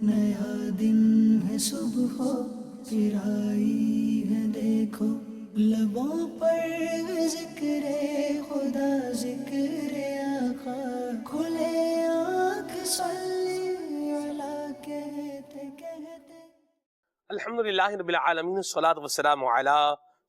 نیا دن ہے صبح پھر آئی ہے دیکھو، لبوں پر ذکر خدا ذکر آقا، کھلے آنکھ صلی اللہ کہتے کہتے۔ الحمدللہ رب العالمین، الصلاۃ والسلام علی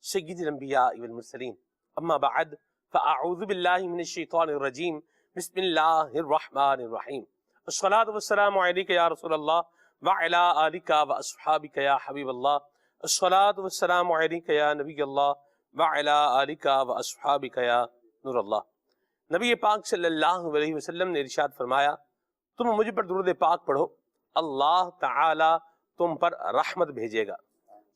سید الانبیاء والمرسلین، اما بعد فاعوذ باللہ من الشیطان الرجیم، بسم اللہ الرحمن الرحیم۔ الصلاۃ والسلام علیک یا رسول اللہ وعلی آلک واصحابک یا حبیب اللہ، الصلاۃ والسلام علیک یا نبی اللہ وعلی آلک واصحابک یا نور اللہ۔ نبی پاک صلی اللہ علیہ وسلم نے ارشاد فرمایا، تم مجھ پر درود پاک پڑھو، اللہ تعالی تم پر رحمت بھیجے گا۔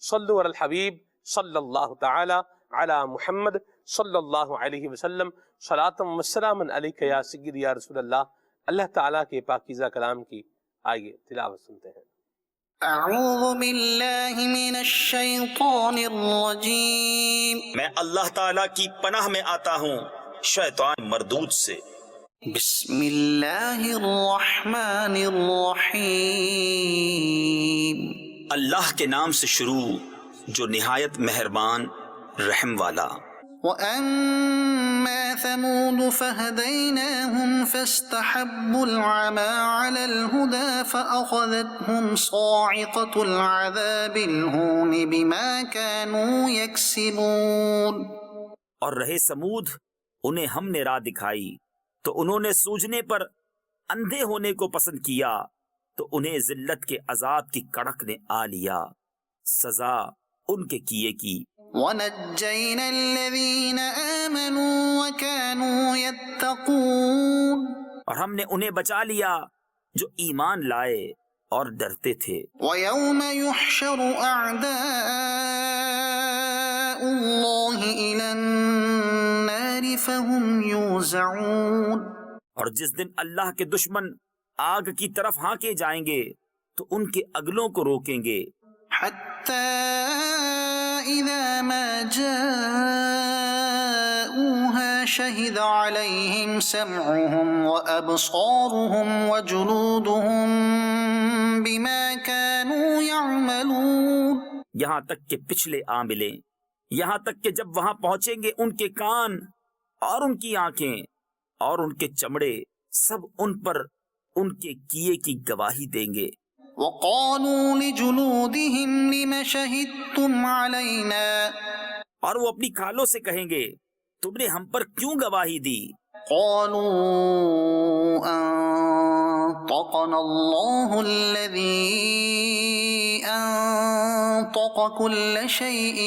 صلو علی الحبیب صلی اللہ تعالی علی محمد صلی اللہ علیہ وسلم، صلاۃ و سلام علیک یا سید یا رسول اللہ۔ اللہ تعالیٰ کے پاکیزہ کلام کی آئیے تلاوت سنتے ہیں۔ اعوذ باللہ من الشیطان الرجیم، میں اللہ تعالیٰ کی پناہ میں آتا ہوں شیطان مردود سے۔ بسم اللہ الرحمن الرحیم، اللہ کے نام سے شروع جو نہایت مہربان رحم والا۔ وَأَمَّا ثَمُودُ فَهَدَيْنَاهُمْ فَاسْتَحَبُّوا الْعَمَى عَلَى الْهُدَى فَأَخَذَتْهُمْ صَاعِقَةُ الْعَذَابِ الْهُونِ بِمَا كَانُوا يَكْسِبُونَ۔ اور رہے سمود، انہیں ہم نے راہ دکھائی تو انہوں نے سوجنے پر اندھے ہونے کو پسند کیا، تو انہیں ذلت کے عذاب کی کڑک نے آ لیا، سزا ان کے کیے کی۔ وَنَجَّيْنَا الَّذِينَ آمَنُوا وَكَانُوا يَتَّقُونَ، اور ہم نے انہیں بچا لیا جو ایمان لائے اور ڈرتے تھے۔ وَيَوْمَ يُحْشَرُ أَعْدَاءُ اللَّهِ إِلَى النَّارِ فَهُمْ يُوزَعُونَ، اور جس دن اللہ کے دشمن آگ کی طرف ہانکے جائیں گے تو ان کے اگلوں کو روکیں گے، حَتَّى إِذَا مَا جَاءُوهَا شَهِدَ عَلَيْهِمْ سَمْعُهُمْ وَأَبْصَارُهُمْ وَجُلُودُهُمْ بِمَا كَانُوا يَعْمَلُونَ، یہاں تک کہ پچھلے آ ملیں، یہاں تک کہ جب وہاں پہنچیں گے ان کے کان اور ان کی آنکھیں اور ان کے چمڑے سب ان پر ان کے کیے کی گواہی دیں گے۔ وَقَالُوا لِجُلُودِهِمْ لِمَ شَهِدتُّمْ عَلَيْنَا، اور وہ اپنی کھالوں سے کہیں گے، تم نے ہم پر کیوں گواہی دی؟ قَالُوا أَنطَقَنَا اللَّهُ الَّذِي أَنطَقَ كُلَّ شَيْءٍ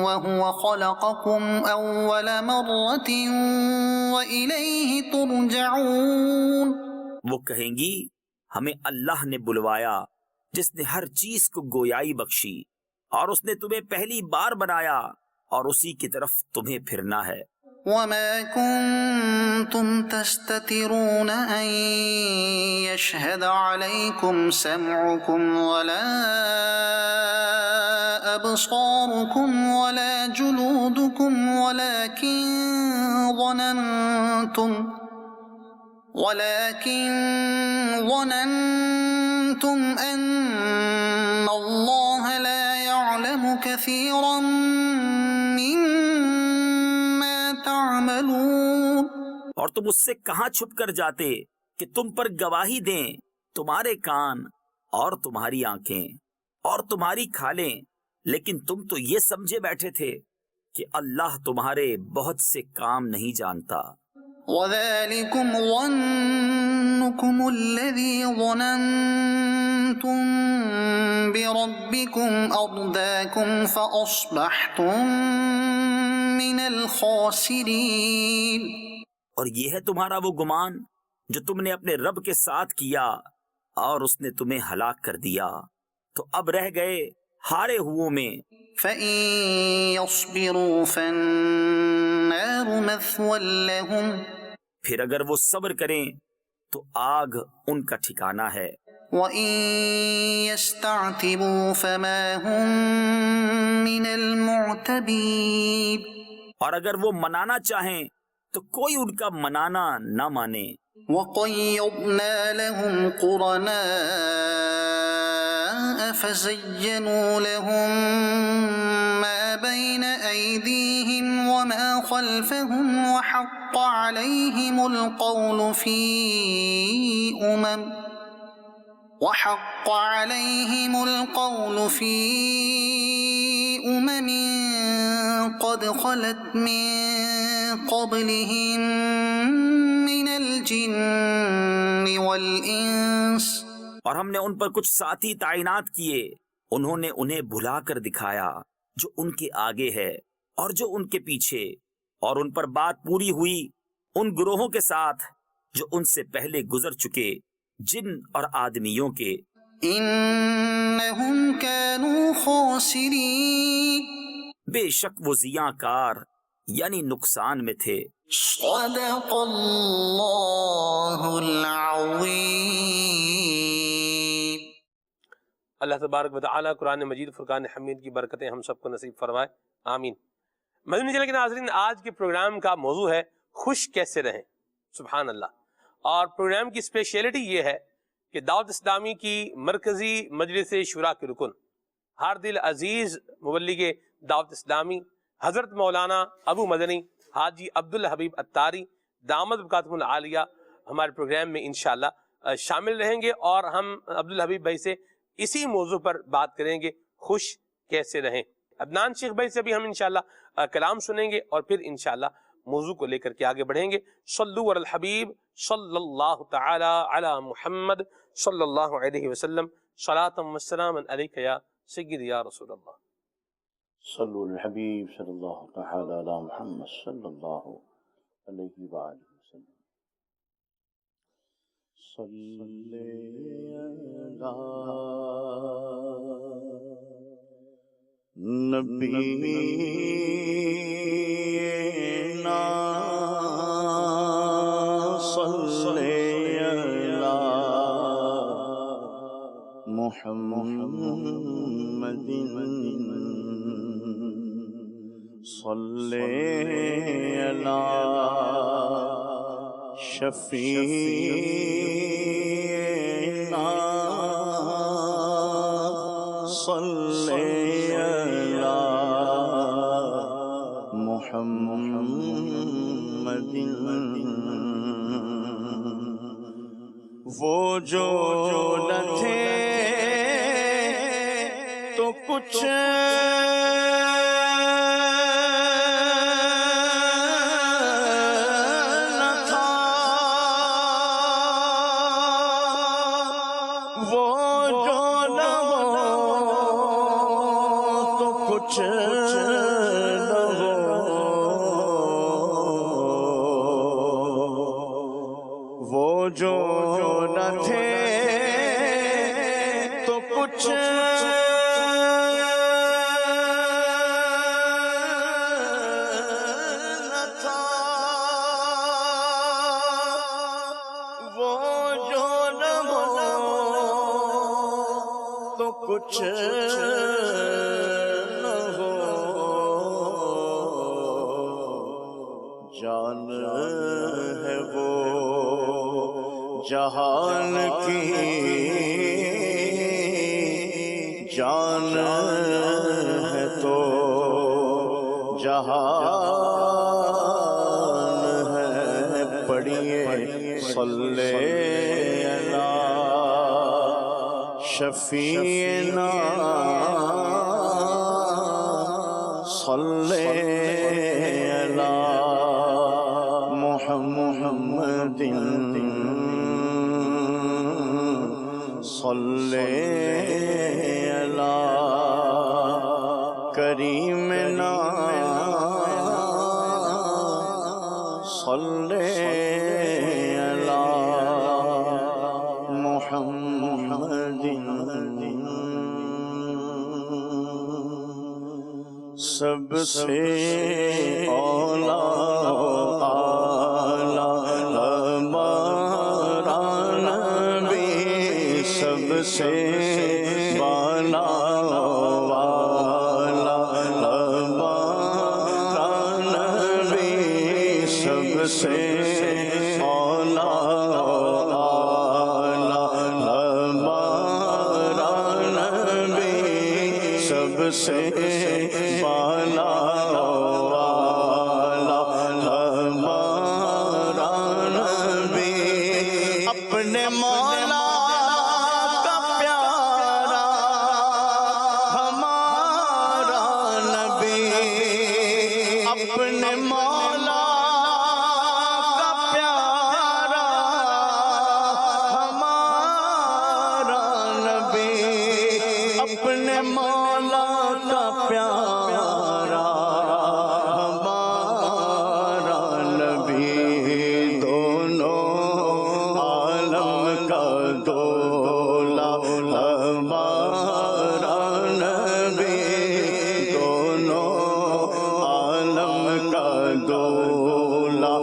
وَهُوَ خَلَقَكُمْ أَوَّلَ مَرَّةٍ وَإِلَيْهِ تُرْجَعُونَ۔ وہ کہیں گی، ہمیں اللہ نے بلوایا جس نے ہر چیز کو گویائی بخشی، اور اس نے تمہیں پہلی بار بنایا اور اسی کی طرف تمہیں پھرنا ہے۔ وَمَا كُنتُمْ تَسْتَتِرُونَ أَن يَشْهَدَ عَلَيْكُمْ سَمْعُكُمْ وَلَا أَبْصَارُكُمْ وَلَا جُلُودُكُمْ وَلَكِنْ ظَنَنْتُمْ أَنَّ اللَّهَ لَا يَعْلَمُ كَثِيرًا مِّمَّا تَعْمَلُونَ۔ اور تم اس سے کہاں چھپ کر جاتے کہ تم پر گواہی دیں تمہارے کان اور تمہاری آنکھیں اور تمہاری کھالیں، لیکن تم تو یہ سمجھے بیٹھے تھے کہ اللہ تمہارے بہت سے کام نہیں جانتا۔ وَذَلِكُمْ ظَنُّكُمُ الَّذِي ظَنَنْتُمْ بِرَبِّكُمْ أَرْدَاكُمْ فَأَصْبَحْتُمْ مِنَ الْخَاسِرِينَ، اور یہ ہے تمہارا وہ گمان جو تم نے اپنے رب کے ساتھ کیا اور اس نے تمہیں ہلاک کر دیا، تو اب رہ گئے ہارے ہوئوں میں۔ فَإِن يَصْبِرُوا فَالنَّارُ مَثْوًى لَهُمْ، پھر اگر وہ صبر کریں تو آگ ان کا ٹھکانہ ہے۔ وَإِن يَسْتَعْتِبُوا فَمَا هُمْ مِنَ الْمُعْتَبِينَ، اور اگر وہ منانا چاہیں تو کوئی ان کا منانا نہ مانے۔ وقيضنا لهم قرناء فزينوا لهم ما بين أيديهم وما خلفهم وحق عليهم القول في أمم قد خلت من قبلهم من الجن والإنس، اور ہم نے ان پر کچھ ساتھی تعینات کیے، انہوں نے انہیں بھلا کر دکھایا جو ان کے آگے ہے اور جو ان کے پیچھے، اور ان پر بات پوری ہوئی ان گروہوں کے ساتھ جو ان سے پہلے گزر چکے جن اور آدمیوں کے۔ إنهم كانوا خاسرين، بے شک وہ زیاں کار یعنی نقصان میں تھے۔ صدق اللہ العظیم۔ اللہ تبارک و تعالیٰ قرآن مجید فرقان حمید کی برکتیں ہم سب کو نصیب فرمائے، آمین۔ مدنی چینل کے ناظرین، آج کے پروگرام کا موضوع ہے خوش کیسے رہیں، سبحان اللہ۔ اور پروگرام کی اسپیشیلٹی یہ ہے کہ دعوت اسلامی کی مرکزی مجلس شورا کے رکن ہر دل عزیز مبلغ دعوت اسلامی حضرت مولانا ابو مدنی حاجی عبدالحبیب اتاری دامت برکاتہم العالیہ ہمارے پروگرام میں انشاءاللہ شامل رہیں گے، اور ہم عبدالحبیب بھائی سے اسی موضوع پر بات کریں گے، خوش کیسے رہیں۔ عدنان شیخ بھائی سے بھی ہم انشاءاللہ کلام سنیں گے، اور پھر انشاءاللہ موضوع کو لے کر کے آگے بڑھیں گے۔ صلو علی الحبیب صلی اللہ تعالی علی محمد صلی اللہ علیہ وسلم، صلاۃ و سلام علیک یا سیدی یا رسول اللہ۔ صلو علی الحبیب صلی اللہ تعالی علی محمد صلی اللہ علیہ وآلہ وسلم۔ صلی علی نبینا صلی علی محمد صلی علی شفیعنا صلی علی محمد۔ وہ جو نہ تھے تو کچھ نہ تھا، وہ جو نہ ہو تو کچھ نہ ہو، وہ جو نہ تھے تو کچھ نہ تھا، وہ جو نہ ہو تو کچھ نہ ہو، جان ہے وہ جہان کی، جان ہے تو جہان ہے، پڑھیے صلی علی شفیعنا صلی علی محمد صلی علی کریمنا صلی علی محمد۔ سب سے اولا ہمارا نبی، سب سے بالا والا ہمارا نبی، سب سے اولا سے بالا والا ہمارا نبی، اپنے مولا کا پیارا ہمارا نبی، اپنے مولا کا پیارا ہمارا نبی، اپنے مولا کا پیارا ہمارا نبی، دونوں عالم کا دولا ہمارا نبی، دونوں عالم کا دولا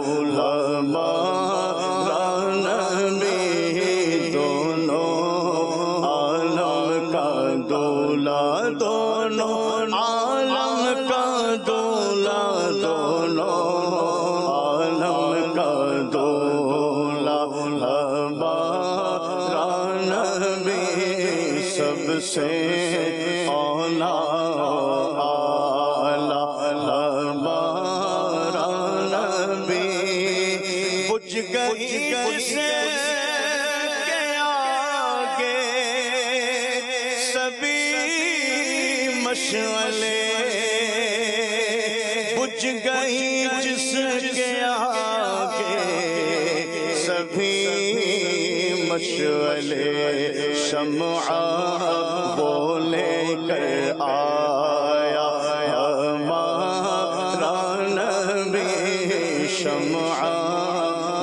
ہمارا نبی، دونوں عالم کا دولا، دونوں عالم کا دولا، دونوں عالم کا دولا ہمارا نبی، سب سے اولا ہمارا نبی، بجھ گئی سے کے آگے سبھی مشعلے، بجھ گئی جس کے آگے سبھی مشعلے، شمع وہ لے کر آیا ہمارا نبی، شمع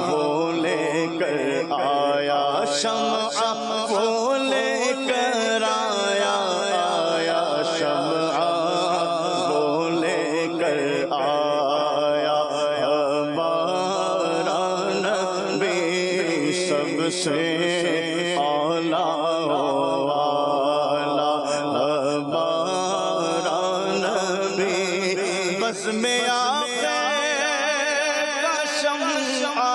وہ لے کر آیا، شمع وہ لے کر آیا، شمع وہ لے کر آیا ہمارا نبی، سب سے اولا ہمارا نبی، بزم آخر کا شمع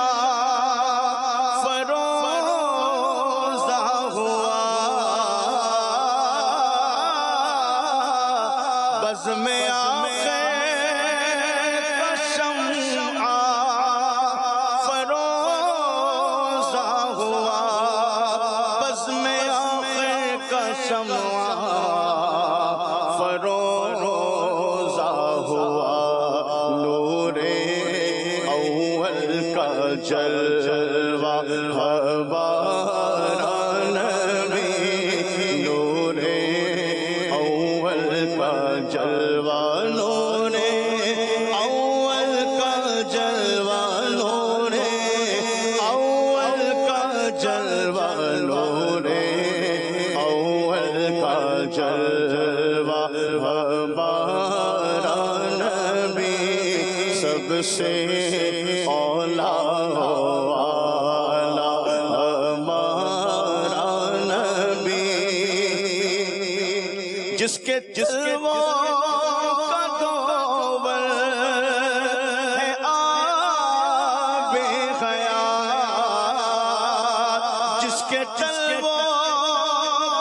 فروزہ ہوا، بزم آخر کا شمع فروزہ ہوا، بزم آخر کا شمع فروزہ ہوا، نور اول کا جلوہ ہمارا نبی، نور اول کا جلوہ، نور اول کا جلوہ، نور اول کا جلوہ، نور اول کا جلوہ ہمارا نبی، سب سے اولا ہمارا نبی، جس کے جلووں کا دوبل ہے آب حیات، جس کے جلووں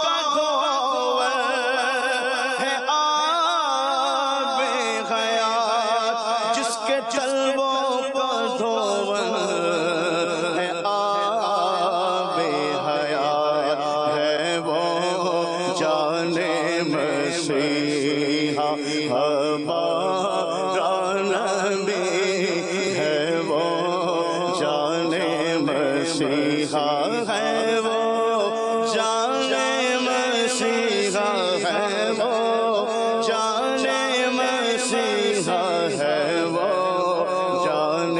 کا دوبل ہے آب حیات، جس کے جلووں کا دوبل ہے آب حیات، ہے وہ جان مسیحا ہمارا نبی، ہے وہ جان مسیحا، ہے وہ جان مسیحا، ہے وہ جان مسیحا، ہے وہ جان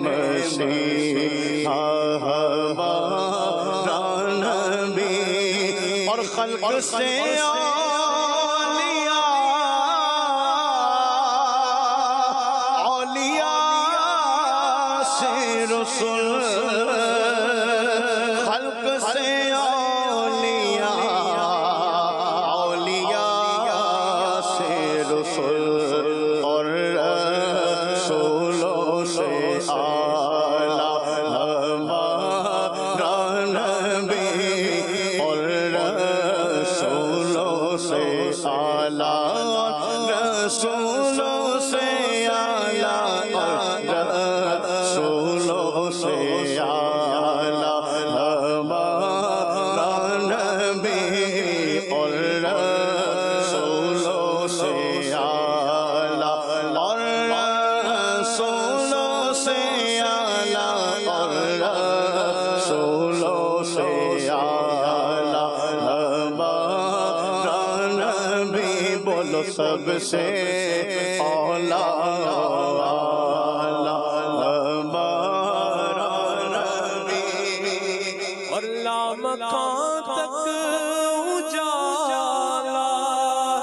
مسیحا ہمارا نبی، اور خلق سے اولیاء سے رسول، خلق سے اولیاء سے رسول، اور رسولوں سے اعلیٰ ہمارا نبی، اور رسولوں سے اعلیٰ رسولوں سے اعلیٰ اور رسولوں سے اعلیٰ ہمارا نبی اور رسولوں سے اعلیٰ اور رسولوں سے اعلیٰ اور رسولوں سے اعلیٰ ہمارا نبی بولو سب سے اولا مکان تک اجالا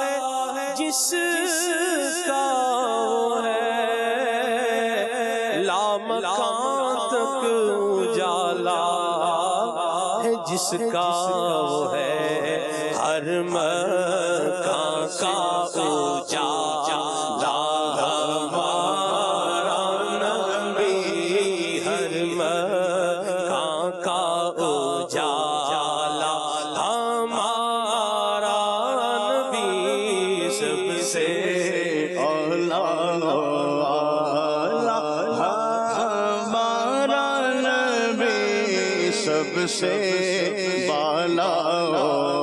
ہے جس کا ہے لامکان تک اجالا ہے جس کا ہے ہر مکان کا اجالا ہمارا نبی ہر مکان کا اجالا ہمارا نبی سب سے اولا ہمارا نبی سب سے بالا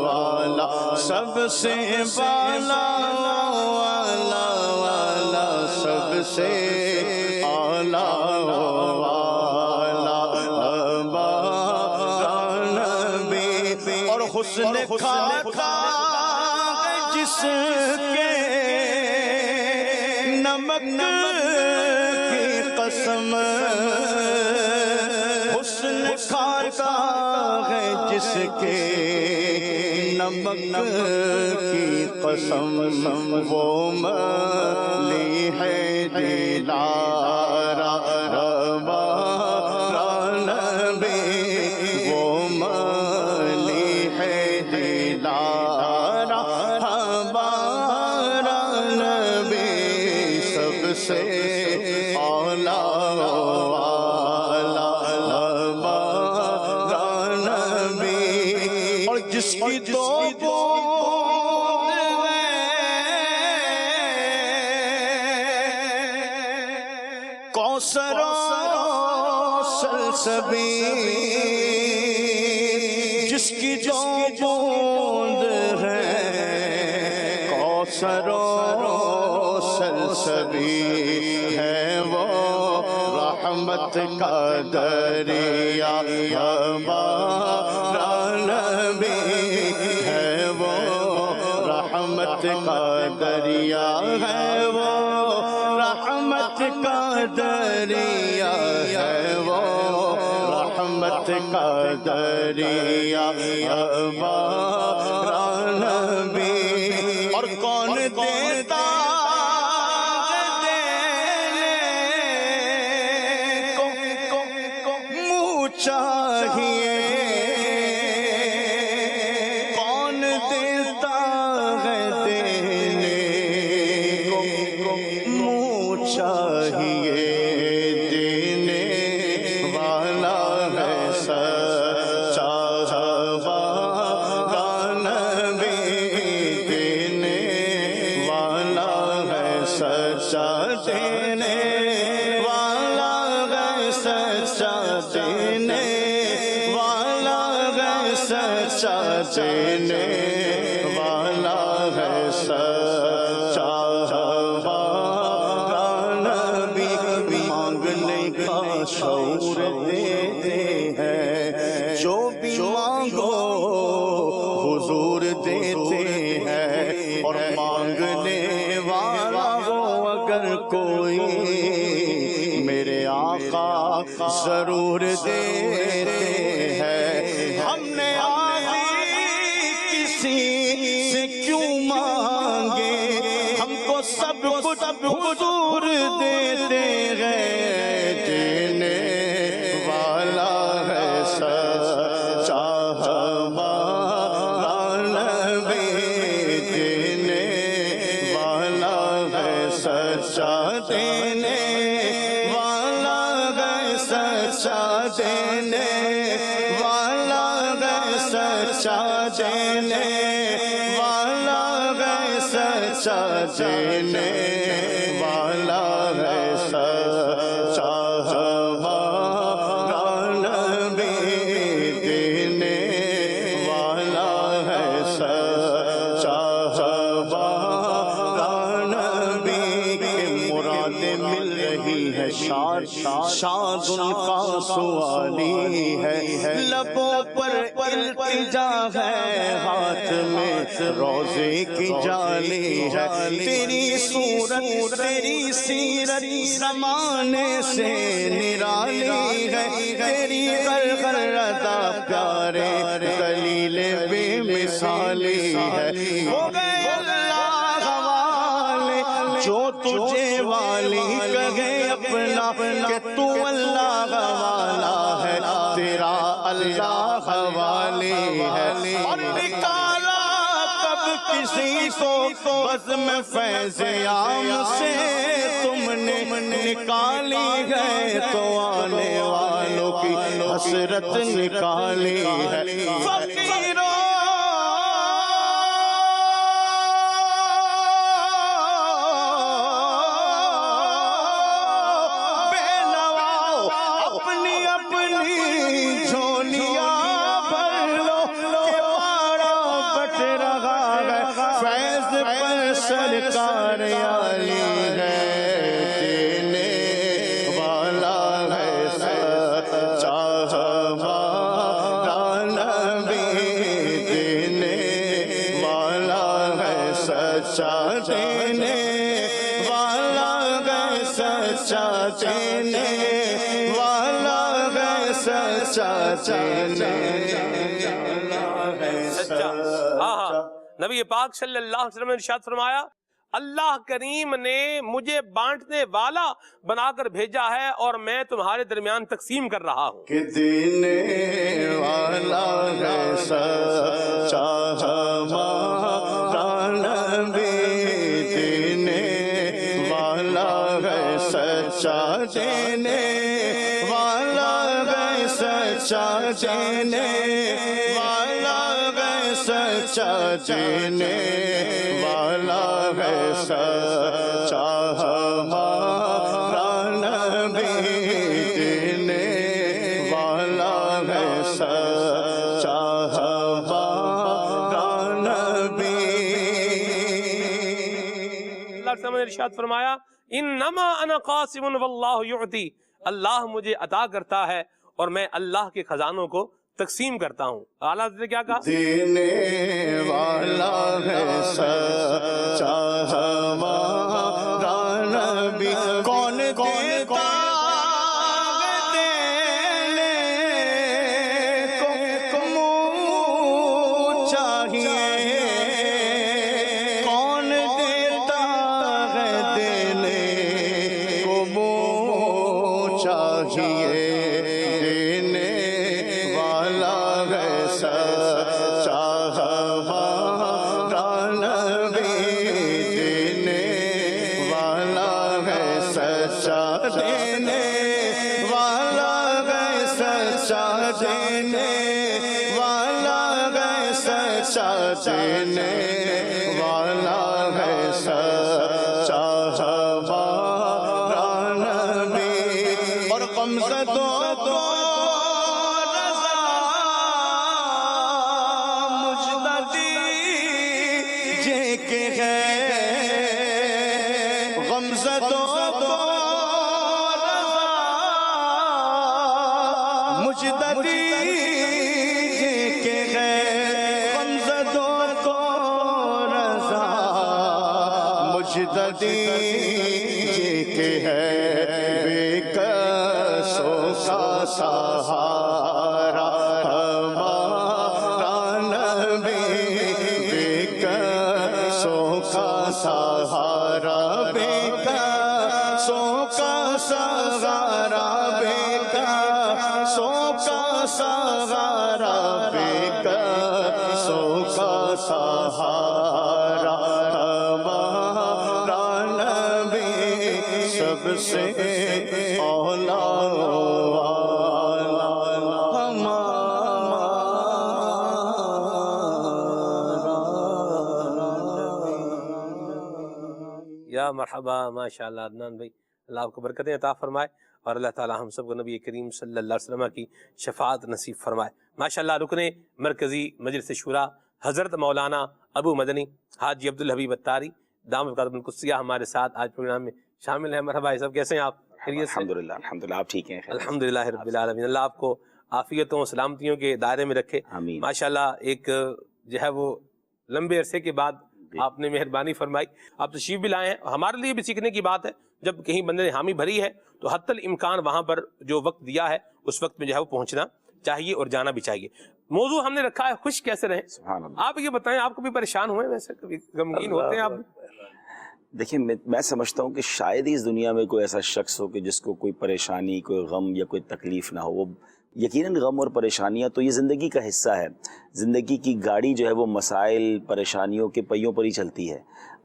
والا سب سے بالا والا والا سب سے اولا والا ہمارا نبی اور حسن کھاتا جس کے نمک کی قسم حسن کھاتا ہے جس کے نمک کی قسم وہ ملیح دلارا ہمارا نبی وہ ملیح دلارا ہمارا نبی سب سے اولا والا ہمارا نبی اور جس کی دو بوند ہے کوثر و سلسبیل جس کی دو بوند ہے کوثر و سلسبیل ہے وہ رحمت کا دریا ہمارا نبی ہے وہ رحمت کا دریا ہے وہ رحمت کا دریا ہے وہ رحمت کا دریا ہمارا نبی اور کون دیتا چاہیے کون دیتا ہے دینے کو منہ چاہیے دینے والا ہے سچا ہمارا نبی دینے والا ہے سچا دینے والا ہے سچا دینے والا ہے سچا دینے والا ہے سچا ہمارا نبی مانگنے کا شعور دیتے ہیں جو بھی مانگو حضور دیتے ہیں اور مانگنے والا ہو اگر کوئی میرے آقا ضرور دیتے ہیں ہم نے آگے کسی سے کیوں مانگے ہم کو سب کچھ حضور دیتے ہیں دینے والا ہے سچا ہمارا نبی دینے والا ہے سچا دینے والا ہے سچا دینے والا ہے سچا دینے والا ہے سچا سچا دینے والا ہے سچا ہمارا نبی دینے والا ہے سچا ہمارا نبی کے مرادیں مل رہی ہے شاد شاد ان کا سوالی ہے لبوں پر التجا ہے ہاتھ میں روزے کی جالی ہے تیری صورت تیری سیرت زمانے سے نرالی ہے تیری غرغر ادا پیارے دلیل بے مثالی ہے ہو گئے اللہ حوالے جو تجھے والی کہے اپنا کہ تو اللہ والا ہے تیرا اللہ والی ہے اور نکالا کب کسی کو بزم فیض عام سے تم نے نکالی ہے تو آنے والوں کی حسرت نکالی ہے فقیروں سرکار عالی ہے دینے والا ہے سچا ہمارا نبی دینے والا ہے سچا دینے والا ہے سچا دینے والا ہے سچا دینے والا ہے سچا نبی پاک صلی اللہ علیہ وسلم نے ارشاد فرمایا اللہ کریم نے مجھے بانٹنے والا بنا کر بھیجا ہے اور میں تمہارے درمیان تقسیم کر رہا ہوں کہ دینے والا ہے سچا ہمارا نبی دینے والا ہے سچا دینے والا ہے سچا دینے والا ہے سچا دینے والا ہے سچا ہمارا نبی دینے والا ہے سچا ہمارا نبی اللہ نے ارشاد فرمایا انما انا قاسم واللہ یعطی اللہ مجھے عطا کرتا ہے اور میں اللہ کے خزانوں کو تقسیم کرتا ہوں اعلیٰ حضرت نے کیا کہا دینے والا ہے سچا ہمارا نبی کون دیتا ہے دینے کو منہ چاہیے کون دیتا ہے دینے کو منہ چاہیے سچا ہمارا نبی دینے والا ہے سچا دینے والا ہے سچا دینے والا ہے سچا دینے والا ہے سچا ہمارا نبی اور غمزدوں کے ہے بے کسوں کا سہارا ہمارا نبی بے کسوں کا سہارا بے کسوں کا سہارا بے کسوں کا سہارا بے کسوں کا سہارا سب سے اولا یا مرحبا، ماشاء اللہ عدنان بھائی، اللہ آپ کو برکتیں عطا فرمائے اور اللہ تعالی ہم سب کو نبی کریم صلی اللہ علیہ وسلم کی شفاعت نصیب فرمائے. ماشاء اللہ رکن مرکزی مجلس شورا حضرت مولانا ابو مدنی حاجی عبدالحبیب اتاری دامت قدم القدسیہ ہمارے ساتھ آج پروگرام میں شامل ہیں. مرحبا بھائی صاحب، کیسے ہیں آپ؟ خیریت سے؟ الحمدللہ آپ ٹھیک ہیں؟ الحمدللہ رب العالمین. اللہ آپ کو عافیتوں و سلامتیوں کے دائرے میں رکھے. آمین. ماشاءاللہ ایک جو ہے وہ لمبے عرصے کے بعد آپ نے مہربانی فرمائی، آپ تشریف بھی لائے ہیں. ہمارے لیے بھی سیکھنے کی بات ہے، جب کہیں بندے نے حامی بھری ہے تو حتی الامکان وہاں پر جو وقت دیا ہے اس وقت میں جو ہے وہ پہنچنا چاہیے اور جانا بھی چاہیے. موضوع ہم نے رکھا ہے خوش کیسے رہیں. سبحان اللہ. آپ یہ بتائیں، آپ کبھی پریشان ہوئے؟ ویسے کبھی غمگین ہوتے ہیں آپ؟ دیکھیں میں سمجھتا ہوں کہ شاید ہی اس دنیا میں کوئی ایسا شخص ہو کہ جس کو کوئی پریشانی، کوئی غم یا کوئی تکلیف نہ ہو. وہ یقیناً غم اور پریشانیاں تو یہ زندگی کا حصہ ہے. زندگی کی گاڑی جو ہے وہ مسائل پریشانیوں کے پہیوں پر ہی چلتی ہے.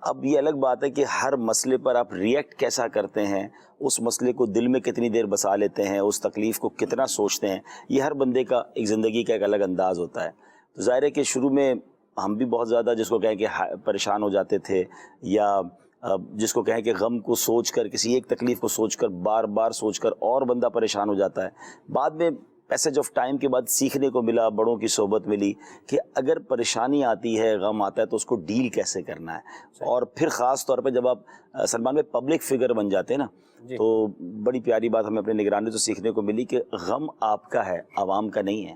اب یہ الگ بات ہے کہ ہر مسئلے پر آپ ریئیکٹ کیسا کرتے ہیں، اس مسئلے کو دل میں کتنی دیر بسا لیتے ہیں، اس تکلیف کو کتنا سوچتے ہیں، یہ ہر بندے کا ایک زندگی کا ایک الگ انداز ہوتا ہے. تو ظاہر ہے کہ شروع میں ہم بھی بہت زیادہ جس کو کہیں کہ پریشان ہو جاتے تھے، یا جس کو کہیں کہ غم کو سوچ کر، کسی ایک تکلیف کو سوچ کر بار بار سوچ کر اور بندہ پریشان ہو جاتا ہے. بعد میں پیسج آف ٹائم کے بعد سیکھنے کو ملا، بڑوں کی صحبت ملی کہ اگر پریشانی آتی ہے، غم آتا ہے تو اس کو ڈیل کیسے کرنا ہے. اور پھر خاص طور پہ جب آپ سلمان میں پبلک فگر بن جاتے ہیں نا، تو بڑی پیاری بات ہمیں اپنے نگرانی تو سیکھنے کو ملی کہ غم آپ کا ہے، عوام کا نہیں ہے.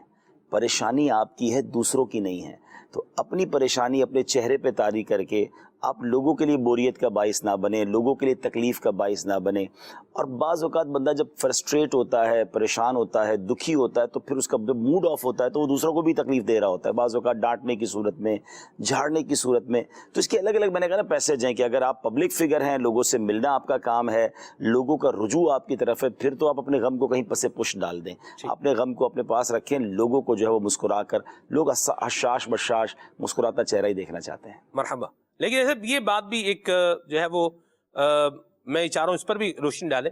پریشانی آپ کی ہے، دوسروں کی نہیں ہے. تو اپنی پریشانی اپنے چہرے پہ طاری کر کے آپ لوگوں کے لیے بوریت کا باعث نہ بنے، لوگوں کے لیے تکلیف کا باعث نہ بنے. اور بعض اوقات بندہ جب فرسٹریٹ ہوتا ہے، پریشان ہوتا ہے، دکھی ہوتا ہے، تو پھر اس کا جب موڈ آف ہوتا ہے تو وہ دوسروں کو بھی تکلیف دے رہا ہوتا ہے، بعض اوقات ڈانٹنے کی صورت میں، جھاڑنے کی صورت میں. تو اس کے الگ الگ میں نے کہا نا پیسج ہیں کہ اگر آپ پبلک فگر ہیں، لوگوں سے ملنا آپ کا کام ہے، لوگوں کا رجوع آپ کی طرف ہے، پھر تو آپ اپنے غم کو کہیں پس پش ڈال دیں. اپنے غم کو اپنے پاس رکھیں، لوگوں کو جو ہے وہ مسکرا کر، لوگ حشاش بشاش مسکراتا چہرہ ہی دیکھنا چاہتے ہیں. مرحبا. لیکن ایسے یہ بات بھی ایک جو ہے وہ میں چاہ رہا ہوں اس پر بھی روشنی ڈالیں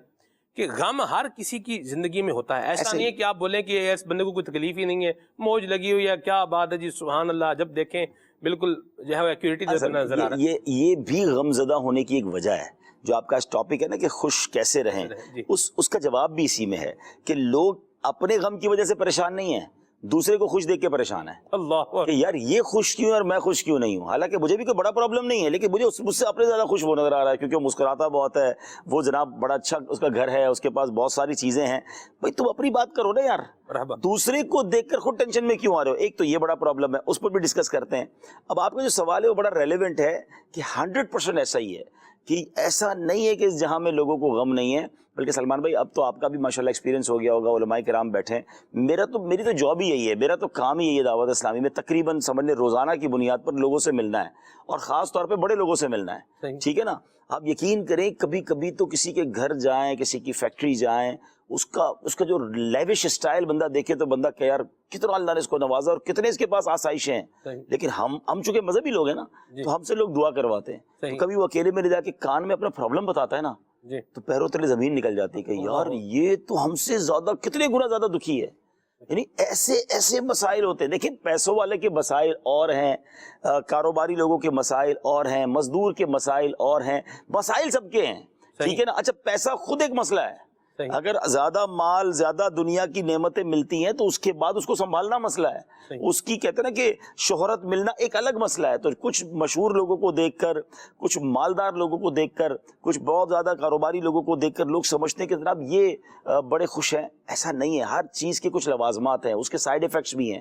کہ غم ہر کسی کی زندگی میں ہوتا ہے. ایسا نہیں ہے کہ آپ بولیں کہ اس بندے کو کوئی تکلیف ہی نہیں ہے، موج لگی ہوئی ہے، کیا بات ہے جی، سبحان اللہ. جب دیکھیں بالکل جو ہے ایکوریٹی نظر آ رہا ہے. یہ بھی غم زدہ ہونے کی ایک وجہ ہے. جو آپ کا ٹاپک ہے نا کہ خوش کیسے رہیں، اس کا جواب بھی اسی میں ہے کہ لوگ اپنے غم کی وجہ سے پریشان نہیں ہیں، دوسرے کو خوش دیکھ کے پریشان ہے. اللہ کہ یار یہ خوش کیوں اور میں خوش کیوں نہیں ہوں. حالانکہ مجھے بھی کوئی بڑا پرابلم نہیں ہے، لیکن مجھے مجھ سے اپنے زیادہ خوش وہ نظر آ رہا ہے کیونکہ وہ مسکراتا بہت ہے، وہ جناب بڑا اچھا اس کا گھر ہے، اس کے پاس بہت ساری چیزیں ہیں. بھائی تم اپنی بات کرو نا یار، دوسرے کو دیکھ کر خود ٹینشن میں کیوں آ رہے ہو. ایک تو یہ بڑا پرابلم ہے، اس پر بھی ڈسکس کرتے ہیں. اب آپ کا جو سوال ہے وہ بڑا ریلیونٹ ہے کہ 100% ایسا ہی ہے کہ ایسا نہیں ہے کہ جہاں میں لوگوں کو غم نہیں ہے. بلکہ سلمان بھائی اب تو آپ کا بھی ماشاءاللہ ایکسپیرینس ہو گیا ہوگا، علماء کرام بیٹھے ہیں. میری تو جاب ہی یہی ہے، میرا تو کام ہی یہی ہے دعوت اسلامی میں تقریباً سمجھنے روزانہ کی بنیاد پر لوگوں سے ملنا ہے، اور خاص طور پہ بڑے لوگوں سے ملنا ہے. ٹھیک ہے نا. آپ یقین کریں کبھی کبھی تو کسی کے گھر جائیں، کسی کی فیکٹری جائیں، اس کا جو لیوش اسٹائل بندہ دیکھے تو بندہ کہ یار کتنا اللہ نے اس کو نوازا اور کتنے اس کے پاس آسائشیں ہیں. لیکن ہم چونکہ مذہبی لوگ ہیں نا، تو ہم سے لوگ دعا کرواتے ہیں. تو کبھی وہ اکیلے میں جا کے کان میں اپنا پرابلم بتاتا ہے نا، تو پیروں تلے زمین نکل جاتی ہے کہ یار یہ تو ہم سے زیادہ کتنے گنا زیادہ دکھی ہے. یعنی ایسے مسائل ہوتے ہیں. دیکھیں پیسوں والے کے مسائل اور ہیں، کاروباری لوگوں کے مسائل اور ہیں، مزدور کے مسائل اور ہیں، مسائل سب کے ہیں. ٹھیک ہے نا. اچھا پیسہ خود ایک مسئلہ ہے. اگر زیادہ مال، زیادہ دنیا کی نعمتیں ملتی ہیں تو اس کے بعد اس کو سنبھالنا مسئلہ ہے. اس کی کہتے ہیں نا کہ شہرت ملنا ایک الگ مسئلہ ہے. تو کچھ مشہور لوگوں کو دیکھ کر، کچھ مالدار لوگوں کو دیکھ کر، کچھ بہت زیادہ کاروباری لوگوں کو دیکھ کر لوگ سمجھتے ہیں کہ جناب یہ بڑے خوش ہیں. ایسا نہیں ہے. ہر چیز کے کچھ لوازمات ہیں، اس کے سائیڈ ایفیکٹس بھی ہیں.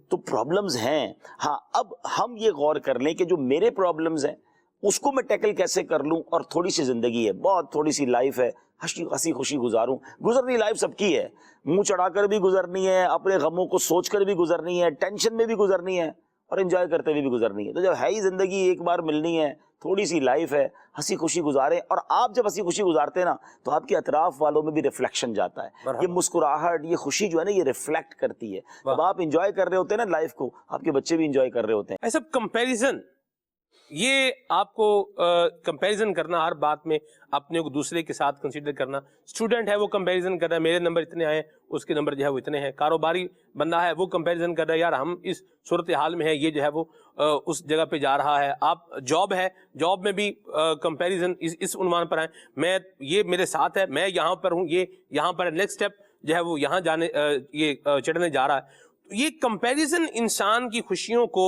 تو پرابلمز ہیں. ہاں اب ہم یہ غور کر لیں کہ جو میرے پرابلمز ہیں اس کو میں ٹیکل کیسے کر لوں. اور تھوڑی سی زندگی ہے، بہت تھوڑی سی لائف ہے، ہنسی خوشی گزاروں. گزرنی لائف سب کی ہے، منہ چڑھا کر بھی گزرنی ہے، اپنے غموں کو سوچ کر بھی گزرنی ہے، ٹینشن میں بھی گزرنی ہے، اور انجوائے کرتے ہوئے بھی گزرنی ہے. تو جب ہے ہی زندگی ایک بار ملنی ہے، تھوڑی سی لائف ہے، ہنسی خوشی گزاریں. اور آپ جب ہنسی خوشی گزارتے ہیں نا تو آپ کے اطراف والوں میں بھی ریفلیکشن جاتا ہے. یہ مسکراہٹ، یہ خوشی جو ہے نا یہ ریفلیکٹ کرتی ہے. جب آپ انجوائے کر رہے ہوتے ہیں نا لائف کو، آپ کے بچے بھی انجوائے کر رہے ہوتے ہیں. ایسا کمپیریزن، یہ آپ کو کمپیریزن کرنا ہر بات میں، اپنے کو دوسرے کے ساتھ کنسیڈر کرنا. اسٹوڈنٹ ہے وہ کمپیریزن کر رہا ہے، میرے نمبر اتنے آئے، اس کے نمبر جو ہے وہ اتنے ہیں. کاروباری بندہ ہے وہ کمپیریزن کر رہا ہے، یار ہم اس صورتحال میں ہے، یہ جو ہے وہ اس جگہ پہ جا رہا ہے. آپ جاب ہے, جاب میں بھی کمپیریزن اس عنوان پر ہیں, میں یہ میرے ساتھ ہے, میں یہاں پر ہوں, یہ یہاں پر نیکسٹ اسٹیپ جو ہے وہ یہاں جانے یہ چڑھنے جا رہا ہے. یہ کمپیریزن انسان کی خوشیوں کو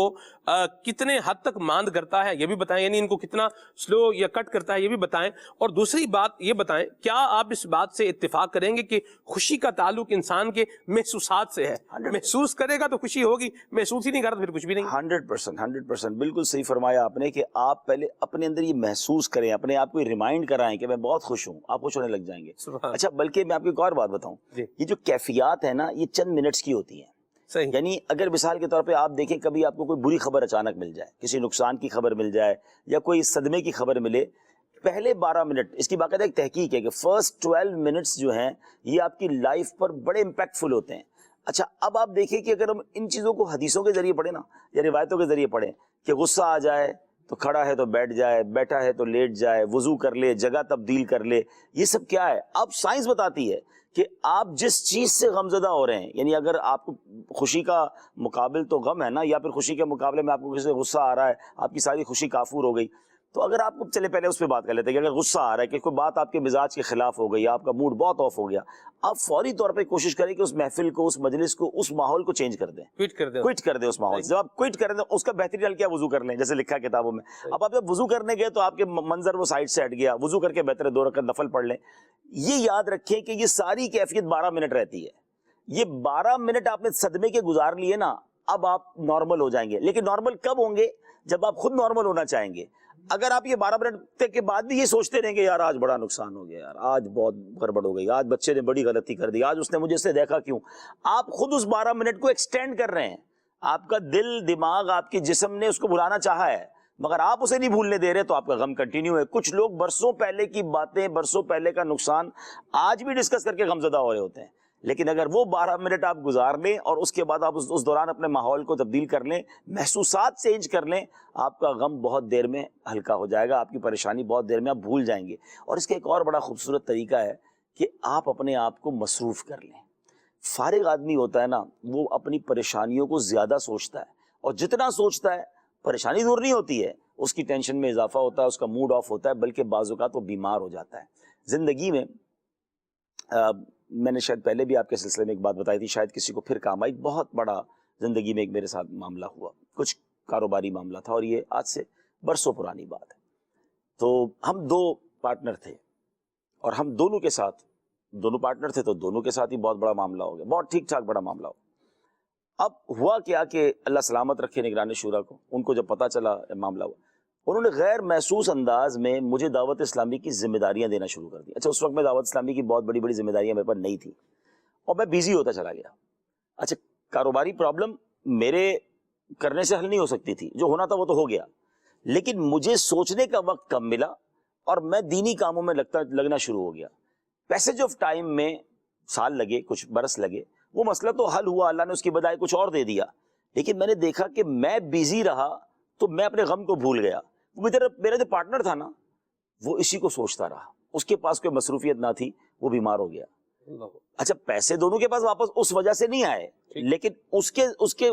کتنے حد تک ماند کرتا ہے یہ بھی بتائیں, یعنی ان کو کتنا سلو یا کٹ کرتا ہے یہ بھی بتائیں. اور دوسری بات یہ بتائیں, کیا آپ اس بات سے اتفاق کریں گے کہ خوشی کا تعلق انسان کے محسوسات سے ہے؟ محسوس کرے گا تو خوشی ہوگی, محسوس ہی نہیں کرتا پھر کچھ بھی نہیں. 100% بالکل صحیح فرمایا آپ نے کہ آپ پہلے اپنے اندر یہ محسوس کریں, اپنے آپ کو ریمائنڈ کرائیں کہ میں بہت خوش ہوں, آپ خوش ہونے لگ جائیں گے. اچھا, بلکہ میں آپ کو ایک اور بات بتاؤں, یہ جو کیفیات ہے نا, یہ چند منٹس کی ہوتی ہیں. صحیح. یعنی اگر مثال کے طور پہ آپ دیکھیں, کبھی آپ کو کوئی بری خبر اچانک مل جائے, کسی نقصان کی خبر مل جائے یا کوئی صدمے کی خبر ملے, پہلے 12 منٹ, اس کی باقاعدہ ایک تحقیق ہے کہ فرسٹ 12 منٹس جو ہیں یہ آپ کی لائف پر بڑے امپیکٹفل ہوتے ہیں. اچھا, اب آپ دیکھیں کہ اگر ہم ان چیزوں کو حدیثوں کے ذریعے پڑھیں نا, یا روایتوں کے ذریعے پڑھیں کہ غصہ آ جائے تو کھڑا ہے تو بیٹھ جائے, بیٹھا ہے تو لیٹ جائے, وضو کر لے, جگہ تبدیل کر لے, یہ سب کیا ہے؟ اب سائنس بتاتی ہے کہ آپ جس چیز سے غمزدہ ہو رہے ہیں, یعنی اگر آپ کو خوشی کا مقابل تو غم ہے نا, یا پھر خوشی کے مقابلے میں آپ کو کسی سے غصہ آ رہا ہے, آپ کی ساری خوشی کافور ہو گئی, تو اگر آپ کو, چلے پہلے اس پہ بات کر لیتے ہیں کہ اگر غصہ آ رہا ہے کہ کوئی بات آپ کے مزاج کے خلاف ہو گئی, آپ کا موڈ بہت آف ہو گیا, آپ فوری طور پہ کوشش کریں کہ اس محفل کو, اس مجلس کو, اس ماحول کو چینج کر دیں, کوئٹ کر دیں اس ماحول سے. جب آپ کوئٹ کریں تو اس کا بہترین حل کیا, وضو کر لیں, جیسے لکھا ہے کتابوں میں. اب آپ جب وضو کرنے گئے تو آپ کے منظر وہ سائڈ سے ہٹ گیا, وضو کر کے بہتر ہے 2 رکعت نفل پڑھ لیں. یہ یاد رکھیں کہ یہ ساری کیفیت 12 منٹ رہتی ہے. یہ 12 منٹ آپ نے صدمے کے گزار لیے نا, اب آپ نارمل ہو جائیں گے. لیکن نارمل کب ہوں گے؟ جب آپ خود نارمل ہونا چاہیں گے. اگر آپ یہ 12 منٹ کے بعد بھی یہ سوچتے رہیں گے یار آج بڑا نقصان ہو گیا, یار آج بہت گڑبڑ ہو گئی, آج بچے نے بڑی غلطی کر دی, آج اس نے مجھے اس سے دیکھا کیوں, آپ خود اس 12 منٹ کو ایکسٹینڈ کر رہے ہیں. آپ کا دل, دماغ, آپ کے جسم نے اس کو بھلانا چاہا ہے مگر آپ اسے نہیں بھولنے دے رہے, تو آپ کا غم کنٹینیو ہے. کچھ لوگ برسوں پہلے کی باتیں, برسوں پہلے کا نقصان آج بھی ڈسکس کر کے غمزدہ ہو رہے ہوتے ہیں. لیکن اگر وہ 12 منٹ آپ گزار لیں اور اس کے بعد آپ اس دوران اپنے ماحول کو تبدیل کر لیں, محسوسات چینج کر لیں, آپ کا غم بہت دیر میں ہلکا ہو جائے گا, آپ کی پریشانی بہت دیر میں آپ بھول جائیں گے. اور اس کا ایک اور بڑا خوبصورت طریقہ ہے کہ آپ اپنے آپ کو مصروف کر لیں. فارغ آدمی ہوتا ہے نا, وہ اپنی پریشانیوں کو زیادہ سوچتا ہے, اور جتنا سوچتا ہے پریشانی دور نہیں ہوتی ہے, اس کی ٹینشن میں اضافہ ہوتا ہے, اس کا موڈ آف ہوتا ہے, بلکہ بعض اوقات وہ بیمار ہو جاتا ہے. زندگی میں میں نے شاید پہلے بھی آپ کے سلسلے میں ایک بات بتائی تھی, شاید کسی کو پھر کام آئی. بہت بڑا زندگی میں ایک میرے ساتھ معاملہ ہوا, کچھ کاروباری معاملہ تھا, اور یہ آج سے برسوں پرانی بات ہے. تو ہم 2 پارٹنر تھے, اور ہم دونوں کے ساتھ, دونوں پارٹنر تھے تو دونوں کے ساتھ ہی بہت بڑا معاملہ ہو گیا, بہت ٹھیک ٹھاک بڑا معاملہ ہو. اب ہوا کیا کہ اللہ سلامت رکھے نگران شورا کو, ان کو جب پتہ چلا معاملہ ہوا, انہوں نے غیر محسوس انداز میں مجھے دعوت اسلامی کی ذمہ داریاں دینا شروع کر دی. اچھا, اس وقت میں دعوت اسلامی کی بہت بڑی بڑی ذمہ داریاں میرے پاس نہیں تھی, اور میں بیزی ہوتا چلا گیا. اچھا, کاروباری پرابلم میرے کرنے سے حل نہیں ہو سکتی تھی, جو ہونا تھا وہ تو ہو گیا, لیکن مجھے سوچنے کا وقت کم ملا, اور میں دینی کاموں میں لگنا شروع ہو گیا. پیسج آف ٹائم میں سال لگے, کچھ برس لگے, وہ مسئلہ تو حل ہوا, اللہ نے اس کی بدائے کچھ اور دے دیا. لیکن میں نے دیکھا کہ میں بیزی رہا تو میں اپنے غم کو بھول گیا. میرا جو پارٹنر تھا نا, وہ اسی کو سوچتا رہا, اس کے پاس کوئی مصروفیت نہ تھی, وہ بیمار ہو گیا. اچھا, پیسے دونوں کے پاس واپس اس وجہ سے نہیں آئے, لیکن اس کے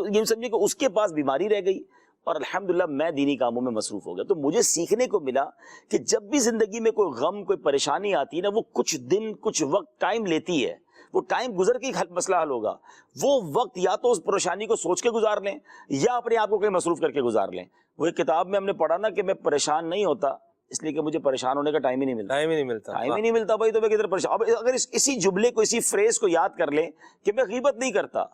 یہ سمجھے کہ اس کے پاس بیماری رہ گئی, اور الحمدللہ میں دینی کاموں میں مصروف ہو گیا. تو مجھے سیکھنے کو ملا کہ جب بھی زندگی میں کوئی غم, کوئی پریشانی آتی ہے نا, وہ کچھ دن, کچھ وقت ٹائم لیتی ہے. وہ ٹائم گزر کے مسئلہ حل ہوگا. وہ وقت یا تو اس پریشانی کو سوچ کے گزار لیں, یا اپنے آپ کو کہیں مصروف کر کے گزار لیں. وہ ایک کتاب میں ہم نے پڑھا نا کہ میں پریشان نہیں ہوتا اس لیے کہ مجھے پریشان ہونے کا ٹائم ہی نہیں ملتا. بھائی تو میں کدھر پریشان. اب اگر اسی جملے کو, اسی فریز کو یاد کر لیں کہ میں غیبت نہیں کرتا,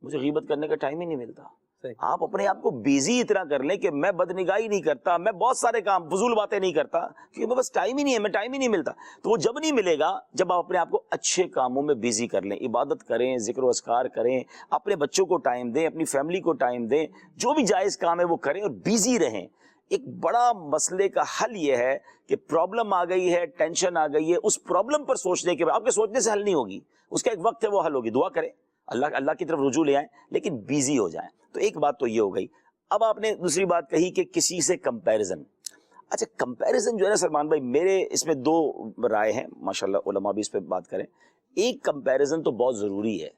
مجھے غیبت کرنے کا ٹائم ہی نہیں ملتا. آپ اپنے آپ کو بیزی اتنا کر لیں کہ میں بدنگاہی نہیں کرتا, میں بہت سارے کام, فضول باتیں نہیں کرتا, کیونکہ میں بس ٹائم ہی نہیں ہے, میں ٹائم ہی نہیں ملتا. تو وہ جب نہیں ملے گا جب آپ اپنے آپ کو اچھے کاموں میں بیزی کر لیں, عبادت کریں, ذکر و اذکار کریں, اپنے بچوں کو ٹائم دیں, اپنی فیملی کو ٹائم دیں, جو بھی جائز کام ہے وہ کریں اور بیزی رہیں. ایک بڑا مسئلے کا حل یہ ہے کہ پرابلم آ گئی ہے, ٹینشن آ گئی ہے, اس پرابلم پر سوچنے کے بعد, آپ کے سوچنے سے حل نہیں ہوگی, اس کا ایک وقت ہے وہ حل ہوگی. دعا کریں, اللہ کی طرف رجوع لے آئیں, لیکن بیزی ہو جائیں. تو ایک بات تو یہ ہو گئی. اب آپ نے دوسری بات کہی کہ کسی سے کمپیریزن. اچھا, کمپیریزن جو ہے نا سلمان بھائی, میرے اس میں 2 رائے ہیں, ماشاءاللہ علماء بھی اس پہ بات کریں. ایک, کمپیریزن تو بہت ضروری ہے,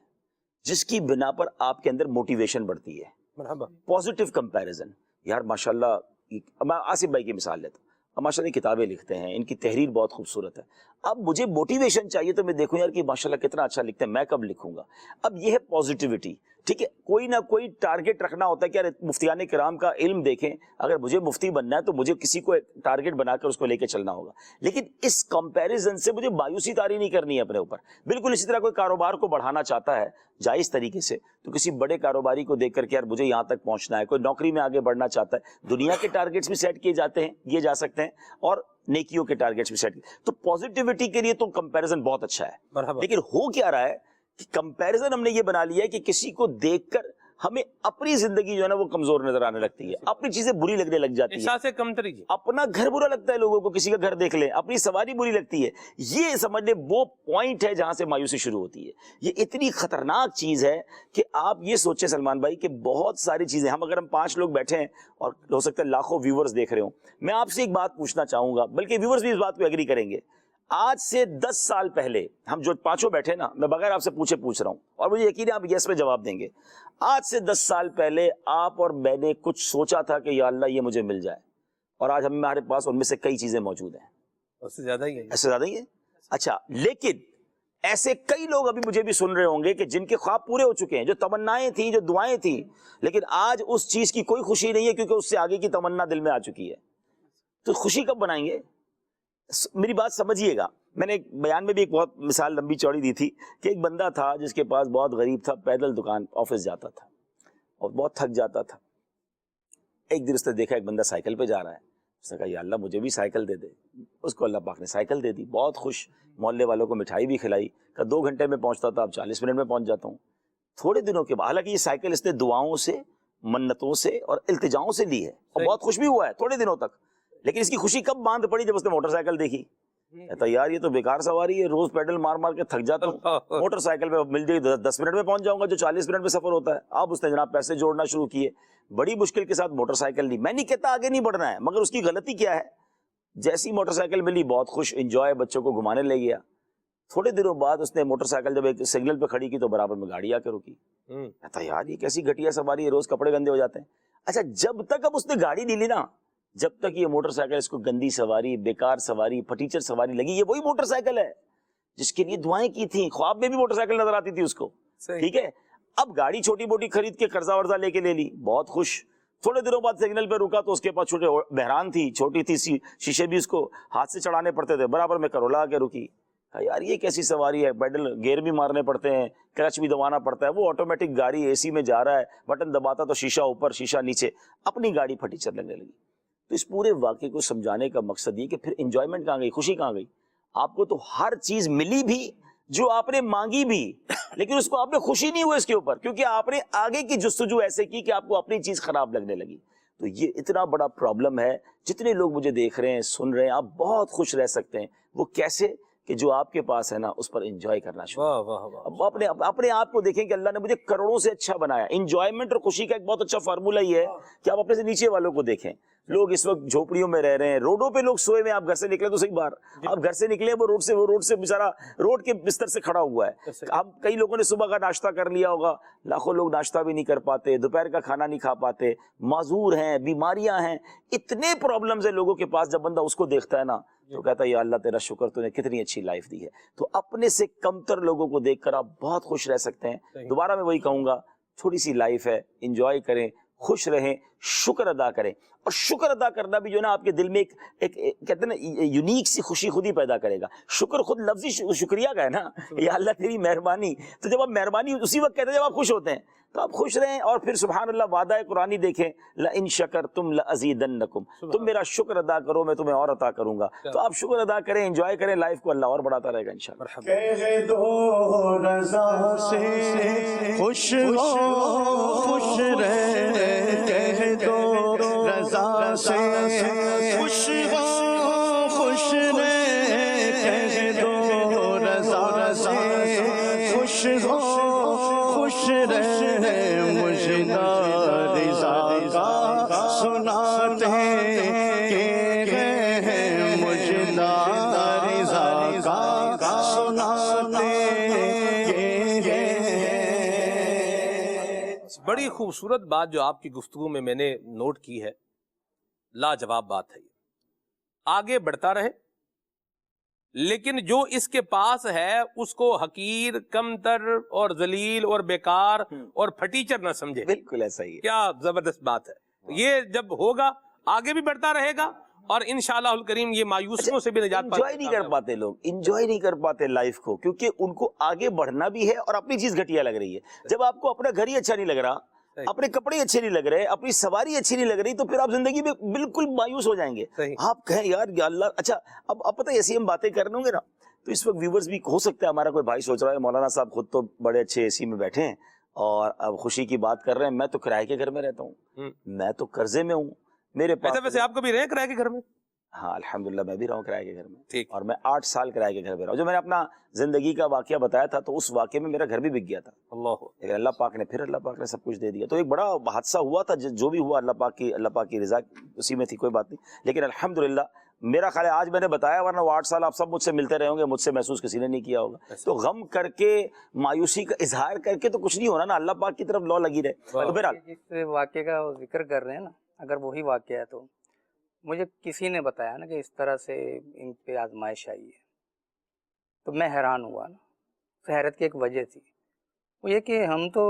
جس کی بنا پر آپ کے اندر موٹیویشن بڑھتی ہے, پازیٹیو کمپیریزن. یار ماشاءاللہ، میں آصف بھائی کی مثال لیتا ہوں، اب ماشاءاللہ کتابیں لکھتے ہیں، ان کی تحریر بہت خوبصورت ہے، اب مجھے موٹیویشن چاہیے تو میں دیکھوں یار کہ ماشاءاللہ کتنا اچھا لکھتے ہیں، میں کب لکھوں گا. اب یہ ہے پازیٹیوٹی. ٹھیک ہے، کوئی نہ کوئی ٹارگٹ رکھنا ہوتا ہے کہ یار مفتیان کرام کا علم دیکھیں، اگر مجھے مفتی بننا ہے تو مجھے کسی کو ٹارگٹ بنا کر اس کو لے کے چلنا ہوگا، لیکن اس کمپیریزن سے مجھے مایوسی طاری نہیں کرنی ہے اپنے اوپر. بالکل اسی طرح کوئی کاروبار کو بڑھانا چاہتا ہے جائز طریقے سے تو کسی بڑے کاروباری کو دیکھ کر کے یار مجھے یہاں تک پہنچنا ہے، کوئی نوکری میں آگے بڑھنا چاہتا ہے، دنیا کے ٹارگٹس بھی سیٹ کیے جاتے ہیں، کیے جا سکتے ہیں، اور نیکیوں کے ٹارگٹس بھی سیٹ کیے. تو پازیٹیوٹی کے لیے تو کمپیریزن بہت اچھا ہے. مرحبا. لیکن ہو کیا رہا ہے کہ کمپیریزن ہم نے یہ بنا لیا ہے کہ کسی کو دیکھ کر ہمیں اپنی زندگی جو ہے نا وہ کمزور نظر آنے لگتی ہے، اپنی چیزیں بری لگنے لگ جاتی ہیں، احساس کمتری جی. اپنا گھر برا لگتا ہے لوگوں کو، کسی کا گھر دیکھ لیں، اپنی سواری بری لگتی ہے. یہ سمجھ لیں وہ پوائنٹ ہے جہاں سے مایوسی شروع ہوتی ہے. یہ اتنی خطرناک چیز ہے کہ آپ یہ سوچیں سلمان بھائی کہ بہت ساری چیزیں ہم 5 لوگ بیٹھے ہیں اور ہو سکتا ہے لاکھوں ویورز دیکھ رہے ہوں. میں آپ سے ایک بات پوچھنا چاہوں گا، بلکہ ویورز بھی اس بات کو ایگری کریں گے. آج سے 10 سال پہلے ہم جو 5 بیٹھے نا، میں بغیر آپ سے پوچھ رہا ہوں اور مجھے یقین ہے آپ یس میں جواب دیں گے. آج سے 10 سال پہلے آپ اور میں نے کچھ سوچا تھا کہ یا اللہ یہ مجھے مل جائے، اور آج ہمارے پاس ان میں سے کئی چیزیں موجود ہیں. اس سے زیادہ ہی ہے. ایسے زیادہ ہی ہے. اچھا، لیکن ایسے کئی لوگ ابھی مجھے بھی سن رہے ہوں گے کہ جن کے خواب پورے ہو چکے ہیں، جو تمنائیں تھیں، جو دعائیں تھیں، لیکن آج اس چیز کی کوئی خوشی نہیں ہے کیونکہ اس سے آگے کی تمنا دل میں آ چکی ہے. تو خوشی کب بنائیں گے؟ میری بات سمجھیے گا. میں نے ایک بیان میں بھی ایک بہت مثال لمبی چوڑی دی تھی کہ ایک بندہ تھا جس کے پاس بہت غریب تھا، پیدل دکان آفس جاتا تھا اور بہت تھک جاتا تھا. ایک دن اس نے دیکھا ایک بندہ سائیکل پہ جا رہا ہے، اس نے کہا یا اللہ مجھے بھی سائیکل دے دے. اس کو اللہ پاک نے سائیکل دے دی، بہت خوش، محلے والوں کو مٹھائی بھی کھلائی، کہ 2 گھنٹے میں پہنچتا تھا اب 40 منٹ میں پہنچ جاتا ہوں. تھوڑے دنوں کے بعد، حالانکہ یہ سائیکل اس نے دعاؤں سے، منتوں سے اور التجاؤں سے لی ہے اور بہت خوش بھی ہوا ہے تھوڑے دنوں تک، لیکن اس کی خوشی کب باندھ پڑی؟ جب اس نے موٹر سائیکل دیکھی. کہتا یار یہ تو بیکار سواری ہے، روز پیڈل مار مار کے تھک جاتا ہوں، موٹر سائیکل پہ مل جائے 10 منٹ میں پہنچ جاؤں گا جو 40 منٹ میں سفر ہوتا ہے. اب اس نے جناب پیسے جوڑنا شروع کیے، بڑی مشکل کے ساتھ موٹر سائیکل لی. میں نہیں کہتا آگے نہیں بڑھنا ہے، مگر اس کی غلطی کیا ہے؟ جیسی موٹر سائیکل ملی بہت خوش، انجوائے، بچوں کو گھمانے لے گیا. تھوڑے دنوں بعد اس نے موٹر سائیکل جب ایک سگنل پہ کھڑی کی تو برابر میں گاڑی آ کے رکی. کہتا یار یہ کیسی گھٹیا سواری ہے، روز کپڑے گندے ہو جاتے ہیں. اچھا، جب تک اب اس نے گاڑی نہیں لی نا، جب تک یہ موٹر سائیکل اس کو گندی سواری، بیکار سواری، پٹیچر سواری لگی. یہ وہی موٹر سائیکل ہے جس کے لیے دعائیں کی تھیں، خواب میں بھی موٹر سائیکل نظر آتی تھی اس کو. ٹھیک ہے، اب گاڑی چھوٹی موٹی خرید کے قرضہ ورزہ لے کے لے لی، بہت خوش. تھوڑے دنوں بعد سگنل پہ رکا تو اس کے پاس چھوٹے بحران تھی، چھوٹی تھی، شیشے بھی اس کو ہاتھ سے چڑھانے پڑتے تھے، برابر میں کرولا آ کے رکی. یار یہ کیسی سواری ہے، پیڈل گیئر بھی مارنے پڑتے ہیں، کلچ بھی دبانا پڑتا ہے. وہ آٹومیٹک گاڑی اے سی میں جا رہا ہے، بٹن دباتا تو شیشہ اوپر شیشہ نیچے، اپنی گاڑی پھٹیچر لگنے لگی. تو اس پورے واقعے کو سمجھانے کا مقصد یہ کہ پھر انجوائمنٹ کہاں گئی، خوشی کہاں گئی؟ آپ کو تو ہر چیز ملی بھی جو آپ نے مانگی بھی، لیکن اس کو آپ نے خوشی نہیں ہوئی اس کے اوپر، کیونکہ آپ نے آگے کی جستجو ایسے کی کہ آپ کو اپنی چیز خراب لگنے لگی. تو یہ اتنا بڑا پرابلم ہے. جتنے لوگ مجھے دیکھ رہے ہیں، سن رہے ہیں، آپ بہت خوش رہ سکتے ہیں. وہ کیسے؟ کہ جو آپ کے پاس ہے نا اس پر انجوائے کرنا شروع. اب اپنے آپ کو دیکھیں کہ اللہ نے مجھے کروڑوں سے اچھا بنایا. انجوائمنٹ اور خوشی کا ایک بہت اچھا فارمولہ یہ ہے کہ آپ اپنے سے نیچے والوں کو دیکھیں. لوگ اس وقت جھوپڑیوں میں رہ رہے ہیں، روڈوں پہ لوگ سوئے ہوئے ہیں. آپ گھر سے نکلے تو صحیح بار، آپ گھر سے نکلے وہ روڈ سے بیچارہ روڈ کے بستر سے کھڑا ہوا ہے. اب کئی لوگوں نے صبح کا ناشتہ کر لیا ہوگا، لاکھوں لوگ ناشتہ بھی نہیں کر پاتے، دوپہر کا کھانا نہیں کھا پاتے، معذور ہیں، بیماریاں ہیں، اتنے پرابلمز ہیں لوگوں کے پاس. جب بندہ اس کو دیکھتا ہے نا تو کہتا ہے یا اللہ تیرا شکر، تو نے کتنی اچھی لائف دی ہے. تو اپنے سے کمتر لوگوں کو دیکھ کر آپ بہت خوش رہ سکتے ہیں. دوبارہ میں وہی کہوں گا، چھوٹی سی لائف ہے، انجوائے کریں، خوش رہیں، شکر ادا کریں. اور شکر ادا کرنا بھی جو ہے نا آپ کے دل میں ایک کہتے ہیں نا یونیک سی خوشی خود ہی پیدا کرے گا. شکر خود لفظی شکریہ کا ہے نا، یا اللہ تیری مہربانی. تو جب آپ مہربانی اسی وقت کہتے ہیں جب آپ خوش ہوتے ہیں، تو آپ خوش رہیں. اور پھر سبحان اللہ وعدہ قرآنی دیکھیں، لئن شکرتم لازیدنکم، تم میرا شکر ادا کرو میں تمہیں اور عطا کروں گا. تو آپ شکر ادا کریں، انجوائے کریں لائف کو، اللہ اور بڑھاتا رہے گا انشاءاللہ. کہہ دو رضا سے خوش ہو، خوش رہ، کہہ دو رضا سے خوش ہو، خوش رہ، کہہ دو رضا سے خوش ہو، خوش رہ. مجھے رضا کا سناتے ہیں، مجھے رضا کا سناتے ہیں. بڑی خوبصورت بات جو آپ کی گفتگو میں نے نوٹ کی ہے، لاجواب بات ہے، آگے بڑھتا رہے لیکن جو اس کے پاس ہے اس کو حقیر، کمتر اور ذلیل اور بیکار اور پھٹیچر نہ سمجھے. بالکل ایسا ہی ہے. کیا زبردست بات ہے. یہ جب ہوگا آگے بھی بڑھتا رہے گا اور انشاءاللہ الکریم یہ مایوسیوں سے بھی نجات انجوائے نہیں کر پاتے لوگ، انجوائے نہیں کر پاتے لائف کو، کیونکہ ان کو آگے بڑھنا بھی ہے اور اپنی چیز گھٹیا لگ رہی ہے. جب آپ کو اپنا گھر ہی اچھا نہیں لگ رہا، اپنے کپڑے اچھے نہیں لگ رہے، اپنی سواری اچھی نہیں لگ رہی، تو پھر آپ زندگی میں بالکل مایوس ہو جائیں گے. آپ کہیں یار یا اللہ. اچھا اب پتہ ہے ایسی ہم باتیں کرنے ہوں گے نا تو اس وقت ویورز بھی ہو سکتا ہے ہمارا کوئی بھائی سوچ رہا ہے مولانا صاحب خود تو بڑے اچھے اے سی میں بیٹھے ہیں اور اب خوشی کی بات کر رہے ہیں، میں تو کرائے کے گھر میں رہتا ہوں، میں تو قرضے میں ہوں، میرے پاس. ویسے آپ کبھی رہے کرائے کے گھر میں؟ ہاں الحمدللہ میں بھی رہا ہوں کرائے کے گھر میں. ٹھیک. اور میں 8 سال کرائے کے گھر میں رہا ہوں. جو میں نے اپنا زندگی کا واقعہ بتایا تھا تو اس واقعے میں میرا گھر بھی بک گیا تھا. لیکن اللہ پاک نے سب کچھ دے دیا. تو ایک بڑا حادثہ ہوا تھا، جو بھی ہوا اللہ پاک کی رضا اسی میں تھی، کوئی بات نہیں. لیکن الحمدللہ میرا خیال ہے آج میں نے بتایا، ورنہ وہ 8 سال آپ سب مجھ سے ملتے رہے ہوں گے، مجھ سے محسوس کسی نے نہیں کیا ہوگا. تو غم کر کے، مایوسی کا اظہار کر کے تو کچھ نہیں ہونا نا، اللہ پاک کی طرف لو لگی رہے. تو بہرحال جس واقعے کا ذکر کر رہے ہیں نا، اگر وہی واقعہ ہے تو مجھے کسی نے بتایا نا کہ اس طرح سے ان پہ آزمائش آئی ہے تو میں حیران ہوا نا. حیرت کی ایک وجہ تھی، وہ یہ کہ ہم تو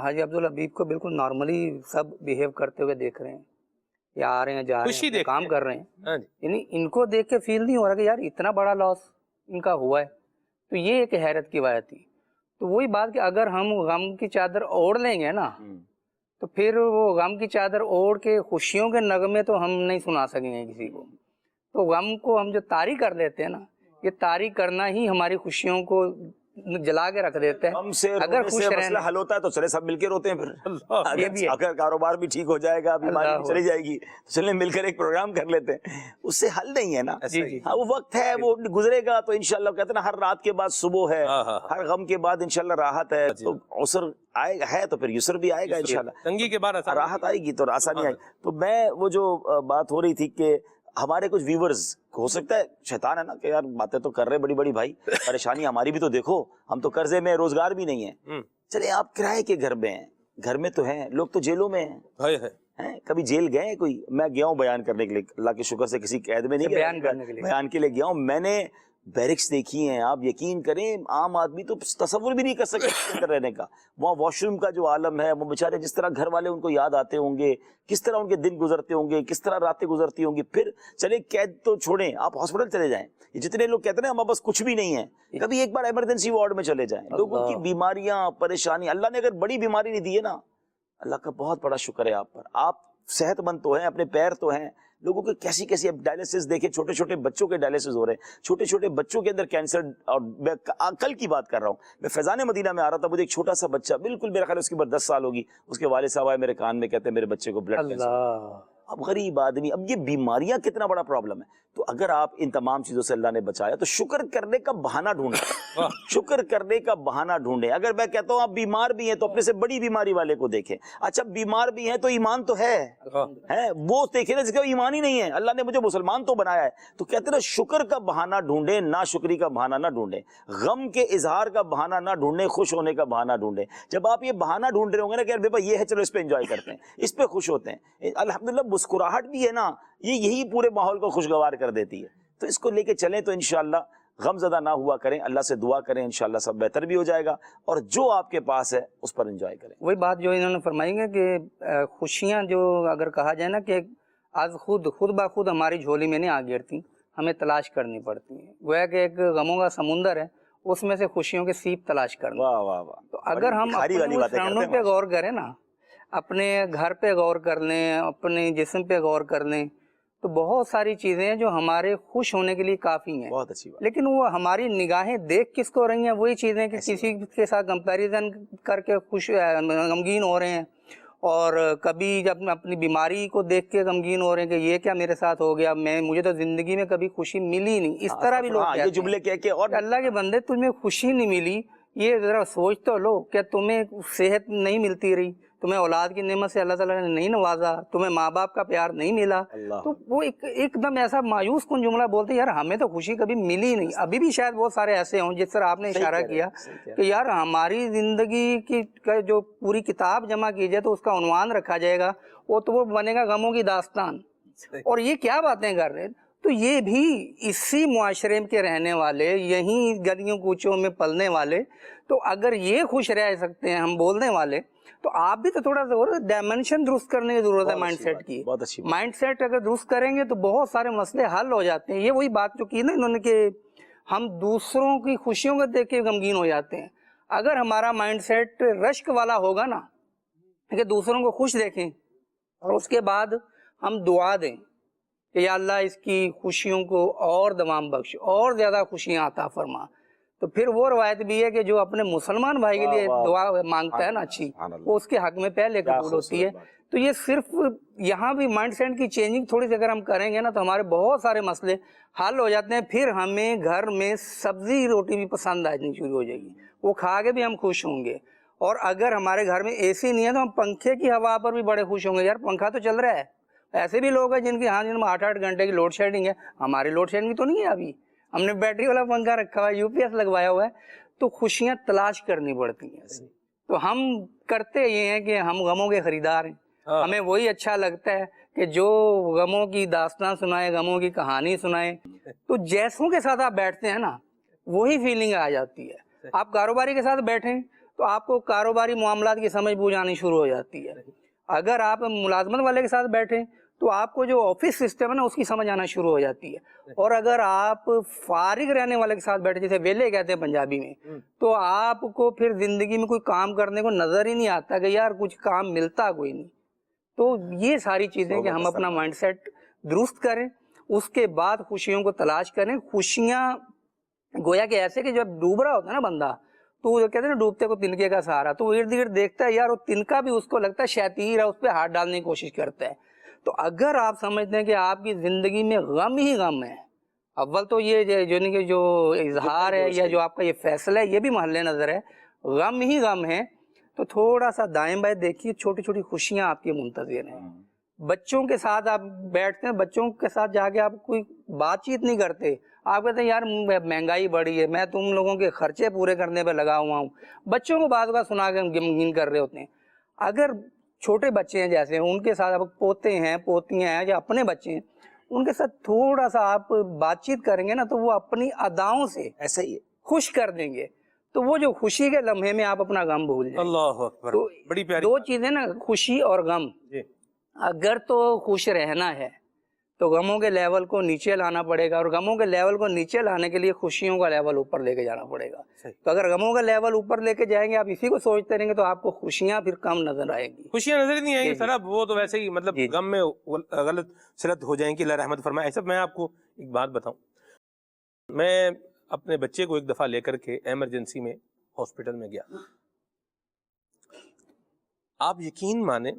حاجی عبدالحبیب کو بالکل نارملی سب بیہیو کرتے ہوئے دیکھ رہے ہیں، یا آ رہے ہیں جا رہے ہیں کام کر رہے ہیں، یعنی ان کو دیکھ کے فیل نہیں ہو رہا کہ یار اتنا بڑا لاس ان کا ہوا ہے. تو یہ ایک حیرت کی بات تھی. تو وہی بات کہ اگر ہم غم کی چادر اوڑھ لیں گے نا تو پھر وہ غم کی چادر اوڑھ کے خوشیوں کے نغمے تو ہم نہیں سنا سکیں گے کسی کو. تو غم کو ہم جو طاری کر لیتے ہیں نا، یہ طاری کرنا ہی ہماری خوشیوں کو جلا کے رکھ دیتے ہیں. ہم سے اگر خوش مسئلہ حل ہوتا ہے تو چلے سب مل کے روتے ہیں. پھر یہ بھی ہے. اگر کاروبار بھی ٹھیک ہو جائے گا، بیماری بھی چلی جائے گی، تو چلیں مل کر ایک پروگرام کر لیتے ہیں. اس سے حل نہیں ہے نا. ہاں وہ وقت ہے، وہ گزرے گا تو انشاءاللہ. کہتے ہیں نا ہر رات کے بعد صبح ہے، ہر غم کے بعد انشاءاللہ راحت ہے. تو عسر آئے گا ہے تو پھر یسر بھی آئے گا انشاءاللہ. تنگی کے بعد راحت آئے گی تو آسانی آئے گی. تو میں وہ جو بات ہو رہی تھی کہ ہمارے کچھ ویورز ہو سکتا ہے شیطان ہے نا کہ یار باتیں تو کر رہے بڑی بڑی بھائی، پریشانی ہماری بھی تو دیکھو، ہم تو قرضے میں، روزگار بھی نہیں ہے. چلے آپ کرائے کے گھر میں ہیں، گھر میں تو ہیں، لوگ تو جیلوں میں ہیں. کبھی جیل گئے ہیں کوئی؟ میں گیا ہوں بیان کرنے کے لیے، اللہ کے شکر سے کسی قید میں نہیں گیا، بیان کے لیے گیا ہوں. میں نے بیرکس دیکھی ہیں، آپ یقین کریں عام آدمی تو تصور بھی نہیں کر سکتے رہنے کا. وہاں واش روم کا جو عالم ہے، وہ بیچارے جس طرح گھر والے ان کو یاد آتے ہوں گے، کس طرح ان کے دن گزرتے ہوں گے، کس طرح راتیں گزرتی ہوں گی. پھر چلے قید تو چھوڑیں، آپ ہاسپٹل چلے جائیں. یہ جتنے لوگ کہتے ہیں ہمارے پاس کچھ بھی نہیں ہے، کبھی ایک بار ایمرجنسی وارڈ میں چلے جائیں. لوگوں کی بیماریاں، پریشانی، اللہ نے اگر بڑی بیماری نہیں دی ہے نا، اللہ کا بہت بڑا شکر ہے آپ پر. آپ صحت مند تو ہیں، اپنے پیر تو ہیں. لوگوں کے کیسی کیسی اب ڈائلسس دیکھیں، چھوٹے چھوٹے بچوں کے ڈائلسس ہو رہے ہیں، چھوٹے چھوٹے بچوں کے اندر کینسر. اور میں کل کی بات کر رہا ہوں، میں فیضان مدینہ میں آ رہا تھا، مجھے ایک چھوٹا سا بچہ، بالکل میرا خیال ہے اس کی عمر 10 سال ہوگی، اس کے والد صاحب آئے میرے کان میں، کہتے ہیں میرے بچے کو بلڈ کینسر. اب غریب آدمی، اب یہ بیماریاں کتنا بڑا پرابلم ہے. تو اگر آپ ان تمام چیزوں سے اللہ نے بچایا تو شکر کرنے کا بہانہ ڈھونڈیں، شکر کرنے کا بہانہ ڈھونڈیں. اگر میں کہتا ہوں آپ بیمار بھی ہیں تو اپنے سے بڑی بیماری والے کو دیکھیں. اچھا بیمار بھی ہیں تو ایمان تو ہے، وہ دیکھیں نا جس کا ایمان ہی نہیں ہے. اللہ نے مجھے مسلمان تو بنایا ہے. تو کہتے ہیں نا شکر کا بہانہ ڈھونڈیں، ناشکری کا بہانہ نہ ڈھونڈیں، غم کے اظہار کا بہانہ نہ ڈھونڈیں، خوش ہونے کا بہانہ ڈھونڈیں. جب آپ یہ بہانہ ڈھونڈ رہے ہوں گے نا کہ یار بھائی یہ ہے، چلو اس پہ انجوائے کرتے ہیں، اس پہ خوش ہوتے ہیں. الحمدللہ مسکراہٹ بھی ہے نا، یہی پورے ماحول کو خوشگوار کر دیتی ہے. تو اس کو لے کے چلیں تو انشاءاللہ غم زدہ نہ ہوا کریں، اللہ سے دعا کریں، انشاءاللہ سب بہتر بھی ہو جائے گا. اور جو آپ کے پاس ہے اس پر انجوائے کریں. وہی بات جو انہوں نے فرمائی ہے کہ خوشیاں جو اگر کہا جائے نا کہ آج خود بخود ہماری جھولی میں نہیں آ گرتی، ہمیں تلاش کرنی پڑتی ہیں. گویا کہ ایک غموں کا سمندر ہے، اس میں سے خوشیوں کے سیپ تلاش کرنا. واہ واہ واہ. تو اگر ہم اپنے سراؤنڈنگ پہ غور کریں نا، اپنے گھر پہ غور کر لیں، اپنے جسم پہ غور کر لیں، تو بہت ساری چیزیں ہیں جو ہمارے خوش ہونے کے لیے کافی ہیں. بہت اچھی بات. لیکن وہ ہماری نگاہیں دیکھ کس کو رہی ہیں؟ وہی چیزیں کہ کسی کے ساتھ کمپیریزن کر کے غمگین ہو رہے ہیں، اور کبھی جب اپنی بیماری کو دیکھ کے غمگین ہو رہے ہیں کہ یہ کیا میرے ساتھ ہو گیا، مجھے تو زندگی میں کبھی خوشی ملی نہیں. اس طرح بھی لوگ یہ جملے کہہ کے. اور اللہ کے بندے تجھ میں خوشی نہیں ملی، یہ ذرا سوچ تو لو کہ تمہیں صحت نہیں ملتی رہی, تمہیں اولاد کی نعمت سے اللہ تعالیٰ نے نہیں نوازا, تمہیں ماں باپ کا پیار نہیں ملا, تو وہ ایک دم ایسا مایوس کن جملہ بولتے یار ہمیں تو خوشی کبھی ملی نہیں. ابھی بھی شاید بہت سارے ایسے ہوں جس طرح آپ نے اشارہ کیا کہ یار ہماری زندگی کی جو پوری کتاب جمع کی جائے تو اس کا عنوان رکھا جائے گا, وہ بنے گا غموں کی داستان. اور یہ کیا باتیں کر رہے ہیں. تو یہ بھی اسی معاشرے کے رہنے والے, یہیں گلیوں کوچوں میں پلنے والے, تو اگر یہ خوش رہ سکتے ہیں ہم بولنے والے, تو آپ بھی تو تھوڑا سا ڈائمنشن درست کرنے کی ضرورت ہے مائنڈ سیٹ کی. مائنڈ سیٹ اگر درست کریں گے تو بہت سارے مسئلے حل ہو جاتے ہیں. یہ وہی بات جو کی نا انہوں نے کہ ہم دوسروں کی خوشیوں کو دیکھ کے غمگین ہو جاتے ہیں. اگر ہمارا مائنڈ سیٹ رشک والا ہوگا نا کہ دوسروں کو خوش دیکھیں اور اس کے بعد ہم دعا دیں کہ یا اللہ اس کی خوشیوں کو اور دوام بخش, اور زیادہ خوشیاں عطا فرما, تو پھر وہ روایت بھی ہے کہ جو اپنے مسلمان بھائی کے لیے دعا مانگتا ہے نا اچھی, وہ اس کے حق میں پہلے قبول ہوتی ہے. تو یہ صرف یہاں بھی مائنڈ سیٹ کی چینجنگ تھوڑی سی اگر ہم کریں گے نا تو ہمارے بہت سارے مسئلے حل ہو جاتے ہیں. پھر ہمیں گھر میں سبزی روٹی بھی پسند آنی شروع ہو جائے گی, وہ کھا کے بھی ہم خوش ہوں گے. اور اگر ہمارے گھر میں اے سی نہیں ہے تو ہم پنکھے کی ہوا پر بھی بڑے خوش ہوں گے, یار پنکھا تو چل رہا ہے. ایسے بھی لوگ ہیں جن کی جن میں 8-8 گھنٹے کی لوڈ شیڈنگ ہے, ہماری لوڈ شیڈنگ تو نہیں ہے, ابھی ہم نے بیٹری والا پنکھا رکھا ہوا ہے, UPS لگوایا ہوا ہے. تو خوشیاں تلاش کرنی پڑتی ہیں. تو ہم کرتے یہ ہیں کہ ہم غموں کے خریدار ہیں. ہمیں وہی اچھا لگتا ہے کہ جو غموں کی داستان سنائے, غموں کی کہانی سنائے. تو جیسوں کے ساتھ آپ بیٹھتے ہیں نا وہی فیلنگ آ جاتی ہے. آپ کاروباری کے ساتھ بیٹھیں تو آپ کو کاروباری معاملات کی سمجھ بوجھ آنی شروع ہو جاتی ہے. اگر آپ ملازمت والے کے ساتھ بیٹھیں تو آپ کو جو آفس سسٹم ہے نا اس کی سمجھ آنا شروع ہو جاتی ہے. اور اگر آپ فارغ رہنے والے کے ساتھ بیٹھے, جیسے ویلے کہتے ہیں پنجابی میں, تو آپ کو پھر زندگی میں کوئی کام کرنے کو نظر ہی نہیں آتا کہ یار کچھ کام ملتا کوئی نہیں. تو یہ ساری چیزیں کہ ہم اپنا مائنڈ سیٹ درست کریں, اس کے بعد خوشیوں کو تلاش کریں. خوشیاں گویا کہ ایسے کہ جب ڈوب رہا ہوتا ہے نا بندہ, تو وہ کہتے ہیں نا ڈوبتے کو تنکے کا سہارا, تو وہ ارد گرد دیکھتا ہے یار وہ تنکا بھی اس کو لگتا ہے شیطیر ہے, اس پہ ہاتھ ڈالنے کی کوشش کرتا ہے. تو اگر آپ سمجھتے ہیں کہ آپ کی زندگی میں غم ہی غم ہے, اول تو یہ جو اظہار ہے یا جو آپ کا یہ فیصلہ ہے یہ بھی محل نظر ہے, غم ہی غم ہے, تو تھوڑا سا دائیں بائیں دیکھیے, چھوٹی چھوٹی خوشیاں آپ کی منتظر ہیں. بچوں کے ساتھ آپ بیٹھتے ہیں, بچوں کے ساتھ جا کے آپ کوئی بات چیت نہیں کرتے, آپ کہتے ہیں یار مہنگائی بڑھی ہے, میں تم لوگوں کے خرچے پورے کرنے پہ لگا ہوا ہوں. بچوں کو بعض کا سنا کے غمگین کر رہے ہوتے ہیں. اگر چھوٹے بچے ہیں جیسے ان کے ساتھ آپ پوتے ہیں پوتیاں ہیں یا اپنے بچے ہیں, ان کے ساتھ تھوڑا سا آپ بات چیت کریں گے نا تو وہ اپنی اداؤں سے ایسا ہی ہے خوش کر دیں گے. تو وہ جو خوشی کے لمحے میں آپ اپنا غم بھول جائیں. اللہ اکبر, تو بڑی پیاری دو چیزیں نا, خوشی اور غم. اگر تو خوش رہنا ہے تو غموں کے لیول کو نیچے لانا پڑے گا, اور غموں کے لیول کو نیچے لانے کے لیے خوشیوں کا لیول اوپر لے کے جانا پڑے گا. تو اگر غموں کا لیول اوپر لے کے جائیں گے, آپ اسی کو سوچتے رہیں گے, تو آپ کو خوشیاں پھر کم نظر آئیں گی. خوشیاں نظر ہی نہیں آئیں گی سر, اب وہ تو ویسے ہی مطلب غم میں غلط صلت ہو جائیں گی. اللہ رحمت فرمائے. ایسا میں آپ کو ایک بات بتاؤں, میں اپنے بچے کو ایک دفعہ لے کر کے ایمرجنسی میں ہاسپٹل میں گیا. آپ یقین مانیں,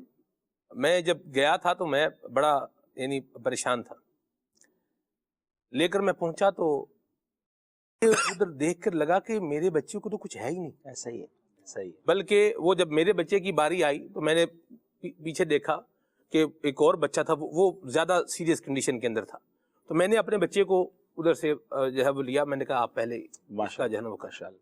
میں جب گیا تھا تو میں بڑا یعنی پریشان تھا. لے کر میں پہنچا تو ادھر دیکھ کر لگا کہ میرے بچے کو تو کچھ ہے ہی نہیں. ایسا ہی ہے, صحیح. بلکہ وہ جب میرے بچے کی باری آئی تو میں نے پیچھے دیکھا کہ ایک اور بچہ تھا, وہ زیادہ سیریس کنڈیشن کے اندر تھا. تو میں نے اپنے بچے کو ادھر سے جو ہے وہ لیا, میں نے کہا آپ پہلے ماشاء جو ہے نا وہ کشال.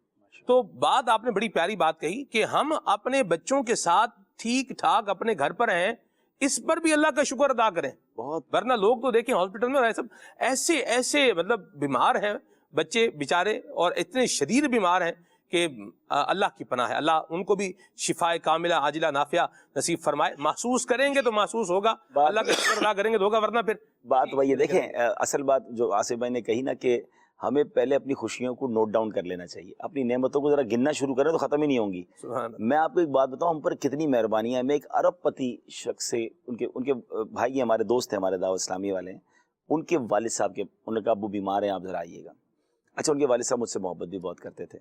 تو بات آپ نے بڑی پیاری بات کہی کہ ہم اپنے بچوں کے ساتھ ٹھیک ٹھاک اپنے گھر پر ہیں, اس پر بھی اللہ کا شکر ادا کریں. بہت, ورنہ لوگ تو دیکھیں ہاسپٹل میں ایسے مطلب بیمار ہیں بچے بیچارے, اور اتنے شدید بیمار ہیں کہ اللہ کی پناہ ہے. اللہ ان کو بھی شفا کاملہ عاجلہ نافعہ نصیب فرمائے. محسوس کریں گے تو محسوس ہوگا, اللہ کا شکر ادا کریں گے تو ہوگا, ورنہ پھر بات وہی ہے. دیکھیں اصل بات جو آصف بھائی نے کہی نا کہ ہمیں پہلے اپنی خوشیوں کو نوٹ ڈاؤن کر لینا چاہیے, اپنی نعمتوں کو ذرا گننا شروع کریں تو ختم ہی نہیں ہوں گی. میں آپ کو ایک بات بتاؤں, ہم پر کتنی مہربانی ہے. میں ایک عرب پتی شخص سے, ان کے بھائی ہمارے دوست ہیں, ہمارے دعوت اسلامی والے ہیں, ان کے والد صاحب کے, انہوں نے کہا ابو بیمار ہیں آپ ذرا آئیے گا. اچھا, ان کے والد صاحب مجھ سے محبت بھی بہت کرتے تھے,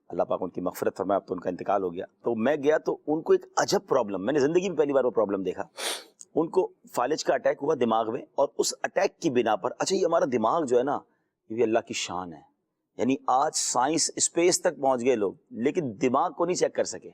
اللہ پاک ان کی مغفرت فرمائے. اب تو ان کا انتقال ہو گیا. تو میں گیا تو ان کو ایک عجب پرابلم, میں نے زندگی میں پہلی بار وہ پرابلم دیکھا. ان کو فالج کا اٹیک ہوا دماغ میں, اور اس اٹیک کی بنا پر, اچھا یہ ہمارا دماغ جو ہے نا یہ بھی اللہ کی شان ہے, یعنی آج سائنس اسپیس تک پہنچ گئے لوگ، لیکن دماغ کو نہیں چیک کر سکے،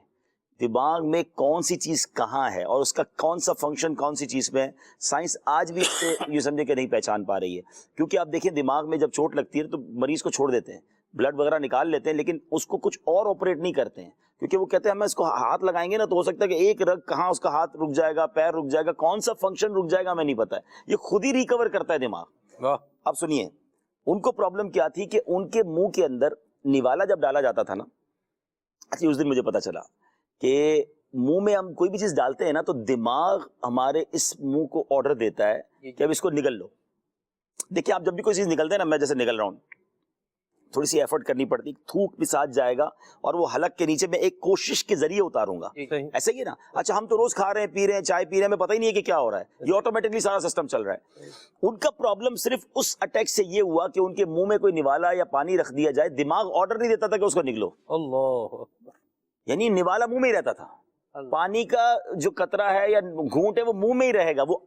دماغ میں کون سی چیز کہاں ہے اور اس کا کون سا فنکشن کون سی چیز میں ہے، سائنس آج بھی اس سے یہ سمجھے کہ نہیں پہچان پا رہی ہے. کیونکہ آپ دیکھیں دماغ میں جب چوٹ لگتی ہے تو مریض کو چھوڑ دیتے ہیں، بلڈ وغیرہ نکال لیتے ہیں، لیکن اس کو کچھ اور آپریٹ نہیں کرتے ہیں، کیونکہ وہ کہتے ہیں ہمیں اس کو ہاتھ لگائیں گے نا تو ہو سکتا ہے کہ ایک رگ کہاں اس کا ہاتھ رک جائے گا، پیر رک جائے گا، کون سا فنکشن رک جائے گا ہمیں نہیں پتا ہے، یہ خود ہی ریکور کرتا ہے دماغ. اب سنیے ان کو پرابلم کیا تھی کہ ان کے منہ کے اندر نوالا جب ڈالا جاتا تھا نا، اچھا اس دن مجھے پتا چلا کہ منہ میں ہم کوئی بھی چیز ڈالتے ہیں نا تو دماغ ہمارے اس منہ کو آرڈر دیتا ہے کہ اب اس کو نگل لو. دیکھیں آپ جب بھی کوئی چیز نکلتے ہیں نا، میں جیسے نگل رہا ہوں تھوڑی سی ایفرٹ کرنی پڑتی، تھوک بھی ساتھ جائے گا اور وہ حلق کے نیچے میں ایک کوشش کے ذریعے اتاروں گا، ایسا ہی ہے نا. اچھا ہم تو روز کھا رہے ہیں، پی رہے ہیں، چائے پی رہے ہیں، ہمیں پتہ ہی نہیں ہے کہ کیا ہو رہا ہے، یہ آٹومیٹکلی سارا سسٹم چل رہا ہے. ان کا پرابلم صرف اس اٹیک سے یہ ہوا کہ ان کے منہ میں کوئی نوالا یا پانی رکھ دیا جائے، دماغ آرڈر نہیں دیتا تھا کہ اس کو نگلو، اللہ، یعنی نوالا منہ میں ہی رہتا تھا، پانی کا جو قطرہ ہے یا گھونٹ ہے وہ منہ میں ہی رہے گا، وہ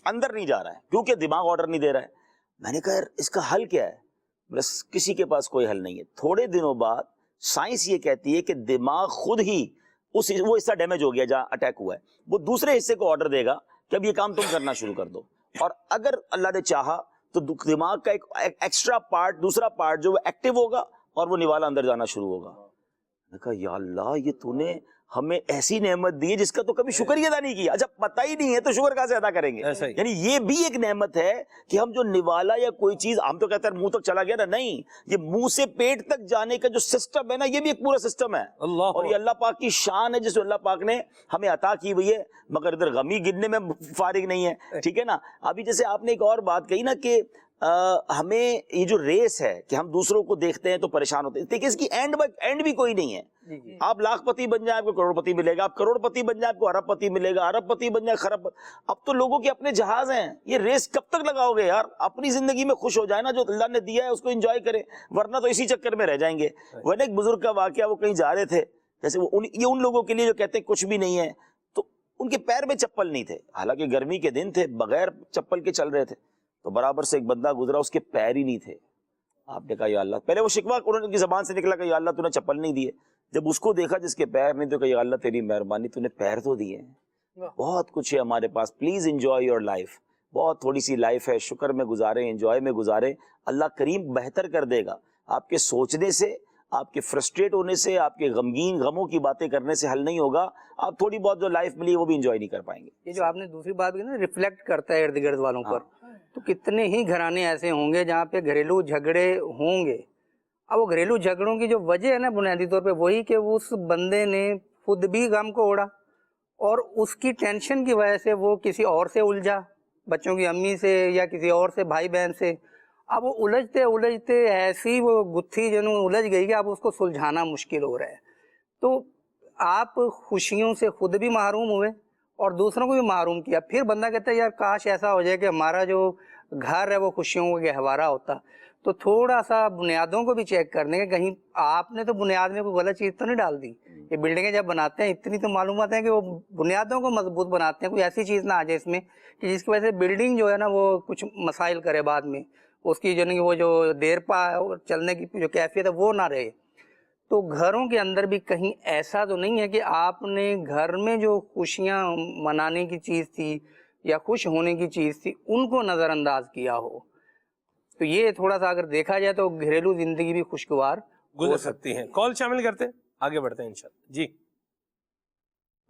اندر نہیں جا رہا ہے کیونکہ دماغ آرڈر نہیں دے رہا ہے. میں نے کہا یار اس کا حل کیا ہے؟ بس کسی کے پاس کوئی حل نہیں ہے. تھوڑے دنوں بعد سائنس یہ کہتی ہے کہ دماغ خود ہی وہ حصہ ڈیمیج ہو گیا جہاں اٹیک ہوا ہے، وہ دوسرے حصے کو آرڈر دے گا کہ اب یہ کام تم کرنا شروع کر دو، اور اگر اللہ نے چاہا تو دماغ کا ایک ایکسٹرا پارٹ، دوسرا پارٹ جو وہ ایکٹیو ہوگا اور وہ نوالا اندر جانا شروع ہوگا. میں نے کہا یا اللہ یہ تو نے ہمیں ایسی نعمت دی ہے جس کا تو کبھی شکر ادا نہیں کیا. اچھا پتہ ہی نہیں ہے تو شکر کیسے ادا کریں گے؟ یعنی یہ بھی ایک نعمت ہے کہ ہم جو نوالا یا کوئی چیز، ہم تو کہتے ہیں منہ تک چلا گیا نا، نہیں، یہ منہ سے پیٹ تک جانے کا جو سسٹم ہے نا، یہ بھی ایک پورا سسٹم ہے، اور یہ اللہ پاک کی شان ہے جس اللہ پاک نے ہمیں عطا کی ہوئی ہے. مگر ادھر غمی گننے میں فارغ نہیں ہے، ٹھیک ہے نا. ابھی جیسے آپ نے ایک اور بات کہی نا کہ ہمیں یہ جو ریس ہے کہ ہم دوسروں کو دیکھتے ہیں تو پریشان ہوتے ہیں، دیکھیں اس کی اینڈ بھی کوئی نہیں ہے. آپ لاکھ پتی بن جائیں آپ کو کروڑ پتی ملے گا، آپ کروڑ پتی بن جائیں آپ کو ارب پتی ملے گا، ارب پتی بن جائیں خرب. اب تو لوگوں کے اپنے جہاز ہیں، یہ ریس کب تک لگاؤ گے یار؟ اپنی زندگی میں خوش ہو جائے نا، جو اللہ نے دیا ہے اس کو انجوائے کریں، ورنہ تو اسی چکر میں رہ جائیں گے. وہ ایک بزرگ کا واقعہ، وہ کہیں جا رہے تھے، جیسے یہ ان لوگوں کے لیے جو کہتے ہیں کچھ بھی نہیں ہے، تو ان کے پیر میں چپل نہیں تھے، حالانکہ گرمی کے دن تھے، بغیر چپل کے چل رہے تھے، تو برابر سے ایک بندہ گزرا، اس کے پیر ہی نہیں تھے. آپ نے کہا یا اللہ، پہلے وہ شکوہ انہوں کی زبان سے نکلا کہ یا اللہ تو نے چپل نہیں دیے. جب اس کو دیکھا جس کے پیر نہیں تو کہ یا اللہ تیری مہربانی تو نے پیر تو دیے ہیں، بہت کچھ ہے ہمارے پاس، پلیز انجوائے یور لائف، بہت تھوڑی سی لائف ہے، شکر میں گزاریں، انجوائے میں گزاریں، اللہ کریم بہتر کر دے گا. آپ کے سوچنے سے، آپ کے فرسٹریٹ ہونے سے، آپ کے غموں کی باتیں کرنے سے حل نہیں ہوگا. آپ تھوڑی بہت جو لائف ملی ہے وہ بھی انجوائے نہیں کر پائیں گے. یہ جو آپ نے دوسری بات کی نا، ریفلیکٹ کرتا ہے ارد گرد والوں پر، تو کتنے ہی گھرانے ایسے ہوں گے جہاں پہ گھریلو جھگڑے ہوں گے. اب وہ گھریلو جھگڑوں کی جو وجہ ہے نا بنیادی طور پہ وہی کہ اس بندے نے خود بھی غم کو اوڑا، اور اس کی ٹینشن کی وجہ سے وہ کسی اور سے الجھا، بچوں کی امی سے یا کسی اور سے، بھائی بہن سے. اب وہ الجھتے ایسی وہ گتھی جنوں الجھ گئی کہ اب اس کو سلجھانا مشکل ہو رہا ہے. تو آپ خوشیوں سے خود بھی محروم ہوئے اور دوسروں کو بھی محروم کیا. پھر بندہ کہتا ہے یار کاش ایسا ہو جائے کہ ہمارا جو گھر ہے وہ خوشیوں کا گہوارہ ہوتا. تو تھوڑا سا بنیادوں کو بھی چیک کر دیں کہ کہیں آپ نے تو بنیاد میں کوئی غلط چیز تو نہیں ڈال دی. یہ بلڈنگیں جب بناتے ہیں اتنی تو معلومات ہیں کہ وہ بنیادوں کو مضبوط بناتے ہیں، کوئی ایسی چیز نہ آ جائے اس میں کہ جس کی وجہ سے بلڈنگ جو ہے نا وہ کچھ مسائل کرے بعد میں، اس کی وہ جو دیر پا چلنے کی جو کیفیت ہے وہ نہ رہے. تو گھروں کے اندر بھی کہیں ایسا تو نہیں ہے کہ آپ نے گھر میں جو خوشیاں منانے کی چیز تھی یا خوش ہونے کی چیز تھی ان کو نظر انداز کیا ہو. تو یہ تھوڑا سا اگر دیکھا جائے تو گھریلو زندگی بھی خوشگوار گزر سکتی ہیں. کال شامل کرتے ہیں، آگے بڑھتے ہیں انشاءاللہ. جی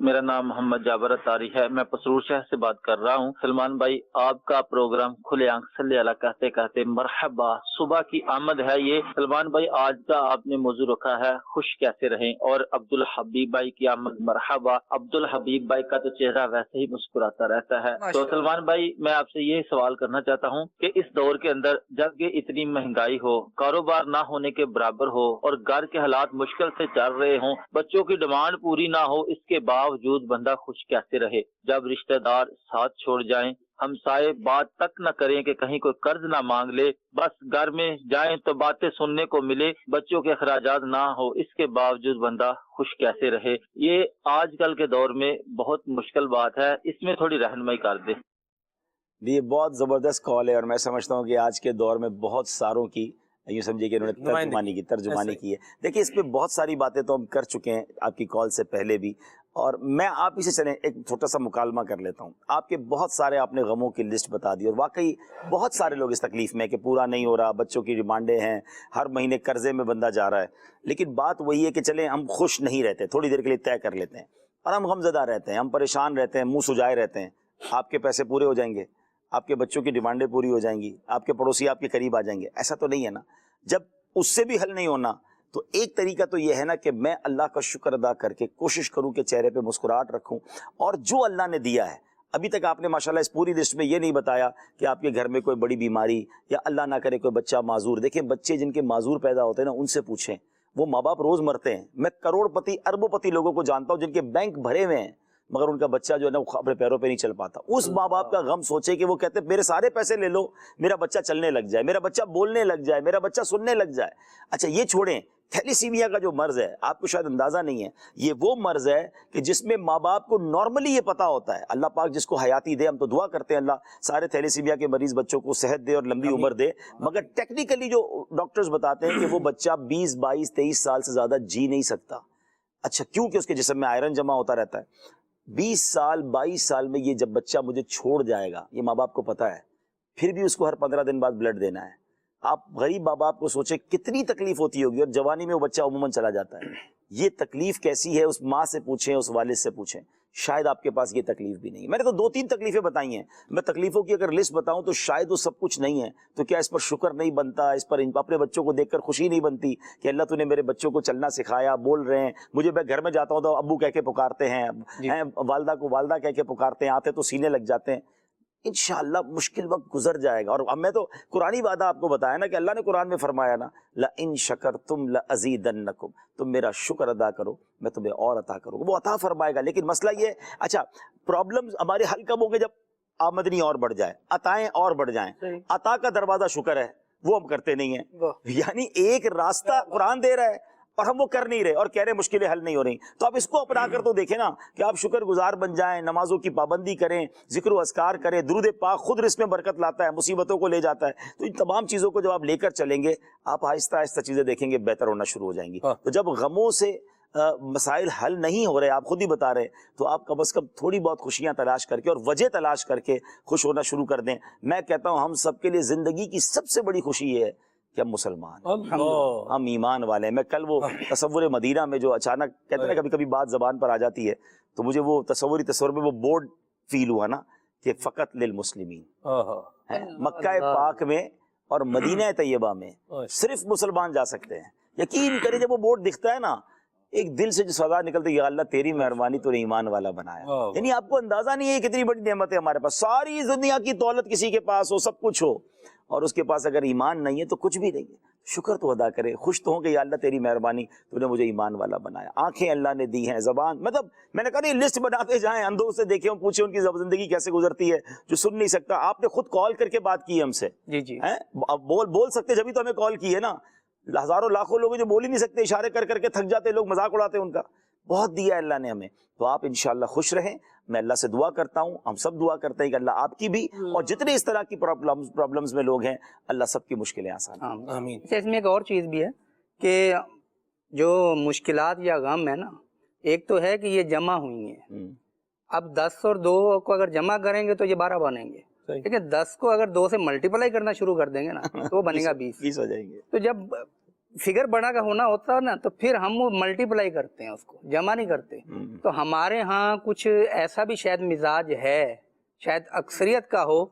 میرا نام محمد جابر اتاری ہے، میں پسرور شہر سے بات کر رہا ہوں. سلمان بھائی آپ کا پروگرام کھلے آنکھ صلی اللہ کہتے کہتے مرحبا، صبح کی آمد ہے یہ. سلمان بھائی آج کا آپ نے موضوع رکھا ہے خوش کیسے رہیں، اور عبد الحبیب بھائی کی آمد مرحبا. عبد الحبیب بھائی کا تو چہرہ ویسے ہی مسکراتا رہتا ہے. تو سلمان بھائی میں آپ سے یہ سوال کرنا چاہتا ہوں کہ اس دور کے اندر جب کہ اتنی مہنگائی ہو، کاروبار نہ ہونے کے برابر ہو، اور گھر کے حالات مشکل سے چل رہے ہوں، بچوں کی ڈیمانڈ پوری نہ ہو، اس کے باوجود بندہ خوش کیسے رہے؟ جب رشتہ دار ساتھ چھوڑ جائیں، ہمسائے بات تک نہ کریں کہ کہیں کوئی قرض نہ مانگ لے، بس گھر میں جائیں تو باتیں سننے کو ملے، بچوں کے اخراجات نہ ہو، اس کے باوجود بندہ خوش کیسے رہے؟ یہ آج کل کے دور میں بہت مشکل بات ہے، اس میں تھوڑی رہنمائی کر دیں. یہ بہت زبردست کال ہے، اور میں سمجھتا ہوں کہ آج کے دور میں بہت ساروں کی یوں سمجھے کہ انہوں نے ترجمانی کی ہے. دیکھیے اس پہ بہت ساری باتیں تو ہم کر چکے ہیں آپ کی کال سے پہلے بھی, اور میں آپ ہی سے چلیں ایک چھوٹا سا مکالمہ کر لیتا ہوں. آپ کے بہت سارے آپ نے غموں کی لسٹ بتا دی, اور واقعی بہت سارے لوگ اس تکلیف میں کہ پورا نہیں ہو رہا, بچوں کی ڈیمانڈیں ہیں, ہر مہینے قرضے میں بندہ جا رہا ہے. لیکن بات وہی ہے کہ چلیں ہم خوش نہیں رہتے, تھوڑی دیر کے لیے طے کر لیتے ہیں, اور ہم غم زدہ رہتے ہیں, ہم پریشان رہتے ہیں, منہ سجائے رہتے ہیں. آپ کے پیسے پورے ہو جائیں گے, آپ کے بچوں کی ڈیمانڈیں پوری ہو جائیں گی, آپ کے پڑوسی آپ کے قریب آ جائیں گے, ایسا تو نہیں ہے نا. جب اس سے بھی حل نہیں ہونا تو ایک طریقہ تو یہ ہے نا کہ میں اللہ کا شکر ادا کر کے کوشش کروں کہ چہرے پہ مسکراہٹ رکھوں, اور جو اللہ نے دیا ہے. ابھی تک آپ نے ماشاءاللہ اس پوری لسٹ میں یہ نہیں بتایا کہ آپ کے گھر میں کوئی بڑی بیماری یا اللہ نہ کرے کوئی بچہ معذور. دیکھیں بچے جن کے معذور پیدا ہوتے ہیں نا, ان سے پوچھیں, وہ ماں باپ روز مرتے ہیں. میں کروڑ پتی اربوں پتی لوگوں کو جانتا ہوں جن کے بینک بھرے ہوئے ہیں مگر ان کا بچہ جو ہے نا اپنے پیروں پہ نہیں چل پاتا. اس ماں باپ کا غم سوچے کہ وہ کہتے ہیں میرے سارے پیسے لے لو, میرا بچہ چلنے لگ جائے, میرا بچہ بولنے لگ جائے, میرا بچہ سننے لگ جائے. اچھا یہ چھوڑیں, تھیلیسیمیا کا جو مرض ہے آپ کو شاید اندازہ نہیں ہے, یہ وہ مرض ہے کہ جس میں ماں باپ کو نارملی یہ پتا ہوتا ہے, اللہ پاک جس کو حیاتی دے, ہم تو دعا کرتے ہیں اللہ سارے تھیلیسیمیا کے مریض بچوں کو صحت دے اور لمبی عمر دے, مگر ٹیکنیکلی جو ڈاکٹرز بتاتے ہیں کہ وہ بچہ 20 22 23 سال سے زیادہ جی نہیں سکتا. اچھا کیوں کہ اس کے جسم میں آئرن جمع ہوتا رہتا ہے. 20 سال 22 سال میں یہ جب بچہ مجھے چھوڑ جائے گا, یہ ماں باپ کو پتا ہے, پھر بھی اس کو ہر 15 دن بعد بلڈ دینا ہے. آپ غریب ماں باپ کو سوچیں کتنی تکلیف ہوتی ہوگی, اور جوانی میں وہ بچہ عموماً چلا جاتا ہے. یہ تکلیف کیسی ہے اس ماں سے پوچھیں, اس والد سے پوچھیں, شاید آپ کے پاس یہ تکلیف بھی نہیں ہے. میں نے تو 2-3 تکلیفیں بتائی ہیں, میں تکلیفوں کی اگر لسٹ بتاؤں تو شاید وہ سب کچھ نہیں ہے. تو کیا اس پر شکر نہیں بنتا, اس پر اپنے بچوں کو دیکھ کر خوشی نہیں بنتی کہ اللہ تو نے میرے بچوں کو چلنا سکھایا, بول رہے ہیں, مجھے میں گھر میں جاتا ہوں تو ابو کہہ کے پکارتے ہیں, والدہ کو والدہ کہہ کے پکارتے ہیں, آتے تو سینے لگ جاتے ہیں. انشاءاللہ مشکل وقت گزر جائے گا. اور اب میں تو قرآنی وعدہ آپ کو بتایا نا کہ اللہ نے قرآن میں فرمایا نا لَإِن شَكَرْتُمْ لَأَزِيدَنَّكُمْ, تم میرا شکر ادا کرو میں تمہیں اور عطا کروں. وہ عطا فرمائے گا. لیکن مسئلہ یہ ہے, اچھا پرابلمز ہمارے حل کب ہوں گے جب آمدنی اور بڑھ جائے, عطائیں اور بڑھ جائیں. عطا کا دروازہ شکر ہے, وہ ہم کرتے نہیں ہیں. یعنی ایک راستہ قرآن دے رہا ہے اور ہم وہ کر نہیں رہے, اور کہہ رہے مشکلیں حل نہیں ہو رہی. تو آپ اس کو اپنا کر تو دیکھیں نا کہ آپ شکر گزار بن جائیں, نمازوں کی پابندی کریں, ذکر و اذکار کریں. درود پاک خود رزق میں برکت لاتا ہے, مصیبتوں کو لے جاتا ہے. تو ان تمام چیزوں کو جب آپ لے کر چلیں گے, آپ آہستہ آہستہ چیزیں دیکھیں گے بہتر ہونا شروع ہو جائیں گی. تو جب غموں سے مسائل حل نہیں ہو رہے, آپ خود ہی بتا رہے, تو آپ کم از کم تھوڑی بہت خوشیاں تلاش کر کے اور وجہ تلاش کر کے خوش ہونا شروع کر دیں. میں کہتا ہوں ہم سب کے لیے زندگی کی سب سے بڑی خوشی یہ ہے کہ ہم مسلمان ہیں, ہم ایمان والے ہیں. میں کل وہ تصور مدینہ میں جو اچانک کہتے ہیں کبھی کبھی بات زبان پر آ جاتی ہے, تو مجھے وہ تصور میں وہ بورڈ فیل ہوا نا کہ فقط للمسلمین, مکہ پاک میں اور مدینہ طیبہ میں صرف مسلمان جا سکتے ہیں. یقین کریں جب وہ بورڈ دکھتا ہے نا, ایک دل سے جو صدا نکلتی ہے, یا اللہ تیری مہربانی تو نے ایمان والا بنایا. یعنی آپ کو اندازہ نہیں ہے کتنی بڑی نعمت ہے ہمارے پاس. ساری دنیا کی دولت کسی کے پاس ہو, سب کچھ ہو, اور اس کے پاس اگر ایمان نہیں ہے تو کچھ بھی نہیں ہے. شکر تو ادا کرے, خوش تو ہوں کہ یا اللہ تیری مہربانی تو نے مجھے ایمان والا بنایا. آنکھیں اللہ نے دی ہیں, زبان, مطلب میں نے کہا نہیں لسٹ بناتے جائیں, اندھوں سے دیکھیں, پوچھیں ان کی زندگی کیسے گزرتی ہے جو سن نہیں سکتا. آپ نے خود کال کر کے بات کی ہے ہم سے, جی بول سکتے جبھی تو ہمیں کال کی ہے نا. ہزاروں لاکھوں لوگ جو بول ہی نہیں سکتے, اشارے کر کر کے تھک جاتے, لوگ مذاق اڑاتے ان کا. بہت دیا ہے اللہ نے ہمیں. تو آپ انشاءاللہ خوش رہیں. میں اللہ سے دعا کرتا ہوں, ہم سب دعا کرتے ہیں کہ اللہ آپ کی بھی اور جتنے اس طرح کی پرابلمز میں لوگ ہیں, اللہ سب کی مشکلیں آسان کرے. آمین. اس میں ایک اور چیز بھی ہے کہ جو مشکلات یا غم ہے نا, ایک تو ہے کہ یہ جمع ہوئی ہیں. اب 10 اور 2 کو اگر جمع کریں گے تو یہ 12 بنیں گے, لیکن 10 کو اگر 2 سے ملٹیپلائی کرنا شروع کر دیں گے نا تو وہ بنے گا 20 ہو جائیں گے. تو جب فگر بڑا کا ہونا ہوتا ہے نا تو پھر ہم وہ ملٹیپلائی کرتے ہیں, اس کو جمع نہیں کرتے. تو ہمارے ہاں کچھ ایسا بھی شاید مزاج ہے, شاید اکثریت کا ہو,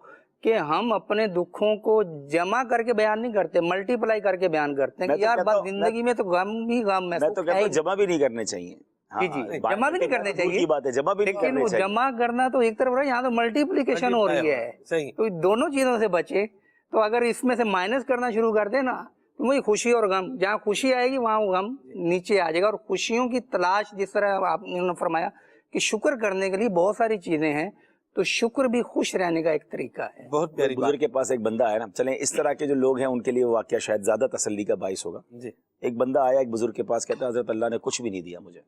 کہ ہم اپنے دکھوں کو جمع کر کے بیان نہیں کرتے, ملٹیپلائی کر کے بیان کرتے ہیں کہ یار بس زندگی میں تو غم ہی غم ہے. میں تو کہتا ہوں جمع بھی نہیں کرنے چاہیے. جی جمع بھی نہیں کرنے چاہیے, بات ہے, جمع بھی نہیں لیکن کرنے وہ چاہیے. جمع کرنا تو ایک طرف رہا, یہاں تو ملٹیپلیکیشن ہو رہی ہے. تو دونوں چیزوں سے بچے. تو اگر اس میں سے مائنس کرنا شروع کر دیں نا, وہی خوشی اور غم, جہاں خوشی آئے گی وہاں وہ غم نیچے آ جائے گا. اور خوشیوں کی تلاش, جس طرح آپ نے فرمایا کہ شکر کرنے کے لیے بہت ساری چیزیں ہیں, تو شکر بھی خوش رہنے کا ایک طریقہ ہے. بہت پیاری بات. بزرگ کے پاس ایک بندہ ہے نا, چلیں اس طرح کے جو لوگ ہیں ان کے لیے وہ واقعہ شاید زیادہ تسلی کا باعث ہوگا. ایک بندہ آیا ایک بزرگ کے پاس, کہتا ہے حضرت اللہ نے کچھ بھی نہیں دیا مجھے,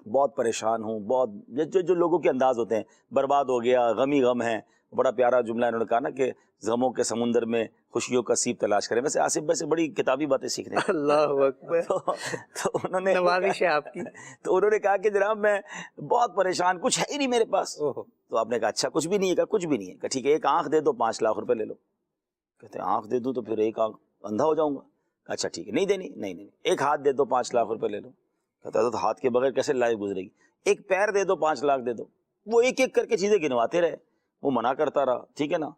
بہت پریشان ہوں, بہت جو لوگوں کے انداز ہوتے ہیں, برباد ہو گیا, غم ہی غم ہے, بڑا پیارا جملہ انہوں نے کہا نا کہ غموں کے سمندر میں خوشیوں کا سیب تلاش کریں. ویسے آصف بھائی سے بڑی کتابی باتیں سیکھنے ہیں. اللہ اکبر. تو انہوں نے نوازش ہے آپ کی. تو انہوں نے کہا کہ جناب میں بہت پریشان, کچھ ہے ہی نہیں میرے پاس. تو آپ نے کہا اچھا کچھ بھی نہیں ہے؟ کہا کچھ بھی نہیں ہے. کہا ٹھیک ہے ایک آنکھ دے دو 5 لاکھ روپے لے لو. کہتے ہیں آنکھ دے دوں تو پھر ایک آنکھ اندھا ہو جاؤں گا. اچھا ٹھیک ہے نہیں دینی, نہیں ایک ہاتھ دے دو 5 لاکھ روپے لے لو. کہتا ہے تو ہاتھ کے بغیر کیسے لائف گزرے گی؟ ایک پیر دے دو 5 لاکھ دے دو. وہ ایک ایک کر کے چیزیں گنواتے رہے, وہ منع کرتا رہا. ٹھیک ہے نا.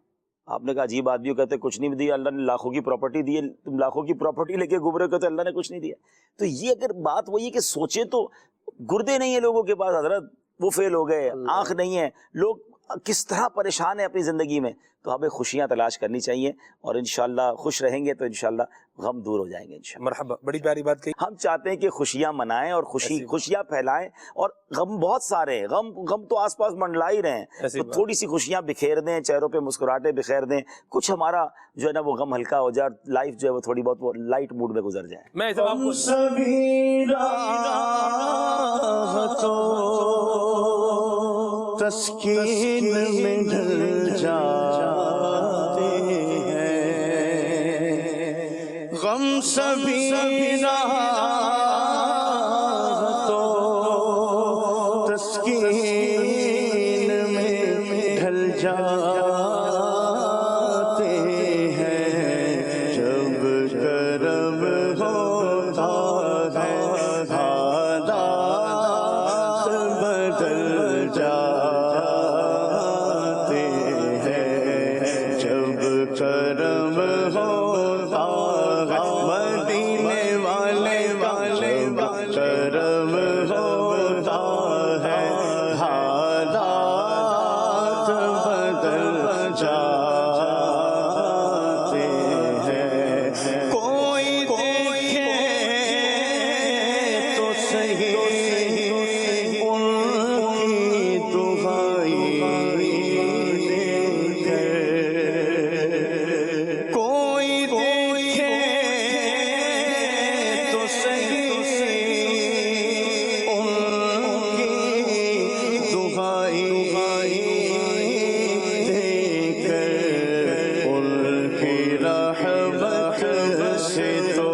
آپ نے کہا عجیب آدمی, کہتے کچھ نہیں دیا اللہ نے, لاکھوں کی پراپرٹی دی ہے, تم لاکھوں کی پراپرٹی لے کے گھوم رہے ہو, کہتے اللہ نے کچھ نہیں دیا. تو یہ اگر بات وہی ہے کہ سوچیں تو گردے نہیں ہیں لوگوں کے پاس حضرت, وہ فیل ہو گئے, آنکھ نہیں ہے, لوگ کس طرح پریشان ہیں اپنی زندگی میں. تو ہمیں خوشیاں تلاش کرنی چاہیے اور انشاءاللہ خوش رہیں گے تو انشاءاللہ غم دور ہو جائیں گے انشاءاللہ. مرحبا, بڑی پیاری بات کہی. ہم چاہتے ہیں کہ خوشیاں منائیں اور خوشیاں پھیلائیں, اور غم بہت سارے ہیں, غم تو آس پاس منڈلا ہی رہے ہیں. تو تھوڑی سی خوشیاں بکھیر دیں, چہروں پہ مسکراہٹیں بکھیر دیں, کچھ ہمارا جو ہے نا وہ غم ہلکا ہو جائے اور لائف جو ہے وہ تھوڑی بہت وہ لائٹ موڈ میں گزر جائے. میں آپ کو سبھی تسکین میں ڈھل جاتے ہیں, غم سبھی تو تسکین میں ڈھل جاتے ہیں, جب کرم ہوتا ہے حالات بدل جاتے ہیں, جب کرم ہوتا ہے مدینے والے جب کرم ہوتا ہے حالات بدل جاتے ہیں. کوئی دیکھے تو صحیح ان کی دعائی دے کر, کوئی دیکھے تو صحیح ان کی دعائی دے کر, ان کی رحمت سے تو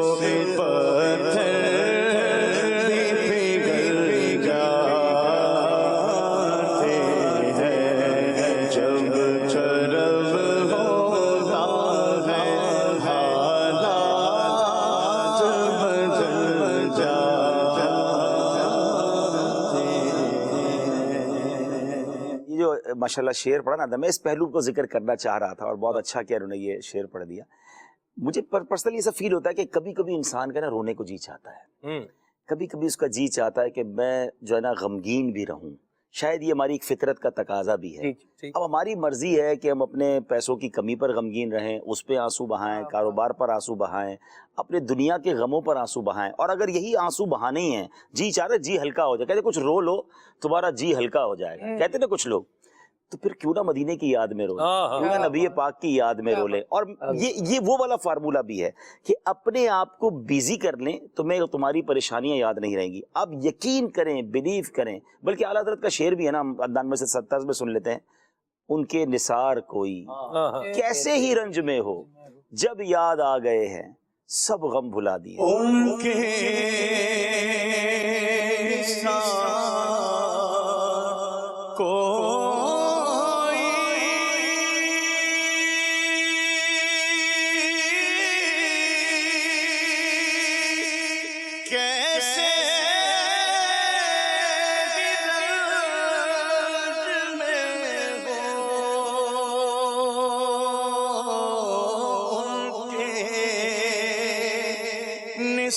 پتھر بھی پگھل جاتے ہیں, جب کرم ہوتا ہے حالات بدل جاتے ہیں. یہ جو ماشاءاللہ شعر پڑھا نا, میں اس پہلو کو ذکر کرنا چاہ رہا تھا اور بہت اچھا کیا انہوں نے یہ شعر پڑھ دیا. مجھے پرسنلی ایسا فیل ہوتا ہے کہ کبھی کبھی انسان کا نا رونے کو جی چاہتا ہے, کبھی کبھی اس کا جی چاہتا ہے کہ میں جو ہے نا غمگین بھی رہوں. شاید یہ ہماری ایک فطرت کا تقاضا بھی ہے. اب ہماری مرضی ہے کہ ہم اپنے پیسوں کی کمی پر غمگین رہیں, اس پہ آنسو بہائیں, کاروبار پر آنسو بہائیں, اپنے دنیا کے غموں پر آنسو بہائیں. اور اگر یہی آنسو بہانے ہی ہیں, جی چاہ رہے جی ہلکا ہو جائے, کہتے کچھ رو لو تمہارا جی ہلکا ہو جائے گا, کہتے نا کچھ لوگ, تو پھر کیوں نہ مدینے کی یاد میں رو لیں, کیوں نہ نبی پاک کی یاد میں رو لیں. اور یہ وہ والا فارمولہ بھی ہے کہ اپنے آپ کو بیزی کر لیں, تمہیں تمہاری پریشانیاں یاد نہیں رہیں گی. آپ یقین کریں, بلیو کریں. بلکہ اعلیٰ حضرت کا شعر بھی ہے نا, عدنان میں سے 70 میں سن لیتے ہیں, ان کے نثار کوئی کیسے ہی رنج میں ہو, جب یاد آ گئے ہیں سب غم بھلا دیے. ان کے کیسے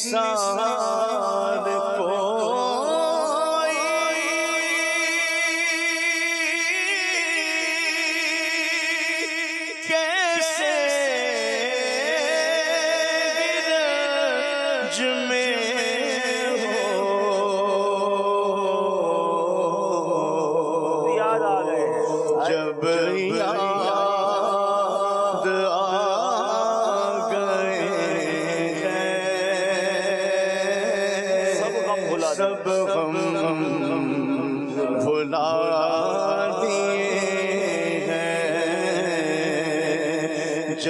نثار کوئی کیسے گرج میں ہو, یاد آ گئے جب یاد آ گئے سب غم بھلا دیے. سب غم بھلا دیے ہیں.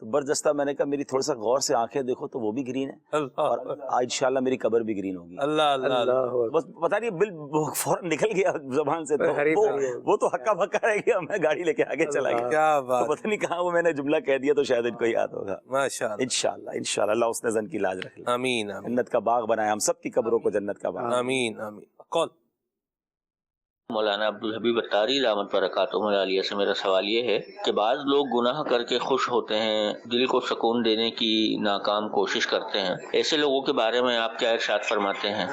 تو بردستہ میں نے کہا میری تھوڑا سا غور سے آنکھیں دیکھو تو وہ بھی گرین ہے اور انشاءاللہ میری قبر بھی گرین ہوگی. اللہ اللہ بس پتہ نہیں بل فوراً نکل گیا زبان سے, تو وہ تو ہکا بکا رہ گیا, میں گاڑی لے کے آگے چلا گیا. کیا بات, پتہ نہیں کہاں وہ میں نے جملہ کہہ دیا تو شاید ان کو یاد ہوگا. ماشاءاللہ انشاءاللہ اللہ اس نے زن کی لاج رکھ لی. آمین آمین جنت کا باغ بنایا ہم سب کی قبروں کو جنت کا باغ. آمین آمین. کال مولانا عبدالحبیب اتاری رحمت برکاتہ عالیہ سے میرا سوال یہ ہے کہ بعض لوگ گناہ کر کے خوش ہوتے ہیں, دل کو سکون دینے کی ناکام کوشش کرتے ہیں, ایسے لوگوں کے بارے میں آپ کیا ارشاد فرماتے ہیں؟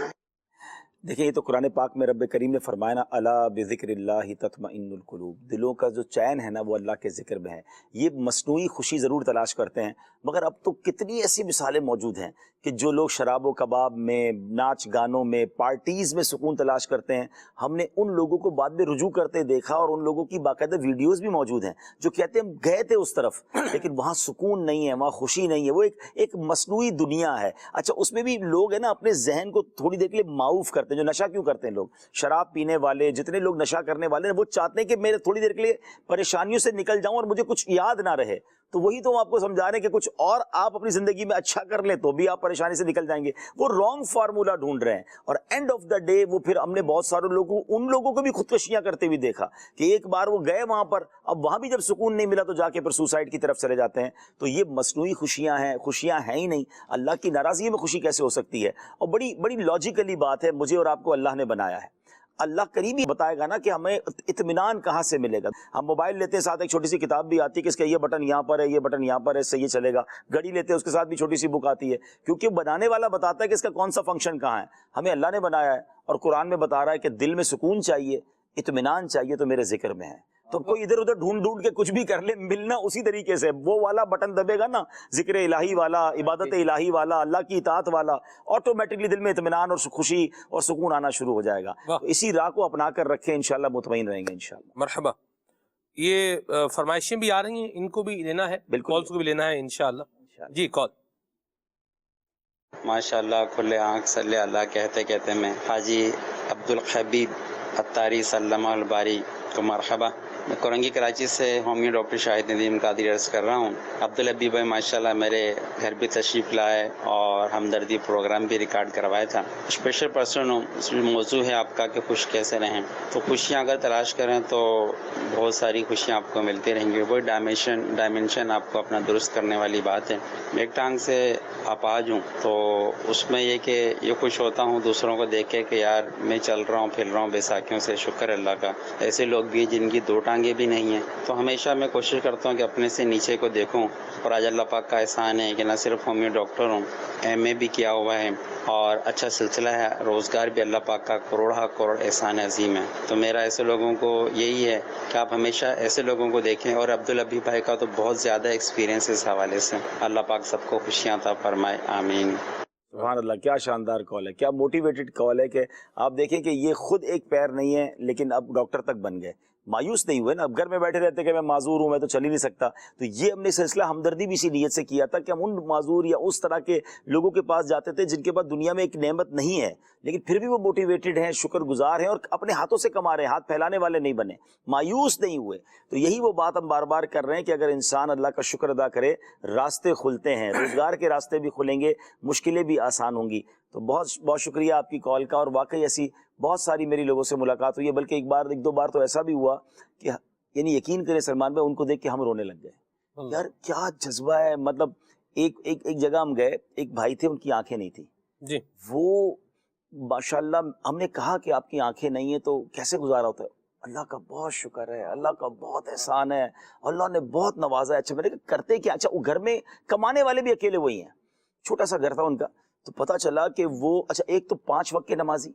دیکھیں یہ تو قرآن پاک میں رب کریم نے فرمایا نا, الا بذکر اللہ تطمئن القلوب, دلوں کا جو چین ہے نا وہ اللہ کے ذکر میں ہے. یہ مصنوعی خوشی ضرور تلاش کرتے ہیں, مگر اب تو کتنی ایسی مثالیں موجود ہیں کہ جو لوگ شراب و کباب میں, ناچ گانوں میں, پارٹیز میں سکون تلاش کرتے ہیں. ہم نے ان لوگوں کو بعد میں رجوع کرتے دیکھا اور ان لوگوں کی باقاعدہ ویڈیوز بھی موجود ہیں جو کہتے ہیں ہم گئے تھے اس طرف لیکن وہاں سکون نہیں ہے, وہاں خوشی نہیں ہے, وہ ایک مصنوعی دنیا ہے. اچھا اس میں بھی لوگ ہے نا اپنے ذہن کو تھوڑی دیر کے لیے معاف کرتے ہیں. جو نشہ کیوں کرتے ہیں لوگ, شراب پینے والے جتنے لوگ نشہ کرنے والے ہیں وہ چاہتے ہیں کہ میں تھوڑی دیر کے لیے پریشانیوں سے نکل جاؤں اور مجھے کچھ یاد نہ رہے. تو وہی تو ہم آپ کو سمجھا رہے ہیں کہ کچھ اور آپ اپنی زندگی میں اچھا کر لیں تو بھی آپ پریشانی سے نکل جائیں گے. وہ رانگ فارمولا ڈھونڈ رہے ہیں اور اینڈ آف دا ڈے وہ پھر ہم نے بہت سارے لوگوں, ان لوگوں کو بھی خودکشیاں کرتے ہوئے دیکھا کہ ایک بار وہ گئے وہاں پر, اب وہاں بھی جب سکون نہیں ملا تو جا کے پھر سوسائڈ کی طرف چلے جاتے ہیں. تو یہ مصنوعی خوشیاں ہیں, خوشیاں ہیں ہی نہیں. اللہ کی ناراضگی میں خوشی کیسے ہو سکتی ہے؟ اور بڑی بڑی لاجیکلی بات ہے, مجھے اور آپ کو اللہ نے بنایا ہے. اللہ قریب ہی بتائے گا نا کہ ہمیں اطمینان کہاں سے ملے گا. ہم موبائل لیتے ہیں ساتھ ایک چھوٹی سی کتاب بھی آتی ہے کہ اس کا یہ بٹن یہاں پر ہے, یہ بٹن یہاں پر ہے, اس سے یہ چلے گا. گھڑی لیتے ہیں اس کے ساتھ بھی چھوٹی سی بک آتی ہے, کیونکہ بنانے والا بتاتا ہے کہ اس کا کون سا فنکشن کہاں ہے. ہمیں اللہ نے بنایا ہے اور قرآن میں بتا رہا ہے کہ دل میں سکون چاہیے, اطمینان چاہیے تو میرے ذکر میں ہے. تو کوئی ادھر ادھر ڈھونڈ کے کچھ بھی کر لے, ملنا اسی طریقے سے وہ والا بٹن دبے گا نا, ذکر الہی والا, عبادت الہی والا, اللہ کی اطاعت والا, آٹومیٹکلی دل میں اطمینان اور خوشی اور سکون آنا شروع ہو جائے گا. تو اسی راہ کو اپنا کر رکھیں, انشاءاللہ مطمئن رہیں گے انشاءاللہ. مرحبا. یہ فرمائشیں بھی آ رہی ہیں, ان کو بھی لینا ہے, بالکل کالز کو بھی لینا ہے انشاءاللہ. جی کال. ماشاءاللہ کھلے آنکھ صلی اللہ کہتے کہتے میں حاجی عبدالحبیب اتاری سلمہ الباری کو مرحبا. میں کورنگی کراچی سے ہومیو ڈاکٹر شاہد ندیم قادری عرض کر رہا ہوں. عبدالحبیب بھائی ماشاءاللہ میرے گھر بھی تشریف لائے اور ہمدردی پروگرام بھی ریکارڈ کروایا تھا. اسپیشل پرسن ہوں, اس میں موضوع ہے آپ کا کہ خوش کیسے رہیں. تو خوشیاں اگر تلاش کریں تو بہت ساری خوشیاں آپ کو ملتی رہیں گی. وہی ڈائمینشن آپ کو اپنا درست کرنے والی بات ہے. میں ایک ٹانگ سے اپاہج ہوں, تو اس میں یہ کہ یہ خوش ہوتا ہوں دوسروں کو دیکھ کے کہ یار میں چل رہا ہوں پھر رہا ہوں بیساکھیوں سے, شکر اللہ کا. ایسے لوگ بھی جن کی دو ٹانگیں بھی نہیں ہیں. تو ہمیشہ میں کوشش کرتا ہوں کہ اپنے سے نیچے کو دیکھوں, اور آج اللہ پاک کا احسان ہے کہ نہ صرف ہومیو ڈاکٹر ہوں, ایم اے بھی کیا ہوا ہے اور اچھا سلسلہ ہے, روزگار بھی اللہ پاک کا کروڑ احسان عظیم ہے. تو میرا ایسے لوگوں کو یہی ہے کہ آپ ہمیشہ ایسے لوگوں کو دیکھیں. اور عبدالحبیب بھائی کا تو بہت زیادہ ایکسپیرینس اس حوالے سے. اللہ پاک سب کو خوشیاں عطا فرمائے, آمین. سبحان اللہ, کیا شاندار کال ہے, کیا موٹیویٹڈ کال ہے کہ آپ دیکھیں کہ یہ خود ایک پیر نہیں ہے لیکن اب ڈاکٹر تک بن گئے. مایوس نہیں ہوئے نا, اب گھر میں بیٹھے رہتے کہ میں معذور ہوں, میں تو چل ہی نہیں سکتا. تو یہ ہم نے سلسلہ ہمدردی بھی اسی نیت سے کیا تھا کہ ہم ان معذور یا اس طرح کے لوگوں کے پاس جاتے تھے جن کے پاس دنیا میں ایک نعمت نہیں ہے لیکن پھر بھی وہ موٹیویٹڈ ہیں, شکر گزار ہیں اور اپنے ہاتھوں سے کما رہے ہیں, ہاتھ پھیلانے والے نہیں بنے, مایوس نہیں ہوئے. تو یہی وہ بات ہم بار بار کر رہے ہیں کہ اگر انسان اللہ کا شکر ادا کرے, راستے کھلتے ہیں, روزگار کے راستے بھی کھلیں گے, مشکلیں بھی آسان ہوں گی. تو بہت بہت شکریہ آپ کی کال کا. اور واقعی ایسی بہت ساری میری لوگوں سے ملاقات ہوئی ہے, بلکہ ایک دو بار تو ایسا بھی ہوا کہ یعنی یقین کریں سلمان بھائی, ان کو دیکھ کے ہم رونے لگ گئے. یار کیا جذبہ ہے. مطلب ایک جگہ ہم گئے, ایک بھائی تھے, ان کی آنکھیں نہیں تھی جی, وہ ماشاءاللہ ہم نے کہا کہ آپ کی آنکھیں نہیں ہیں تو کیسے گزارا ہوتا ہے. اللہ کا بہت شکر ہے, اللہ کا بہت احسان ہے, اللہ نے بہت نوازا ہے. اچھا میں نے کہا کرتے کیا؟ اچھا وہ گھر میں کمانے والے بھی اکیلے وہی ہیں, چھوٹا سا گھر تھا ان کا. تو پتہ چلا کہ وہ اچھا ایک تو 5 وقت کے نمازی,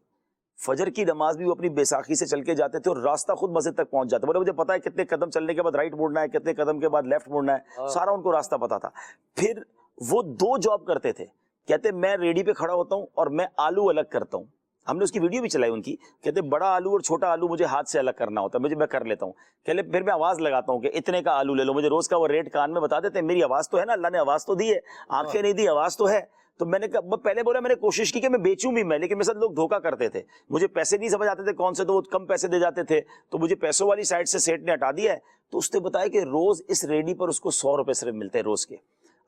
فجر کی نماز بھی وہ اپنی بیساکھی سے چل کے جاتے تھے اور راستہ خود مسجد تک پہنچ جاتے. بولے مجھے پتا ہے کتنے قدم چلنے کے بعد رائٹ موڑنا ہے, کتنے قدم کے بعد لیفٹ موڑنا ہے, سارا ان کو راستہ پتا تھا. پھر وہ 2 جاب کرتے تھے. کہتے میں ریڈی پہ کھڑا ہوتا ہوں اور میں آلو الگ کرتا ہوں. ہم نے اس کی ویڈیو بھی چلائی ان کی. کہتے بڑا آلو اور چھوٹا آلو مجھے ہاتھ سے الگ کرنا ہوتا ہے, میں کر لیتا ہوں. کہتے پھر میں آواز لگاتا ہوں کہ اتنے کا آلو لے لو, مجھے روز کا وہ ریٹ کان میں بتا دیتے ہیں. میری آواز تو ہے نا, اللہ نے آواز تو دی ہے, آنکھیں نہیں دی, آواز تو ہے. تو میں نے کہا، میں پہلے بولا میں نے کوشش کی کہ میں بیچوں بھی میں، لیکن میرے ساتھ لوگ دھوکہ کرتے تھے، مجھے پیسے نہیں سمجھ آتے تھے کون سے، تو وہ کم پیسے دے جاتے تھے، تو مجھے پیسوں والی سائڈ سے سیٹ نے ہٹا دیا ہے۔ تو اس نے بتایا کہ روز اس ریڈی پر اس کو 100 روپے صرف ملتے ہیں روز کے۔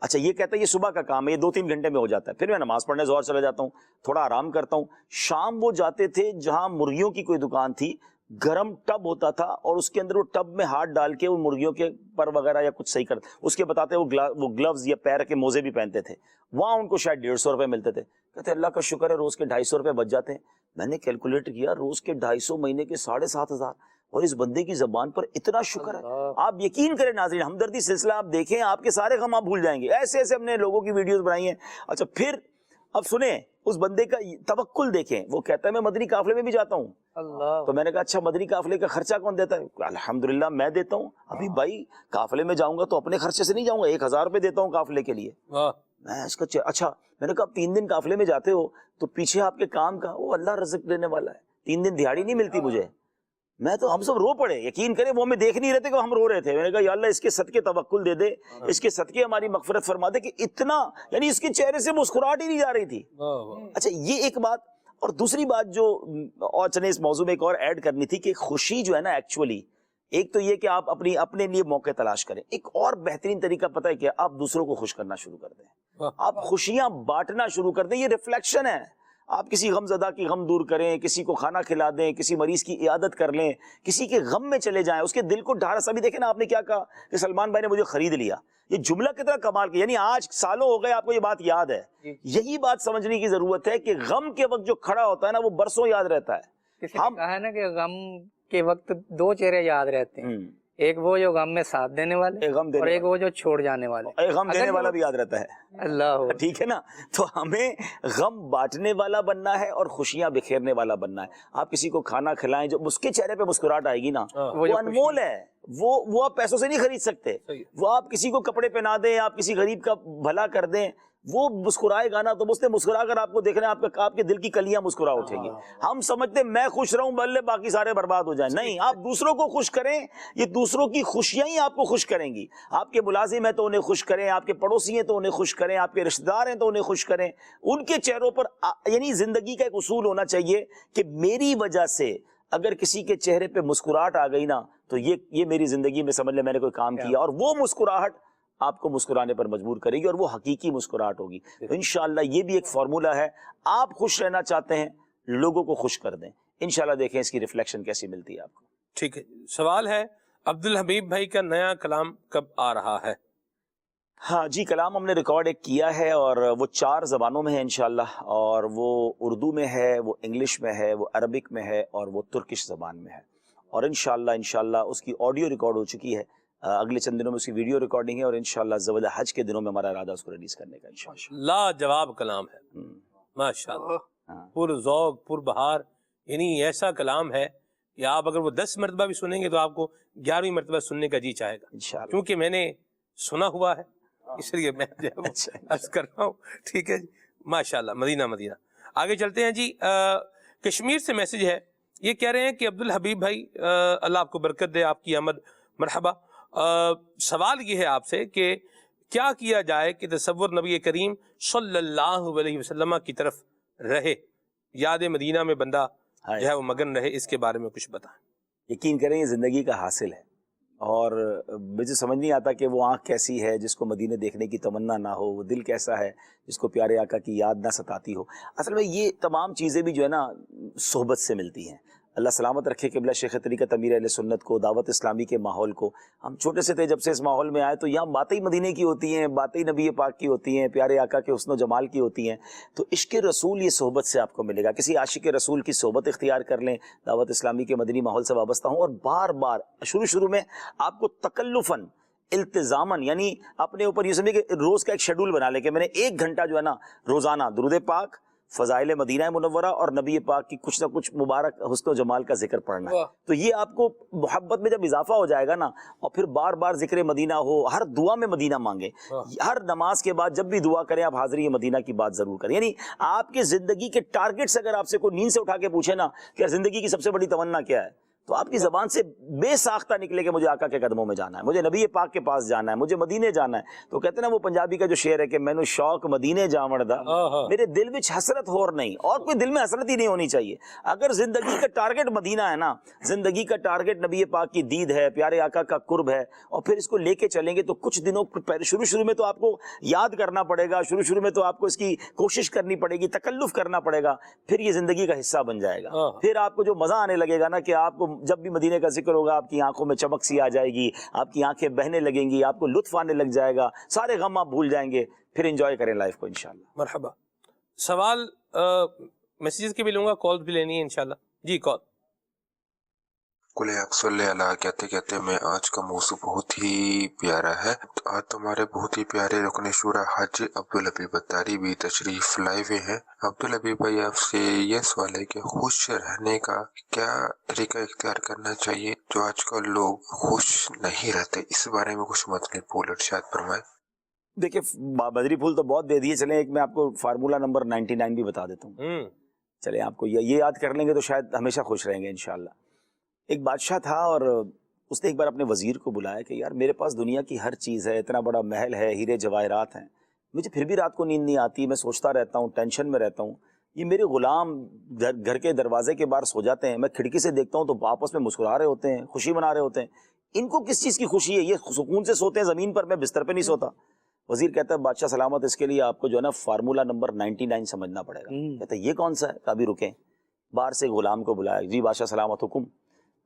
اچھا یہ کہتا ہے یہ صبح کا کام ہے، یہ 2-3 گھنٹے میں ہو جاتا ہے، پھر میں نماز پڑھنے ظہر چلا جاتا ہوں، تھوڑا آرام کرتا ہوں۔ شام وہ جاتے تھے جہاں مرغیوں کی کوئی دکان تھی، گرم ٹب ہوتا تھا اور اس کے اندر وہ ٹب میں ہاتھ ڈال کے وہ مرغیوں کے پر وغیرہ یا کچھ صحیح کرتے، اس کے بتاتے وہ گلوز یا پیر کے موزے بھی پہنتے تھے، وہاں ان کو شاید 150 روپے ملتے تھے۔ کہتے اللہ کا شکر ہے روز کے 250 روپے بچ جاتے ہیں۔ میں نے کیلکولیٹ کیا، روز کے 250 مہینے کے 7,500، اور اس بندے کی زبان پر اتنا شکر ہے۔ آپ یقین کریں ناظرین، ہمدردی سلسلہ آپ دیکھیں، آپ کے سارے غم آپ بھول جائیں گے۔ ایسے ایسے ہم نے لوگوں کی ویڈیوز بنائی ہیں۔ اچھا پھر اب سنیں اس بندے کا توکل دیکھیں، وہ کہتا ہے میں مدنی قافلے میں بھی جاتا ہوں۔ تو میں نے کہا اچھا مدنی قافلے کا خرچہ کون دیتا ہے؟ الحمدللہ میں دیتا ہوں۔ ابھی بھائی قافلے میں جاؤں گا تو اپنے خرچے سے نہیں جاؤں گا، 1,000 روپے دیتا ہوں قافلے کے لیے۔ میں اس کا اچھا میں نے کہا 3 دن قافلے میں جاتے ہو تو پیچھے آپ کے کام کا وہ اللہ رزق دینے والا ہے، 3 دن دیہاڑی نہیں ملتی مجھے۔ میں تو ہم سب رو پڑے، یقین کریں وہ ہمیں دیکھ نہیں رہے تھے کہ ہم رو رہے تھے۔ میں نے کہا یا اللہ اس کے صدقے توکل دے دے، اس کے صدقے ہماری مغفرت فرما دے، کہ اتنا یعنی اس کے چہرے سے مسکراہٹ ہی نہیں جا رہی تھی۔ اچھا یہ ایک بات، اور دوسری بات جو اور چلیں اس موضوع میں ایک اور ایڈ کرنی تھی کہ خوشی جو ہے نا ایکچولی، ایک تو یہ کہ آپ اپنے لیے موقع تلاش کریں، ایک اور بہترین طریقہ پتہ ہے کہ آپ دوسروں کو خوش کرنا شروع کر دیں، آپ خوشیاں بانٹنا شروع کر دیں۔ یہ ریفلیکشن ہے، آپ کسی غم زدہ کی غم دور کریں، کسی کو کھانا کھلا دیں، کسی مریض کی عیادت کر لیں، کسی کے غم میں چلے جائیں، اس کے دل کو ڈھارس۔ ابھی دیکھیں نا آپ نے کیا کہا کہ سلمان بھائی نے مجھے خرید لیا، یہ جملہ کتنا کمال کیا، یعنی آج سالوں ہو گئے آپ کو یہ بات یاد ہے۔ یہی بات سمجھنے کی ضرورت ہے کہ غم کے وقت جو کھڑا ہوتا ہے نا وہ برسوں یاد رہتا ہے۔ کسی نے کہا ہے نا کہ غم کے وقت 2 چہرے یاد رہتے ہیں، ایک وہ جو غم میں ساتھ دینے والے، اور ایک وہ جو چھوڑ جانے والے۔ غم دینے والا بھی یاد رہتا ہے، اللہ ٹھیک ہے نا۔ تو ہمیں غم بانٹنے والا بننا ہے اور خوشیاں بکھیرنے والا بننا ہے۔ آپ کسی کو کھانا کھلائیں، جو اس کے چہرے پہ مسکراہٹ آئے گی نا وہ انمول ہے، وہ آپ پیسوں سے نہیں خرید سکتے۔ وہ آپ کسی کو کپڑے پہنا دیں، آپ کسی غریب کا بھلا کر دیں، وہ مسکرائے گا نا تو اس نے مسکرا کر آپ کو دیکھنا، آپ کے دل کی کلیاں مسکرا اٹھیں گی۔ ہم سمجھتے ہیں میں خوش رہوں بلے باقی سارے برباد ہو جائیں، نہیں، آپ دوسروں کو خوش کریں، یہ دوسروں کی خوشیاں ہی آپ کو خوش کریں گی۔ آپ کے ملازم ہیں تو انہیں خوش کریں، آپ کے پڑوسی ہیں تو انہیں خوش کریں، آپ کے رشتہ دار ہیں تو انہیں خوش کریں۔ ان کے چہروں پر یعنی زندگی کا ایک اصول ہونا چاہیے کہ میری وجہ سے اگر کسی کے چہرے پہ مسکراہٹ آ گئی نا تو یہ میری زندگی میں سمجھ لیں میں نے کوئی کام کیا، اور وہ مسکراہٹ آپ کو مسکرانے پر مجبور کرے گی، اور وہ حقیقی مسکراہٹ ہوگی۔ انشاءاللہ یہ بھی ایک فارمولہ ہے، آپ خوش رہنا چاہتے ہیں لوگوں کو خوش کر دیں، انشاءاللہ دیکھیں اس کی ریفلیکشن کیسی ملتی ہے آپ کو۔ ٹھیک ہے، سوال ہے عبدالحبیب بھائی کا نیا کلام کب آ رہا ہے؟ ہاں جی، کلام ہم نے ریکارڈ ایک کیا ہے، اور وہ 4 زبانوں میں ہے انشاءاللہ، اور وہ اردو میں ہے، وہ انگلش میں ہے، وہ عربک میں ہے، اور وہ ترکش زبان میں ہے، اور انشاءاللہ اس کی آڈیو ریکارڈ ہو چکی ہے، اگلے چند دنوں میں اس کی ویڈیو ریکارڈنگ ہے، اور انشاءاللہ ذوالفقار حج کے دنوں میں ہمارا ارادہ اس کو ریلیز کرنے کا انشاءاللہ۔ لاجواب کلام ہے، ماشاءاللہ، پر ذوق، پر بہار، یعنی ایسا کلام ہے کہ آپ اگر وہ 10 مرتبہ بھی سنیں گے تو آپ کو 11ویں مرتبہ سننے کا جی چاہے گا، انشاءاللہ، کیونکہ میں نے سنا ہوا ہے، اس لیے میں عرض کر رہا ہوں۔ ٹھیک ہے جی، ماشاءاللہ، مدینہ۔ آگے چلتے ہیں جی، کشمیر سے میسج ہے، یہ کہہ رہے ہیں کہ عبدالحبیب بھائی اللہ آپ کو برکت دے، آپ کی آمد مرحبا۔ سوال یہ ہے آپ سے کہ کیا کیا جائے کہ تصور نبی کریم صلی اللہ علیہ وسلم کی طرف رہے، یاد مدینہ میں بندہ جو ہے وہ مگن رہے، اس کے بارے میں کچھ بتائیں۔ یقین کریں یہ زندگی کا حاصل ہے، اور مجھے سمجھ نہیں آتا کہ وہ آنکھ کیسی ہے جس کو مدینے دیکھنے کی تمنا نہ ہو، وہ دل کیسا ہے جس کو پیارے آقا کی یاد نہ ستاتی ہو۔ اصل میں یہ تمام چیزیں بھی جو ہے نا صحبت سے ملتی ہیں۔ اللہ سلامت رکھے قبلہ شیخ طریقت امیر اہل سنت کو، دعوت اسلامی کے ماحول کو۔ ہم چھوٹے سے تھے جب سے اس ماحول میں آئے تو یہاں باتیں مدینے کی ہوتی ہیں، باتیں نبی پاک کی ہوتی ہیں، پیارے آقا کے حسن و جمال کی ہوتی ہیں۔ تو عشق رسول یہ صحبت سے آپ کو ملے گا، کسی عاشق رسول کی صحبت اختیار کر لیں، دعوت اسلامی کے مدنی ماحول سے وابستہ ہوں، اور بار بار شروع میں آپ کو تکلفاً، التزاماً، یعنی اپنے اوپر یہ سمجھے کہ روز کا ایک شیڈول بنا لے کہ میں نے 1 گھنٹہ جو ہے نا روزانہ درود پاک، فضائل مدینہ منورہ اور نبی پاک کی کچھ نہ کچھ مبارک حسن و جمال کا ذکر پڑھنا ہے۔ تو یہ آپ کو محبت میں جب اضافہ ہو جائے گا نا، اور پھر بار بار ذکر مدینہ ہو، ہر دعا میں مدینہ مانگیں، ہر نماز کے بعد جب بھی دعا کریں آپ حاضری مدینہ کی بات ضرور کریں۔ یعنی آپ کے زندگی کے ٹارگٹس اگر آپ سے کوئی نیند سے اٹھا کے پوچھے نا کہ زندگی کی سب سے بڑی تمنا کیا ہے، تو آپ کی زبان سے بے ساختہ نکلے کہ مجھے آقا کے قدموں میں جانا ہے, مجھے نبی پاک کے پاس جانا ہے, مجھے مدینے جانا ہے. تو کہتے ہیں نا وہ پنجابی کا جو شعر ہے کہ مینوں شوق مدینے جاون دا, میرے دل وچ حسرت ہور نہیں, اور کوئی دل میں حسرت ہی نہیں ہونی چاہیے. اگر زندگی کا ٹارگٹ مدینہ ہے نا, زندگی کا ٹارگٹ نبی پاک کی دید ہے, پیارے آقا کا قرب ہے, اور پھر اس کو لے کے چلیں گے تو کچھ دنوں پہلے شروع میں تو آپ کو یاد کرنا پڑے گا, شروع میں تو آپ کو اس کی کوشش کرنی پڑے گی, تکلف کرنا پڑے گا, پھر یہ زندگی کا حصہ بن جائے گا. پھر آپ کو جو مزہ آنے لگے گا نا کہ آپ کو جب بھی مدینے کا ذکر ہوگا آپ کی آنکھوں میں چمک سی آ جائے گی, آپ کی آنکھیں بہنے لگیں گی, آپ کو لطف آنے لگ جائے گا, سارے غم آپ بھول جائیں گے, پھر انجوائے کریں لائف کو انشاءاللہ. مرحبا. سوال میسیجز کے بھی لوں گا, کال بھی لینی ہے انشاءاللہ. جی کال. کل صلی اللہ کہتے کہتے میں آج کا موضوع بہت ہی پیارا ہے. آج تمہارے بہت ہی پیارے رکن شورا حج عبدالحبیب اتاری بھی تشریف لائے ہوئے ہیں. عبدالحبیب بھائی آپ سے یہ سوال ہے کہ خوش رہنے کا کیا طریقہ اختیار کرنا چاہیے جو آج کل لوگ خوش نہیں رہتے, اس بارے میں کچھ مطلب پھول ارشاد فرمائے. دیکھیں بدری پھول تو بہت دے دیے, چلیں ایک میں آپ کو فارمولہ نمبر 99 بھی بتا دیتا ہوں. چلیں آپ کو یہ یاد کر لیں گے تو شاید ہمیشہ خوش رہیں گے انشاءاللہ. ایک بادشاہ تھا اور اس نے ایک بار اپنے وزیر کو بلایا کہ یار میرے پاس دنیا کی ہر چیز ہے, اتنا بڑا محل ہے, ہیرے جواہرات ہیں, مجھے پھر بھی رات کو نیند نہیں آتی, میں سوچتا رہتا ہوں, ٹینشن میں رہتا ہوں. یہ میرے غلام گھر کے دروازے کے باہر سو جاتے ہیں, میں کھڑکی سے دیکھتا ہوں تو آپس میں مسکرا رہے ہوتے ہیں, خوشی منا رہے ہوتے ہیں. ان کو کس چیز کی خوشی ہے؟ یہ سکون سے سوتے ہیں زمین پر, میں بستر پہ نہیں سوتا. وزیر کہتا ہے بادشاہ سلامت, اس کے لیے آپ کو جو ہے نا فارمولہ نمبر 99 سمجھنا پڑے گا. کہتا ہے یہ کون سا ہے؟ کبھی رکیں. باہر سے غلام کو بلایا, جی بادشاہ سلامت حکم.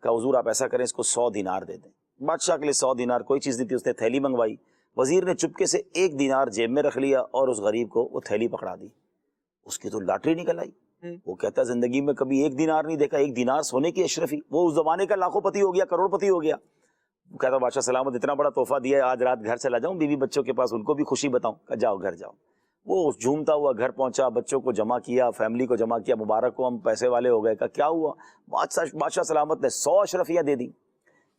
کہ حضور آپ ایسا کریں اس کو 100 دینار دے دیں. بادشاہ کے لیے 100 دینار کوئی چیز نہیں تھی, اس نے تھیلی منگوائی. وزیر نے چپکے سے 1 دینار جیب میں رکھ لیا اور اس غریب کو وہ تھیلی پکڑا دی. اس کی تو لاٹری نکل آئی. وہ کہتا ہے زندگی میں کبھی 1 دینار نہیں دیکھا, 1 دینار سونے کی اشرفی. وہ اس زمانے کا لاکھوں پتی ہو گیا, کروڑ پتی ہو گیا. وہ کہتا بادشاہ سلامت اتنا بڑا تحفہ دیا ہے, آج رات گھر چلا جاؤں بیوی بچوں کے پاس, ان کو بھی خوشی بتاؤں. کہ جاؤ گھر جاؤ. وہ جھومتا ہوا گھر پہنچا, بچوں کو جمع کیا, فیملی کو جمع کیا, مبارک ہو ہم پیسے والے ہو گئے. کہ کیا ہوا؟ بادشاہ سلامت نے 100 اشرفیاں دے دی.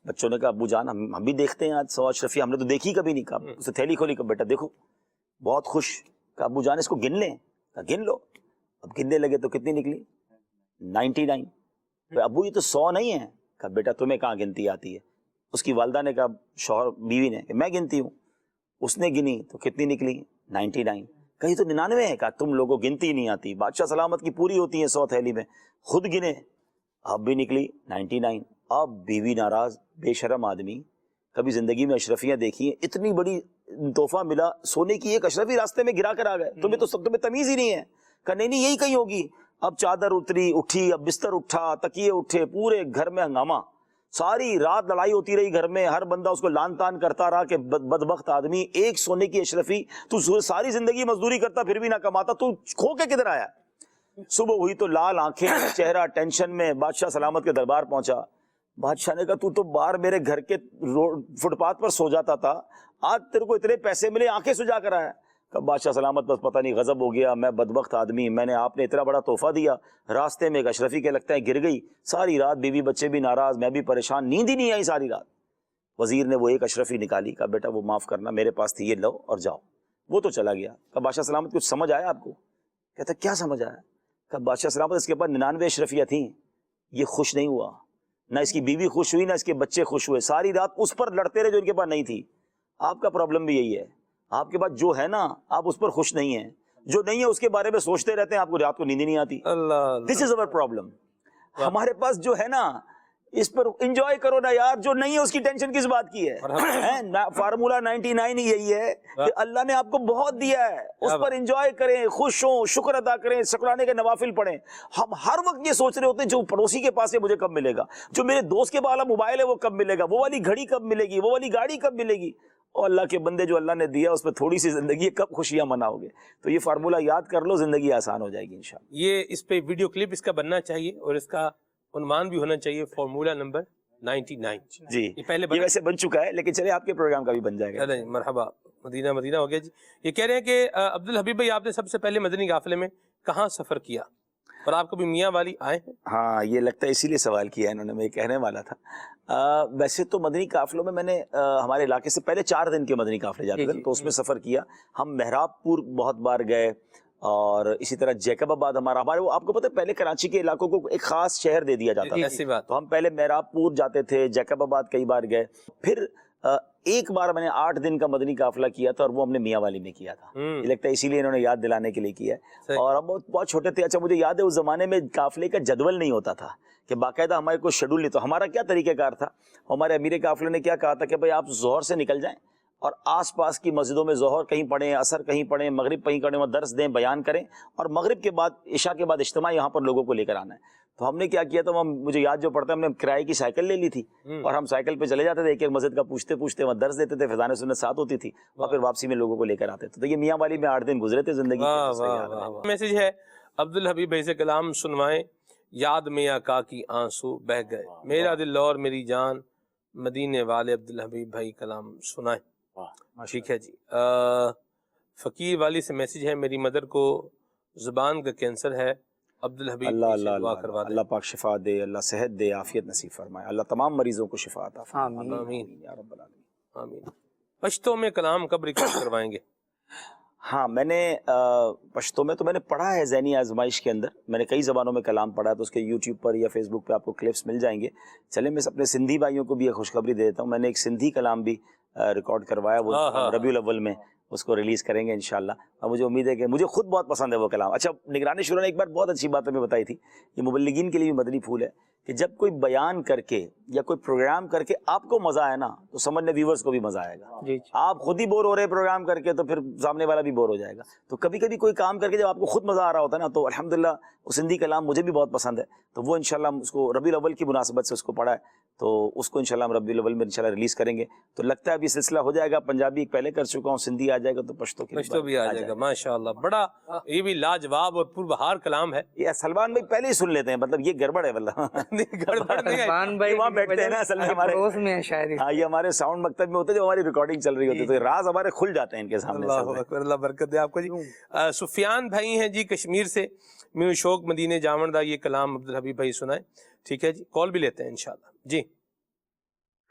بچوں نے کہا ابو جان ہم بھی دیکھتے ہیں آج 100 اشرفیاں, ہم نے تو دیکھی کبھی نہیں. کہا اسے تھیلی کھولی, کہ بیٹا دیکھو, بہت خوش. کہا ابو جان اس کو گن لیں. کہا گن لو. اب گننے لگے تو کتنی نکلی؟ 99. ابو یہ تو 100 نہیں ہے. کہا بیٹا تمہیں کہاں گنتی آتی ہے؟ اس کی والدہ نے کہا, شوہر بیوی نے, کہ میں گنتی ہوں. اس نے گنی تو کتنی نکلی؟ 99. کہیں تو 99 ہے. کہا تم لوگوں گنتی نہیں آتی, بادشاہ سلامت کی پوری ہوتی ہیں 100 تھیلی میں, خود گنے. اب بھی نکلی 99. اب بیوی ناراض, بے شرم آدمی, کبھی زندگی میں اشرفیاں دیکھی ہیں, اتنی بڑی تحفہ ملا, سونے کی ایک اشرفی راستے میں گرا کر آ گئے, تمہیں تمیز ہی نہیں ہے. کہ نہیں یہی کہیں ہوگی. اب چادر اٹھی, اب بستر اٹھا, تکیے اٹھے, پورے گھر میں ہنگامہ. ساری رات لڑائی ہوتی رہی گھر میں, ہر بندہ اس کو لان تان کرتا رہا کہ بدبخت آدمی, ایک سونے کی اشرفی, تو ساری زندگی مزدوری کرتا پھر بھی نہ کماتا, تو کھو کے کدھر آیا؟ صبح ہوئی تو لال آنکھیں, چہرہ ٹینشن میں, بادشاہ سلامت کے دربار پہنچا. بادشاہ نے کہا تو باہر میرے گھر کے فٹ پاتھ پر سو جاتا تھا, آج تیرے کو اتنے پیسے ملے, آنکھیں سجا کر آیا. کہ بادشاہ سلامت بس پتہ نہیں غضب ہو گیا, میں بدبخت آدمی, میں نے آپ نے اتنا بڑا تحفہ دیا, راستے میں ایک اشرفی کے لگتا ہے گر گئی, ساری رات بیوی بچے بھی ناراض, میں بھی پریشان, نیند ہی نہیں آئی ساری رات. وزیر نے وہ ایک اشرفی نکالی. کہا بیٹا وہ معاف کرنا, میرے پاس تھی, یہ لو اور جاؤ. وہ تو چلا گیا. کہ بادشاہ سلامت کچھ سمجھ آیا آپ کو؟ کہتا کیا سمجھ آیا؟ کہ بادشاہ سلامت اس کے پاس 99 اشرفیاں تھیں, یہ خوش نہیں ہوا, نہ اس کی بیوی خوش ہوئی, نہ اس کے بچے خوش ہوئے, ساری رات اس پر لڑتے رہے جو ان کے پاس نہیں تھی. آپ کا پرابلم بھی یہی ہے, آپ کے پاس جو ہے نا آپ اس پر خوش نہیں ہیں, جو نہیں ہے اس کے بارے میں سوچتے رہتے ہیں, آپ کو رات کو نیند نہیں آتی. دس از اوور پرابلم. ہمارے پاس جو ہے نا اس پر انجوائے کرو نا یار, جو نہیں ہے اس کی ٹینشن کس بات کی ہے؟ فارمولہ 99 یہی ہے کہ اللہ نے آپ کو بہت دیا ہے, اس پر انجوائے کریں, خوش ہوں, شکر ادا کریں, شکرانے کے نوافل پڑھیں. ہم ہر وقت یہ سوچ رہے ہوتے ہیں جو پڑوسی کے پاس ہے مجھے کب ملے گا, جو میرے دوست کے والا موبائل ہے وہ کب ملے گا, وہ والی گھڑی کب ملے گی, وہ والی گاڑی کب ملے گی. اور اللہ کے بندے جو اللہ نے دیا اس پہ تھوڑی سی زندگی, کب خوشیاں مناؤ گے؟ تو یہ فارمولہ یاد کر لو, زندگی آسان ہو جائے گی انشاءاللہ. یہ اس پہ ویڈیو کلپ اس کا بننا چاہیے اور اس کا عنوان بھی ہونا چاہیے فارمولہ نمبر 99. جی یہ ویسے بن چکا ہے, لیکن چلے آپ کے پروگرام کا بھی بن جائے گا. چلیں مرحبا, مدینہ ہو گیا جی. یہ کہہ رہے ہیں کہ عبدالحبیب بھائی آپ نے سب سے پہلے مدنی قافلے میں کہاں سفر کیا, اور آپ کبھی میاں والی آئے ہیں؟ ہاں یہ لگتا ہے اسی لیے سوال کیا انہوں نے, میں یہ کہنے والا تھا. ویسے تو مدنی قافلوں میں نے ہمارے علاقے سے پہلے 4 دن کے مدنی قافلے جاتے تھے, تو اس میں سفر کیا. ہم محراب پور بہت بار گئے, اور اسی طرح جیکب آباد ہمارے وہ آپ کو پتہ ہے پہلے کراچی کے علاقوں کو ایک خاص شہر دے دیا جاتا ایسی تھا، بات تو ہم پہلے میراب پور جاتے تھے، جیکب آباد کئی بار گئے، پھر ایک بار میں نے 8 دن کا مدنی قافلہ کیا تھا اور وہ ہم نے میاں والی میں کیا تھا، یہ لگتا ہے اسی لیے انہوں نے یاد دلانے کے لیے کیا ہے، اور ہم بہت چھوٹے تھے۔ اچھا مجھے یاد ہے اس زمانے میں قافلے کا جدول نہیں ہوتا تھا کہ باقاعدہ ہمارے کوئی شیڈول نہیں، تو ہمارا کیا طریقہ کار تھا، ہمارے امیر قافلے نے کیا کہا تھا کہ بھائی آپ ظہر سے نکل جائیں اور آس پاس کی مسجدوں میں ظہر کہیں پڑھیں، عصر کہیں پڑھیں، مغرب کہیں پڑھیں، درس دیں، بیان کریں، اور مغرب کے بعد عشاء کے بعد اجتماع یہاں پر لوگوں کو لے کر آنا ہے۔ تو ہم نے کیا کیا تھا، مجھے یاد جو پڑتا ہے، ہم نے کرائے کی سائیکل لے لی تھی اور ہم سائیکل پہ چلے جاتے تھے، ایک ایک مسجد کا پوچھتے پوچھتے وہاں درس دیتے تھے، فیضان سنت ساتھ ہوتی تھی، اور پھر واپسی میں لوگوں کو لے کر آتے تھے۔ تو یہ میاں والی میں 8 دن گزرے تھے زندگی کے۔ میسج ہے عبدالحبیب بھائی سے کلام سنوائیں، یاد میں آقا کی آنسو بہ گئے، میرا دل اور میری جان مدینے والے عبدالحبیب بھائی کلام سنائیں۔ ٹھیک ہے جی۔ فقیر والی سے میسج ہے، میری مدر کو زبان کا کینسر ہے، عبدالحبیب اللہ سے دعا اللہ کروا دیں۔ اللہ پاک شفا دے، اللہ صحت دے، عافیت نصیب فرمائے، اللہ تمام مریضوں کو شفا عطا فرمائے، آمین یا رب العالمین۔ آمین۔ پشتوں میں کلام کب ریکارڈ کروائیں گے؟ ہاں میں نے پشتو میں تو میں نے پڑھا ہے ذہنی آزمائش کے اندر، میں نے کئی زبانوں میں کلام پڑھا ہے، تو اس کے یوٹیوب پر یا فیس بک پہ آپ کو کلپس مل جائیں گے۔ چلیں میں اپنے سندھی بھائیوں کو بھی ایک خوشخبری دے دیتا ہوں، میں نے ایک سندھی کلام بھی ریکارڈ کروایا، وہ ربیع الاول میں اس کو ریلیز کریں گے انشاءاللہ، اور مجھے امید ہے کہ مجھے خود بہت پسند ہے وہ کلام۔ اچھا نگرانی شورا نے ایک بار بہت اچھی بات ہمیں بتائی تھی، یہ مبلغین کے لیے بھی مدنی پھول ہے کہ جب کوئی بیان کر کے یا کوئی پروگرام کر کے آپ کو مزہ آئے نا تو سمجھنے ویورز کو بھی مزہ آئے گا۔ آپ خود ہی بور ہو رہے پروگرام کر کے تو پھر سامنے والا بھی بور ہو جائے گا۔ تو کبھی کبھی کوئی کام کر کے جب آپ کو خود مزہ آ رہا ہوتا ہے نا، تو الحمدللہ وہ سندھی کلام مجھے بھی بہت پسند ہے، تو وہ انشاءاللہ ہم اس کو ربیع الاول کی مناسبت سے اس کو پڑھا ہے، تو اس کو انشاءاللہ ہم ربیع الاول میں انشاءاللہ ریلیز کریں گے۔ تو لگتا ہے ابھی سلسلہ ہو جائے گا، پنجابی پہلے کر چکا ہوں، سندھی آ جائے گا، تو پشتو بھی آ جائے گا ماشاءاللہ۔ بڑا یہ بھی لاجواب اور پربہار کلام ہے۔ یہ سلمان بھائی پہلے ہی سن لیتے ہیں، مطلب یہ گڑبڑ ہے واللہ، گڑبڑ نہیں ہے، سلمان بھائی وہاں بیٹھتے ہیں نا اصل میں ہمارے پڑوس میں ہے شاید، ہاں یہ ہمارے ساؤنڈ مکتب میں ہوتے ہیں، جو ہماری ریکارڈنگ چل رہی ہوتی ہے، تو یہ راز ہمارے کھل جاتے ہیں ان کے سامنے۔ اللہ اکبر، اللہ برکت دے آپ کو جی۔ سفیان بھائی ہیں جی کشمیر سے، میرے شوق مدینے جاون دا، یہ کلام عبدالحبیب بھائی سنائیں۔ ٹھیک ہے جی، کال بھی لیتے ہیں انشاءاللہ جی۔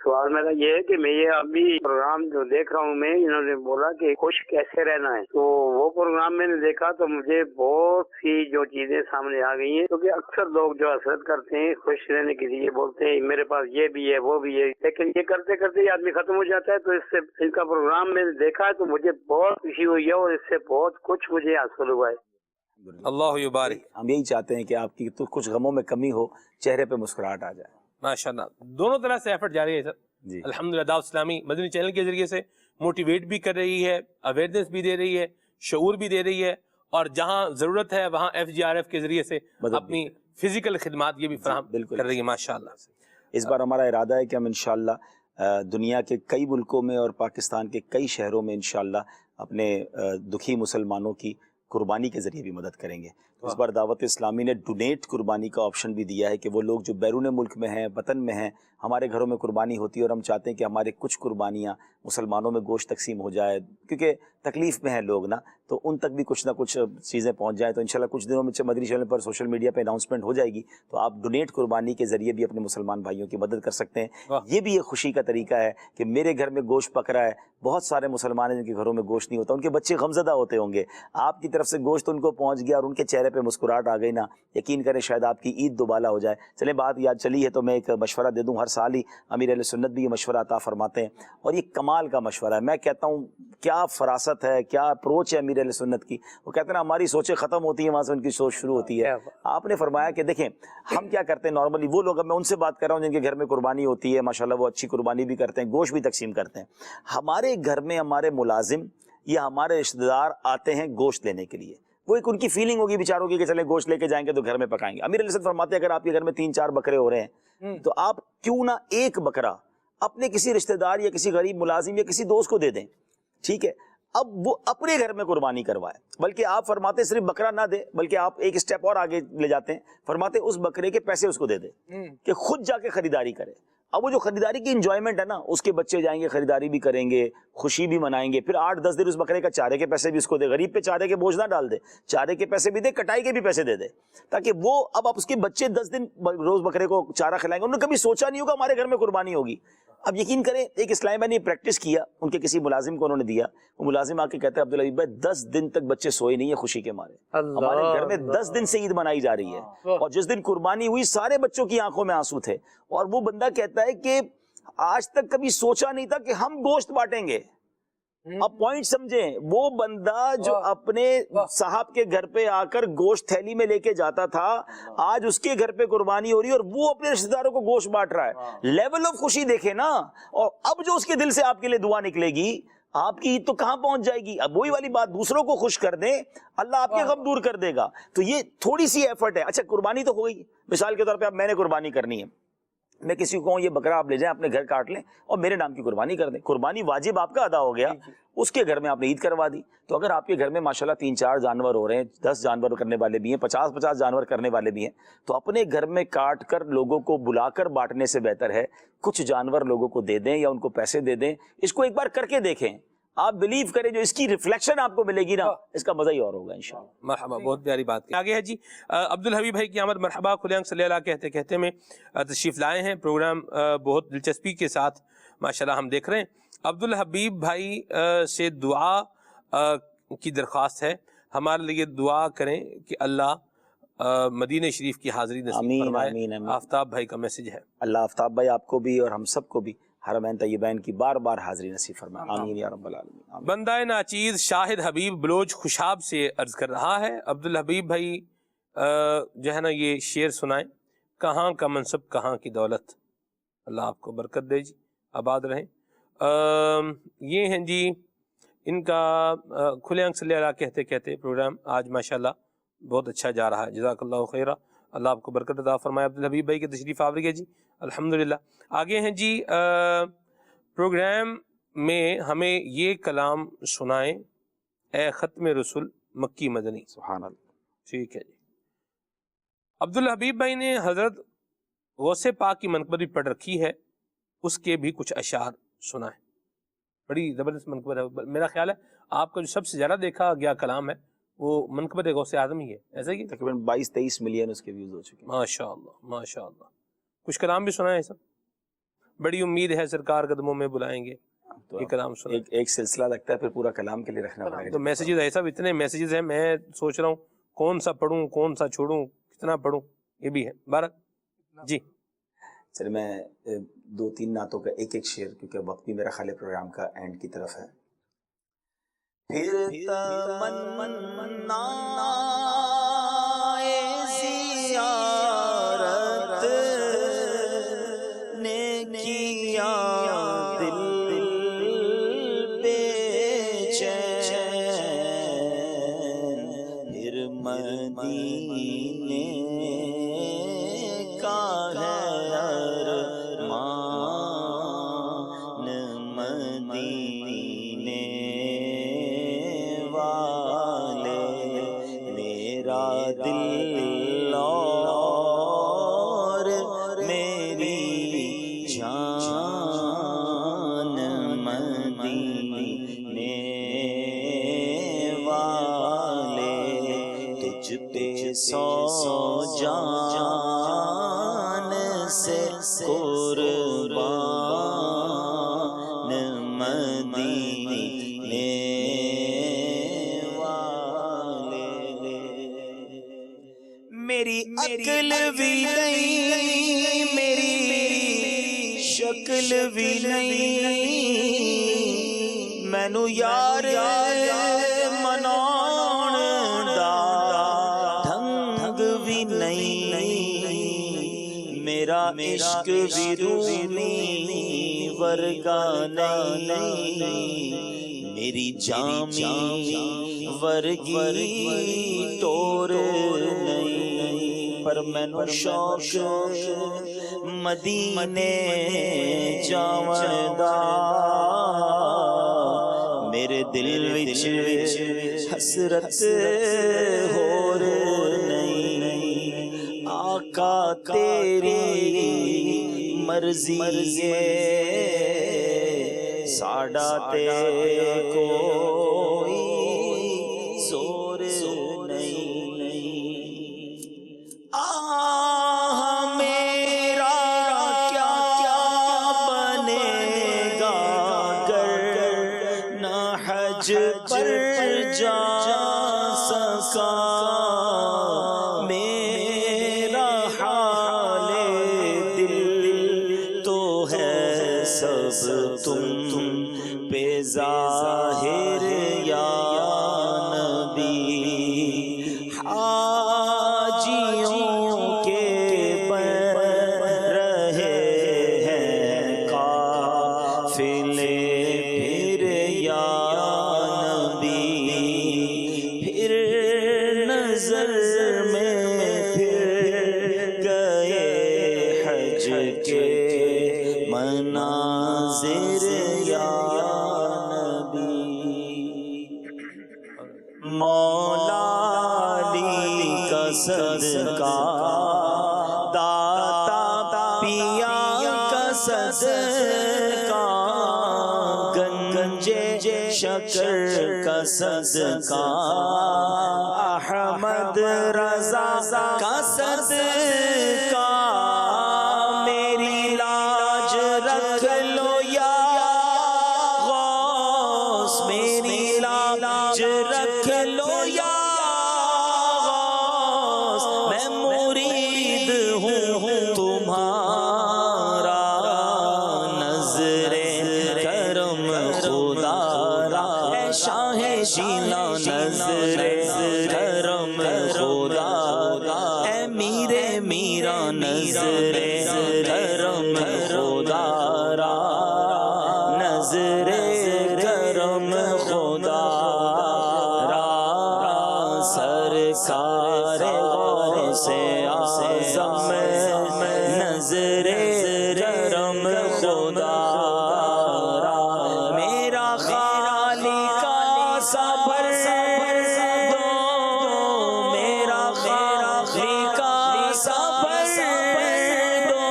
سوال میرا یہ ہے کہ میں یہ ابھی پروگرام جو دیکھ رہا ہوں میں، انہوں نے بولا کہ خوش کیسے رہنا ہے، تو وہ پروگرام میں نے دیکھا تو مجھے بہت سی جو چیزیں سامنے آ گئی ہیں، کیونکہ اکثر لوگ جو حسرت کرتے ہیں خوش رہنے کے لیے بولتے ہیں میرے پاس یہ بھی ہے وہ بھی ہے، لیکن یہ کرتے کرتے یہ آدمی ختم ہو جاتا ہے۔ تو اس سے ان کا پروگرام میں نے دیکھا ہے تو مجھے بہت خوشی ہوئی ہے اور اس سے بہت کچھ مجھے حاصل ہوا ہے۔ اللہ یبارک۔ ہم یہی چاہتے ہیں کہ آپ کی تو کچھ غموں میں کمی ہو، چہرے پہ مسکراہٹ آ جائے۔ ماشاءاللہ دونوں طرح سے ایفرٹ جاری ہے سر جی الحمدللہ۔ دعوت اسلامی مدنی چینل کے ذریعے سے موٹیویٹ بھی کر رہی ہے، اویئرنیس بھی دے رہی ہے، شعور بھی دے رہی ہے، اور جہاں ضرورت ہے وہاں FGRF کے ذریعے سے اپنی فزیکل خدمات یہ بھی فراہم کر رہی ہے ماشاءاللہ۔ اس بار ہمارا ارادہ ہے کہ ہم انشاءاللہ دنیا کے کئی ملکوں میں اور پاکستان کے کئی شہروں میں انشاءاللہ اپنے دکھی مسلمانوں کی قربانی کے ذریعے بھی مدد کریں گے۔ اس بار دعوت اسلامی نے ڈونیٹ قربانی کا آپشن بھی دیا ہے کہ وہ لوگ جو بیرون ملک میں ہیں، وطن میں ہیں، ہمارے گھروں میں قربانی ہوتی ہے اور ہم چاہتے ہیں کہ ہمارے کچھ قربانیاں مسلمانوں میں گوشت تقسیم ہو جائے، کیونکہ تکلیف میں ہیں لوگ نا، تو ان تک بھی کچھ نہ کچھ چیزیں پہنچ جائیں۔ تو انشاءاللہ کچھ دنوں میں مدنی چینل پر سوشل میڈیا پہ اناؤنسمنٹ ہو جائے گی، تو آپ ڈونیٹ قربانی کے ذریعے بھی اپنے مسلمان بھائیوں کی مدد کر سکتے ہیں۔ یہ بھی ایک خوشی کا طریقہ ہے کہ میرے گھر میں گوشت پک رہا ہے، بہت سارے مسلمان ہیں جن کے گھروں میں گوشت نہیں ہوتا، ان کے بچے غمزدہ ہوتے ہوں گے، آپ کی طرف سے گوشت ان کو پہنچ گیا اور ان کے چہرے پہ مسکراہٹ آ گئی نا، یقین کریں شاید آپ کی عید دوبالا ہو جائے۔ چلیں بات یاد چلی ہے تو میں ایک مشورہ دے دوں، ہر سال ہی امیر اہل سنت بھی یہ مشورہ عطا فرماتے ہیں، اور یہ کمال کا مشورہ ہے۔ میں کہتا ہوں کیا فراست ہے، کیا اپروچ ہے امیر اہل سنت کی۔ وہ کہتے ہیں ہماری سوچیں ختم ہوتی ہیں، وہاں سے ان کی سوچ شروع ہوتی ہے۔ آپ نے فرمایا کہ دیکھیں ہم کیا کرتے ہیں نارملی، وہ لوگ، میں ان سے بات کر رہا ہوں جن کے گھر میں قربانی ہوتی ہے، ماشاءاللہ وہ اچھی قربانی بھی کرتے ہیں، گوشت بھی تقسیم کرتے ہیں۔ ہمارے گھر میں ہمارے ملازم یا ہمارے رشتہ دار آتے ہیں گوشت لینے کے لیے، وہ ایک ان کی فیلنگ ہوگی بیچاروں کی کہ چلیں گوشت لے کے جائیں گے تو گھر میں پکائیں گے۔ امیر علیہ السلام فرماتے ہیں اگر آپ کے گھر میں 3-4 بکرے ہو رہے ہیں تو آپ کیوں نہ ایک بکرا اپنے کسی رشتہ دار یا کسی غریب ملازم یا کسی دوست کو دے دیں، ٹھیک ہے؟ اب وہ اپنے گھر میں قربانی کروائے، بلکہ آپ فرماتے صرف بکرا نہ دے، بلکہ آپ ایک سٹیپ اور آگے لے جاتے ہیں، فرماتے اس بکرے کے پیسے اس کو دے دے کہ خود جا کے خریداری کرے، اب وہ جو خریداری کی انجوائمنٹ ہے نا، اس کے بچے جائیں گے خریداری بھی کریں گے، خوشی بھی منائیں گے، پھر 8-10 دن اس بکرے کا چارے کے پیسے بھی اس کو دے، غریب پہ چارے کے بوجھ نہ ڈال دے، چارے کے پیسے بھی دے، کٹائی کے بھی پیسے دے دے، تاکہ وہ اب اس کے بچے 10 دن روز بکرے کو چارہ کھلائیں گے. انہوں نے کبھی سوچا نہیں ہوگا ہمارے گھر میں قربانی ہوگی. اب یقین کریں ایک اسلامی بھائی نے پریکٹس کیا، ان کے کسی ملازم کو انہوں نے دیا، وہ ملازم آ کے کہتا ہے عبدالحبیب بھائی 10 دن تک بچے سوئے نہیں ہیں خوشی کے مارے، ہمارے گھر میں 10 دن سے عید منائی جا رہی ہے، اور جس دن قربانی ہوئی سارے بچوں کی آنکھوں میں آنسو تھے. اور وہ بندہ کہتا ہے کہ آج تک کبھی سوچا نہیں تھا کہ ہم گوشت بانٹیں گے. اب پوائنٹ سمجھیں، وہ بندہ جو اپنے صاحب کے گھر پہ آ کر گوشت تھیلی میں لے کے جاتا تھا، آج اس کے گھر پہ قربانی ہو رہی ہے اور وہ اپنے رشتہ داروں کو گوشت بانٹ رہا ہے. لیول آف خوشی دیکھیں نا. اور اب جو اس کے دل سے آپ کے لیے دعا نکلے گی، آپ کی عید تو کہاں پہنچ جائے گی. اب وہی والی بات، دوسروں کو خوش کر دیں، اللہ آپ کے غم دور کر دے گا. تو یہ تھوڑی سی ایفرٹ ہے. اچھا قربانی تو ہو گئی، مثال کے طور پہ اب میں نے قربانی کرنی ہے، میں کسی کو کہوں یہ بکرا آپ لے جائیں اپنے گھر کاٹ لیں اور میرے نام کی قربانی کر دیں، قربانی واجب آپ کا ادا ہو گیا، اس کے گھر میں آپ نے عید کروا دی. تو اگر آپ کے گھر میں ماشاءاللہ 3-4 جانور ہو رہے ہیں، 10 جانور کرنے والے بھی ہیں، 50 جانور کرنے والے بھی ہیں، تو اپنے گھر میں کاٹ کر لوگوں کو بلا کر بانٹنے سے بہتر ہے کچھ جانور لوگوں کو دے دیں یا ان کو پیسے دے دیں. اس کو ایک بار کر کے دیکھیں، آپ بلیو کریں، جو اس کی ریفلیکشن آپ کو ملے گی نا، اس کا مزہ ہی اور ہوگا انشاءاللہ. مرحبا، بہت پیاری بات. آگے ہے جی عبدالحبیب بھائی کی آمد مرحبا. کھلے آنکھ صلی اللہ کہتے کہتے میں تشریف لائے ہیں. پروگرام بہت دلچسپی کے ساتھ ماشاءاللہ ہم دیکھ رہے ہیں. عبدالحبیب بھائی سے دعا کی درخواست ہے، ہمارے لیے دعا کریں کہ اللہ مدینہ شریف کی حاضری نصیب فرمائے. آمین آمین. آفتاب بھائی کا میسج ہے. اللہ آفتاب بھائی آپ کو بھی اور ہم سب کو بھی حرمین طیبین کی بار بار حاضری نصیب فرمائے. آمین یا رب العالمین. بندہ ناچیز شاہد حبیب بلوچ خوشاب سے عرض کر رہا ہے، عبدالحبیب بھائی جو ہے نا یہ شعر سنائیں. کہاں کا منصب کہاں کی دولت، اللہ آپ کو برکت دے جی، آباد رہیں. یہ ہیں جی ان کا کھلے آنکھ صلی اللہ کہتے کہتے پروگرام آج ماشاءاللہ بہت اچھا جا رہا ہے. جزاک اللہ خیرہ، اللہ آپ کو برکت عطا فرمائے. عبدالحبیب بھائی کے تشریف آوری ہے جی، الحمدللہ. آگے ہیں جی پروگرام میں ہمیں یہ کلام سنائیں، اے ختم رسول مکی مدنی. سبحان اللہ. ٹھیک ہے جی. عبدالحبیب بھائی نے حضرت غوث پاک کی منقبت بھی پڑھ رکھی ہے، اس کے بھی کچھ اشعار سنائیں. بڑی زبردست منقبت ہے. میرا خیال ہے آپ کا جو سب سے زیادہ دیکھا گیا کلام ہے وہ منقبت غوث اعظم ہی ہے، ایسا ہی تقریباً 22-23 ملین اس کے ویوز ہو چکے ہیں. ماشاءاللہ ماشاءاللہ. کچھ کلام بھی سنائیں سب. بڑی امید ہے سرکار قدموں میں بلائیں گے. یہ کلام سنائیں. ایک سلسلہ لگتا ہے، پھر پورا کلام کے لیے رکھنا پڑے گا. تو میسیجز ایسا اتنے میسیجز ہیں، میں سوچ رہا ہوں کون سا پڑھوں کون سا چھوڑوں کتنا پڑھوں، یہ بھی ہے. بارک جی. چلے میں 2-3 نعتوں کا ایک شعر، کیونکہ وقت بھی میرا خیال پروگرام کا اینڈ کی طرف ہے. پھر تمنا زیارت نے کیا دل بے چین، پھر مدینے کا ہے ارمان، مدینے والے میرا دل اور میری جان، مدینے والے تجھ پہ سو جان سے قربان، مدینے والے. میری عقل بھی نہیں، میری شکل بھی نہیں، مینو یار مناؤن دا ڈھنگ بھی نہیں، میرا عشق بھی رومی ورگا نہیں، میری جامی ورگی ٹور نہیں، پر مینو شوق مدینے جاون دا، میرے دل وچ حسرت ہور نہیں. آقا تیری مرضی ساڈا تے کوئی زور نہیں آہ میرا کیا بنے گا گر نہ حج پر جا سکا میرا حال دل تو ہے سب تم پہ ظاہر یا نبی حاجیوں کے بن رہے ہیں قافلے پھر یا نبی پھر نظر میں پھر گئے حج کے مناظر یا نبی مولا علی کا صدقہ داتا پیا کا صدقہ گنجے شکر کا صدقہ احمد رضا کا صدقہ میری لاج رکھ لو یا غوث میری لاج رکھ لو یا غوث میں مرید ہوں تمہارا نظر کرم خدا را اے شاہ شیلا نظر کرم خدا اے میرا نظر کرم خدا را نظر کرم خدا را سرکار غوث اعظم نظر کرم خدا را میرا خالق کا صبر دو میرا خالق کا صبر دو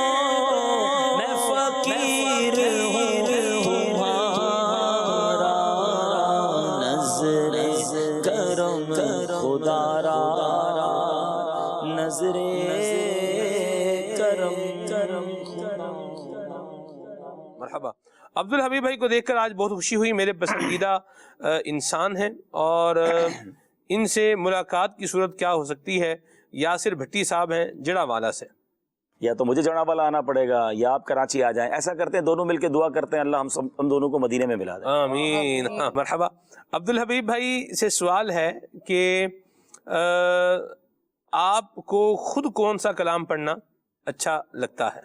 میں فقیر ہوں تمہارا نظر کرم خدا را نظر کرم خدا مرحبا عبد الحبیب بھائی کو دیکھ کر آج بہت خوشی ہوئی. میرے پسندیدہ انسان ہیں اور ان سے ملاقات کی صورت کیا ہو سکتی ہے؟ یاسر بھٹی صاحب ہیں جڑا والا سے. یا تو مجھے جڑا والا آنا پڑے گا یا آپ کراچی آ جائیں. ایسا کرتے ہیں دونوں مل کے دعا کرتے ہیں اللہ ہم دونوں کو مدینے میں ملا دے. آمین. مرحبا. عبد الحبیب بھائی سے سوال ہے کہ آپ کو خود کون سا کلام پڑھنا اچھا لگتا ہے؟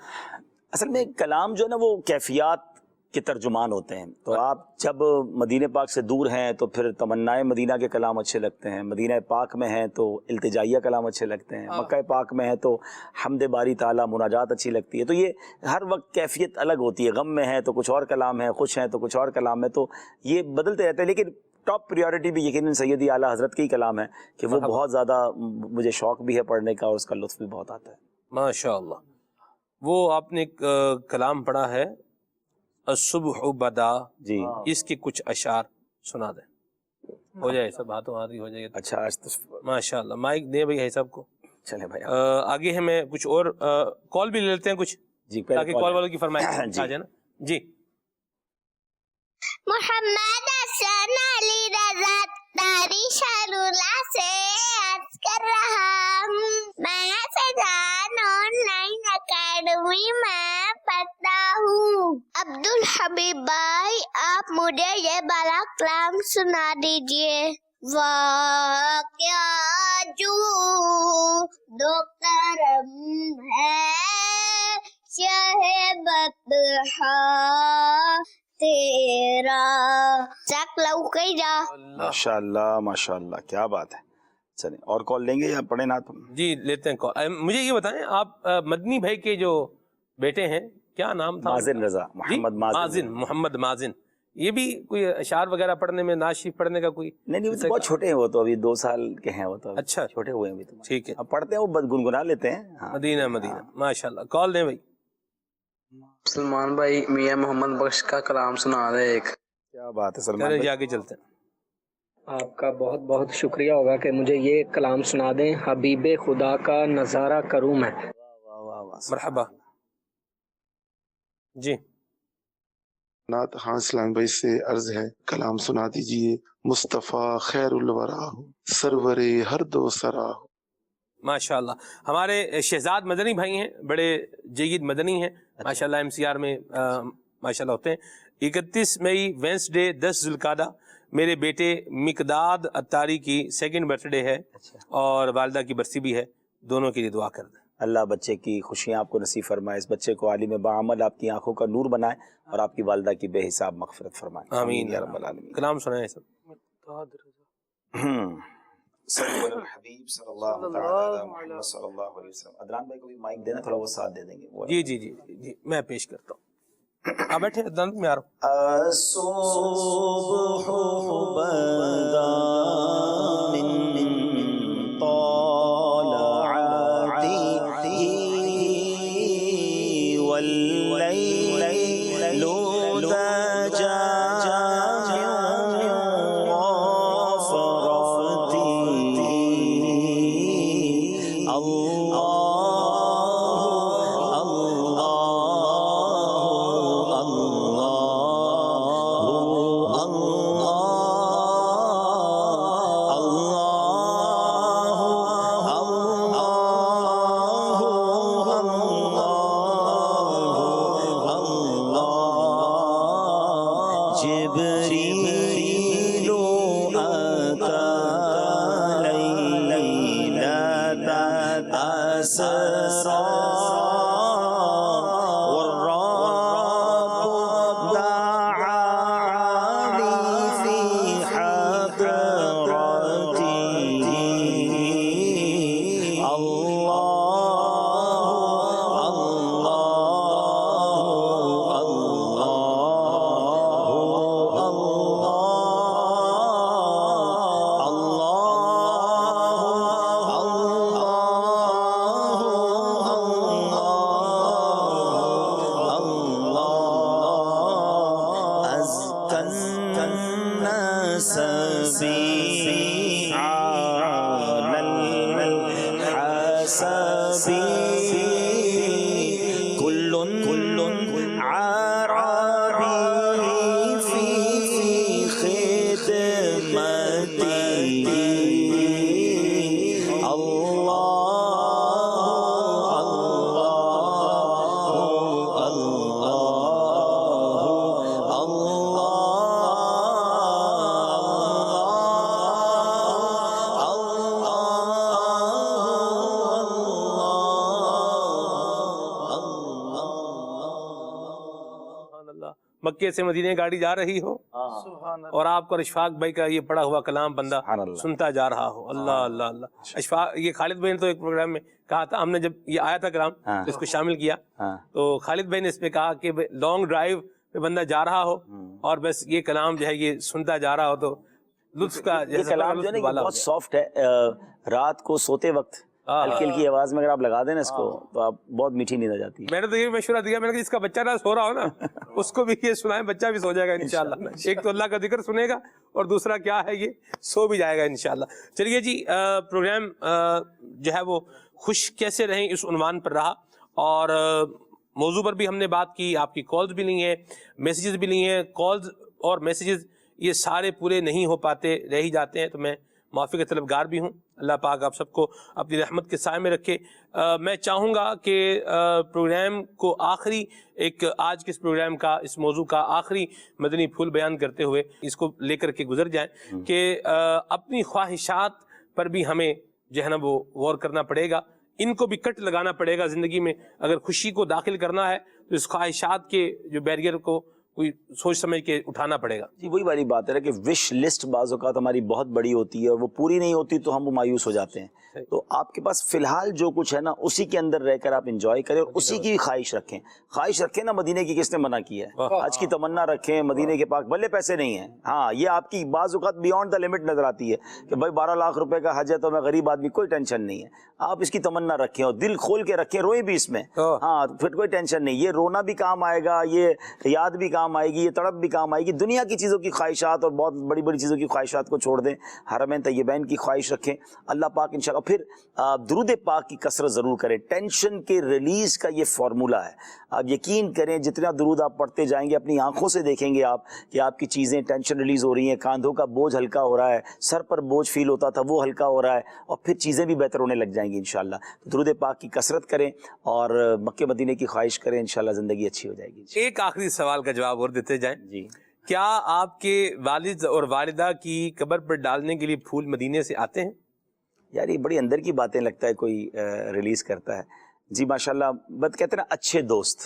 اصل میں کلام جو ہے نا وہ کیفیات کے ترجمان ہوتے ہیں. تو آپ جب مدینہ پاک سے دور ہیں تو پھر تمنائے مدینہ کے کلام اچھے لگتے ہیں, مدینہ پاک میں ہیں تو التجائیہ کلام اچھے لگتے ہیں, مکہ پاک میں ہیں تو حمد باری تعالیٰ مناجات اچھی لگتی ہے. تو یہ ہر وقت کیفیت الگ ہوتی ہے. غم میں ہے تو کچھ اور کلام ہے, خوش ہیں تو کچھ اور کلام ہے, تو یہ بدلتے رہتے ہیں. لیکن ٹاپ پریورٹی بھی یقیناً سیدی اعلیٰ حضرت کی کلام ہے کہ وہ بہت زیادہ مجھے شوق بھی ہے پڑھنے کا اور اس کا لطف بھی بہت آتا ہے. ماشاء اللہ. وہ آپ نے ایک کلام پڑھا ہے الصبح بدا, جی اس کے کچھ اشعار سنا دیں. ہو جائے سب ہاتھوں ہاتھ ہی ہو جائے. اچھا ماشاء اللہ. مائک دیں بھائی صاحب کو. چلیں بھائی آگے ہمیں کچھ اور کال بھی لے لیتے ہیں کچھ جی تاکہ کال والوں کی فرمائش آ جائے نا. جی محمد حسن علی رضا تاری شارولہ سے عرض کر رہا ہوں, میں فیضان آن لائن اکیڈمی میں پڑھتا ہوں. عبد الحبیب بھائی آپ مجھے یہ بالا کلام سنا دیجئے. واہ کیا جو دو کرم ہے شہ بطحا تیرا. چک لو کئی جا. ماشاء اللہ کیا بات ہے. چلیں اور کال لیں گے یا پڑھیں نا؟ جی لیتے ہیں کال. مجھے یہ بتائیں آپ مدنی بھائی کے جو بیٹے ہیں کیا نام تھا؟ مازن رضا, محمد مازن. محمد مازن. یہ بھی کوئی اشعار وغیرہ پڑھنے میں, نعت شریف پڑھنے کا کوئی؟ نہیں وہ تو بہت چھوٹے ہیں, وہ تو ابھی 2 سال کے ہیں, وہ تو اچھا چھوٹے ہوئے ہیں ابھی تو. ٹھیک ہے, اب پڑھتے ہیں وہ گنگنا لیتے ہیں. مدینہ ماشاء اللہ. کال دیں بھائی. سلمان بھائی میاں محمد بخش کا کلام سنا دے ایک. کیا بات ہے سلمان چلیں بھائی. جی آگے چلتے ہیں. آپ کا بہت بہت شکریہ ہوگا کہ مجھے یہ کلام سنا دیں. حبیب خدا کا نظارہ کروں میں. مرحبا. جی نعت خان سلام بھائی سے عرض ہے کلام سنا دیجئے. مصطفیٰ خیر الورا ہو، سرور ہر دو سرا ہو. ماشاء اللہ. ہمارے شہزاد مدنی بھائی ہیں، بڑے جید مدنی ہیں ماشاء اللہ، MCR میں ماشاء اللہ ہوتے ہیں. 31 مئی وینسڈے 10 ذوالقعدہ میرے بیٹے مقداد اتاری کی 2nd برتھ ڈے ہے اور والدہ کی برسی بھی ہے. دونوں کے لیے دعا کر دیں. اللہ بچے کی خوشیاں آپ کو نصیب فرمائے، اس بچے کو عالم بعمل آپ کی آنکھوں کا نور بنائے اور آپ کی والدہ کی بے حساب مغفرت فرمائے. آمین یا رب العالمین. کلام سنائیں سب. صلی الحبیب صلی اللہ تعالی علی محمد صلی اللہ علیہ وسلم. ادنان بھائی کو بھی مائک دینا، تھوڑا وہ ساتھ دے دیں گے. جی جی جی جی میں پیش کرتا ہوں. آپ بیٹھے ادنان، میں آ رہا ہوں. الصبح بدا من طالعته والليل دجى مکے سے مدینے گاڑی جا رہی ہو اور آپ کو اشفاق بھائی کا یہ پڑھا ہوا کلام بندہ سنتا جا رہا ہو. اللہ اللہ اللہ. اشفاق یہ خالد بھائی نے تو ایک پروگرام میں کہا تھا، ہم نے جب یہ آیا تھا کلام اس کو شامل کیا تو خالد بھائی نے اس پہ کہا کہ لانگ ڈرائیو پہ بندہ جا رہا ہو اور بس یہ کلام جو ہے یہ سنتا جا رہا ہو تو لطف کا یہ کلام جو ہے نا بہت سافٹ ہے. رات کو سوتے وقت ہلکی ہلکی آواز میں اگر آپ لگا دیں نا اس کو تو آپ بہت میٹھی نیند آ جاتی ہے. میں نے تو یہ مشورہ دیا، میں نے کہا جس کا بچہ نہ سو رہا ہو نا اس کو بھی یہ سنائیں، بچہ بھی سو جائے گا انشاءاللہ. ایک تو اللہ کا ذکر سنے گا اور دوسرا کیا ہے یہ سو بھی جائے گا انشاءاللہ. چلیے جی پروگرام جو ہے وہ خوش کیسے رہیں اس عنوان پر رہا اور موضوع پر بھی ہم نے بات کی، آپ کی کالز بھی لی ہیں، میسیجز بھی لی ہیں. کالز اور میسیجز یہ سارے پورے نہیں ہو پاتے، رہ ہی جاتے ہیں تو میں معافی کا طلبگار بھی ہوں. اللہ پاک آپ سب کو اپنی رحمت کے سائے میں رکھے. میں چاہوں گا کہ پروگرام کو آخری ایک آج کے اس پروگرام کا اس موضوع کا آخری مدنی پھول بیان کرتے ہوئے اس کو لے کر کے گزر جائیں کہ اپنی خواہشات پر بھی ہمیں جو ہے نا وہ غور کرنا پڑے گا، ان کو بھی کٹ لگانا پڑے گا زندگی میں. اگر خوشی کو داخل کرنا ہے تو اس خواہشات کے جو بیریئر کو کوئی سوچ سمجھ کے اٹھانا پڑے گا. جی وہی والی بات ہے کہ وش لسٹ بعض اوقات ہماری بہت بڑی ہوتی ہے اور وہ پوری نہیں ہوتی تو ہم مایوس ہو جاتے ہیں. تو آپ کے پاس فی الحال جو کچھ ہے نا اسی کے اندر رہ کر آپ انجوائے کریں اور اسی کی خواہش رکھیں نا. مدینے کی کس نے منع کی ہے؟ حج کی تمنا رکھیں مدینے کے پاک. بھلے پیسے نہیں ہیں, ہاں یہ آپ کی بعض اوقات بیونڈ دا لمٹ نظر آتی ہے کہ بھائی 12 لاکھ روپے کا حج ہے تو میں غریب آدمی, کوئی ٹینشن نہیں ہے. آپ اس کی تمنا رکھیں اور دل کھول کے رکھیں, روئیں بھی اس میں, ہاں پھر کوئی ٹینشن نہیں. یہ رونا بھی کام آئے گا, یہ یاد بھی کام آئے گی, یہ تڑپ بھی کام آئے گی. دنیا کی چیزوں کی خواہشات اور بہت بڑی بڑی چیزوں کی خواہشات کو چھوڑ دیں, حرمین طیبین کی خواہش رکھیں. اللہ پاک انشاءاللہ. پھر درود پاک کی کثرت ضرور کریں. ٹینشن کے ریلیز کا یہ فارمولہ ہے. آپ یقین کریں جتنا درود آپ پڑھتے جائیں گے اپنی آنکھوں سے دیکھیں گے آپ کہ آپ کی چیزیں ٹینشن ریلیز ہو رہی ہیں, کاندھوں کا بوجھ ہلکا ہو رہا ہے, سر پر بوجھ فیل ہوتا تھا وہ ہلکا ہو رہا ہے, اور پھر چیزیں بھی بہتر ہونے لگ جائیں گی انشاءاللہ. درود پاک کی کثرت کریں اور مکہ مدینے کی خواہش کریں, انشاءاللہ زندگی اچھی ہو جائے گی. ایک آخری سوال کا جواب اور دیتے جائیں. جی, کیا آپ کے والد اور والدہ کی قبر پر ڈالنے کے لیے پھول مدینے سے آتے ہیں؟ یار یہ بڑی اندر کی باتیں لگتا ہے کوئی ریلیز کرتا ہے. جی ماشاءاللہ. بات کہتے ہیں نا اچھے دوست,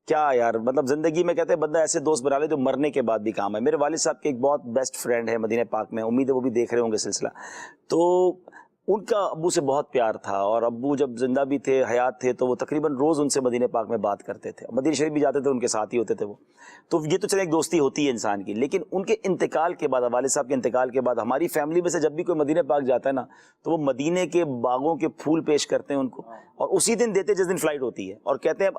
کیا یار مطلب زندگی میں کہتے ہیں بندہ ایسے دوست بنا لے جو مرنے کے بعد بھی کام ہے. میرے والد صاحب کے ایک بہت بیسٹ فرینڈ ہے مدینہ پاک میں, امید ہے وہ بھی دیکھ رہے ہوں گے سلسلہ. تو ان کا ابو سے بہت پیار تھا اور ابو جب زندہ بھی تھے, حیات تھے, تو وہ تقریباً روز ان سے مدینہ پاک میں بات کرتے تھے. مدینہ شریف بھی جاتے تھے, ان کے ساتھ ہی ہوتے تھے وہ. تو یہ تو چلے ایک دوستی ہوتی ہے انسان کی. لیکن ان کے انتقال کے بعد, والد صاحب کے انتقال کے بعد, ہماری فیملی میں سے جب بھی کوئی مدینہ پاک جاتا ہے نا تو وہ مدینے کے باغوں کے پھول پیش کرتے ہیں ان کو, اور اسی دن دیتے جس دن فلائٹ ہوتی ہے, اور کہتے ہیں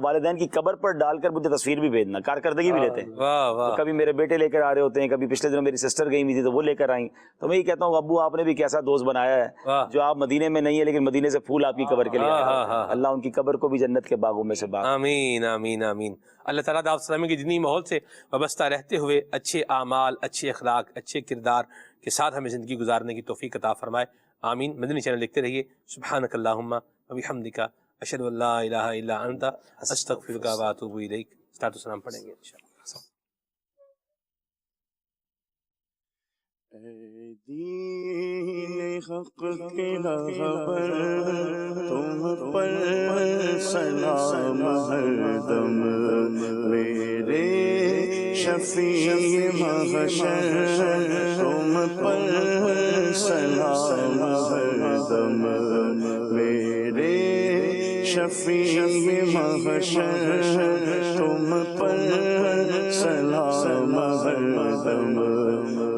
والدین کی قبر پر ڈال کر مجھے تصویر بھی بھیجنا. کارکردگی بھی لیتے ہیں. تو کبھی میرے بیٹے لے کر آ رہے ہوتے ہیں, کبھی پچھلے دنوں میری سسٹر گئی ہوئی تھی تو وہ لے کر آئیں. تو میں یہ کہتا ہوں ابو آپ نے بھی کیسا دوست بنایا ہے جو آپ مدینے میں نہیں ہے لیکن مدینے سے پھول آپ کی قبر کے لیے. اللہ ان کی قبر کو بھی جنت کے باغوں میں سے باغ. آمین آمین آمین. اللہ تعالیٰ دعوت اسلامی کے جنی ماحول سے وابستہ رہتے ہوئے اچھے اعمال, اچھے اخلاق, اچھے کردار کے ساتھ ہمیں زندگی گزارنے کی توفیق عطا فرمائے. آمین. مدنی چینل دیکھتے رہیے. سبحانک اللہم و بحمدک اشہد ان لا الہ الا انت استغفرک و اتوب الیک. صلاۃ و سلام پڑھیں گے انشاءاللہ. اے دین حق کے راہبر تم پر سلام ہر دم, میرے شفیع محشر تم پر سلام ہر دم, میرے شفیع محشر تم پر سلام ہر دم.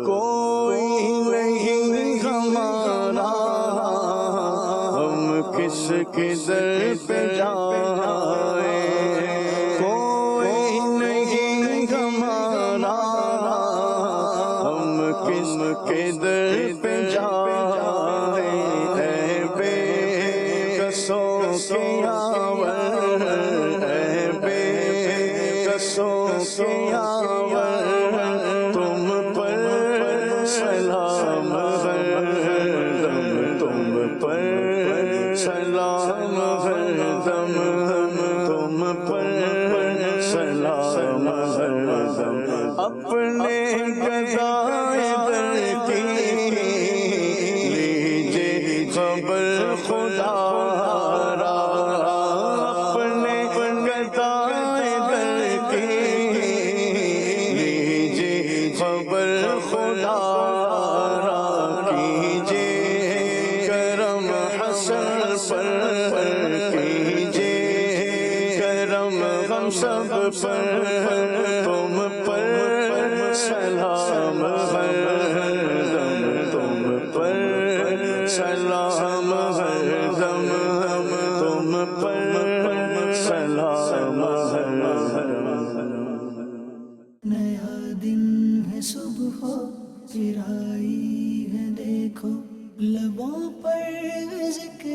کوئی نہیں ہمارا ہم کس کے در پہ جائیں, کوئی نہیں ہمارا ہم کس کے در پہ جائیں. اے بے کسوں کے یاور, اے بے کسوں کے یاور تم پر سلام ہر دم, تم پر سلام ہر دم, تم پر سلام ہر دم. اپنے گدائے در کی لیجے خبر خدا را, اپنے گدائے در کی لیجے خبر خدا را, کیجے کرم حسن پر, کیجے کرم ہم سب پر, تم پر سلام ہر دم, تم پر سلام ہر دم, تم پر سلام ہر دم. نیا دن ہے صبح پھر آئی ہے دیکھو, لبوں پر ذکر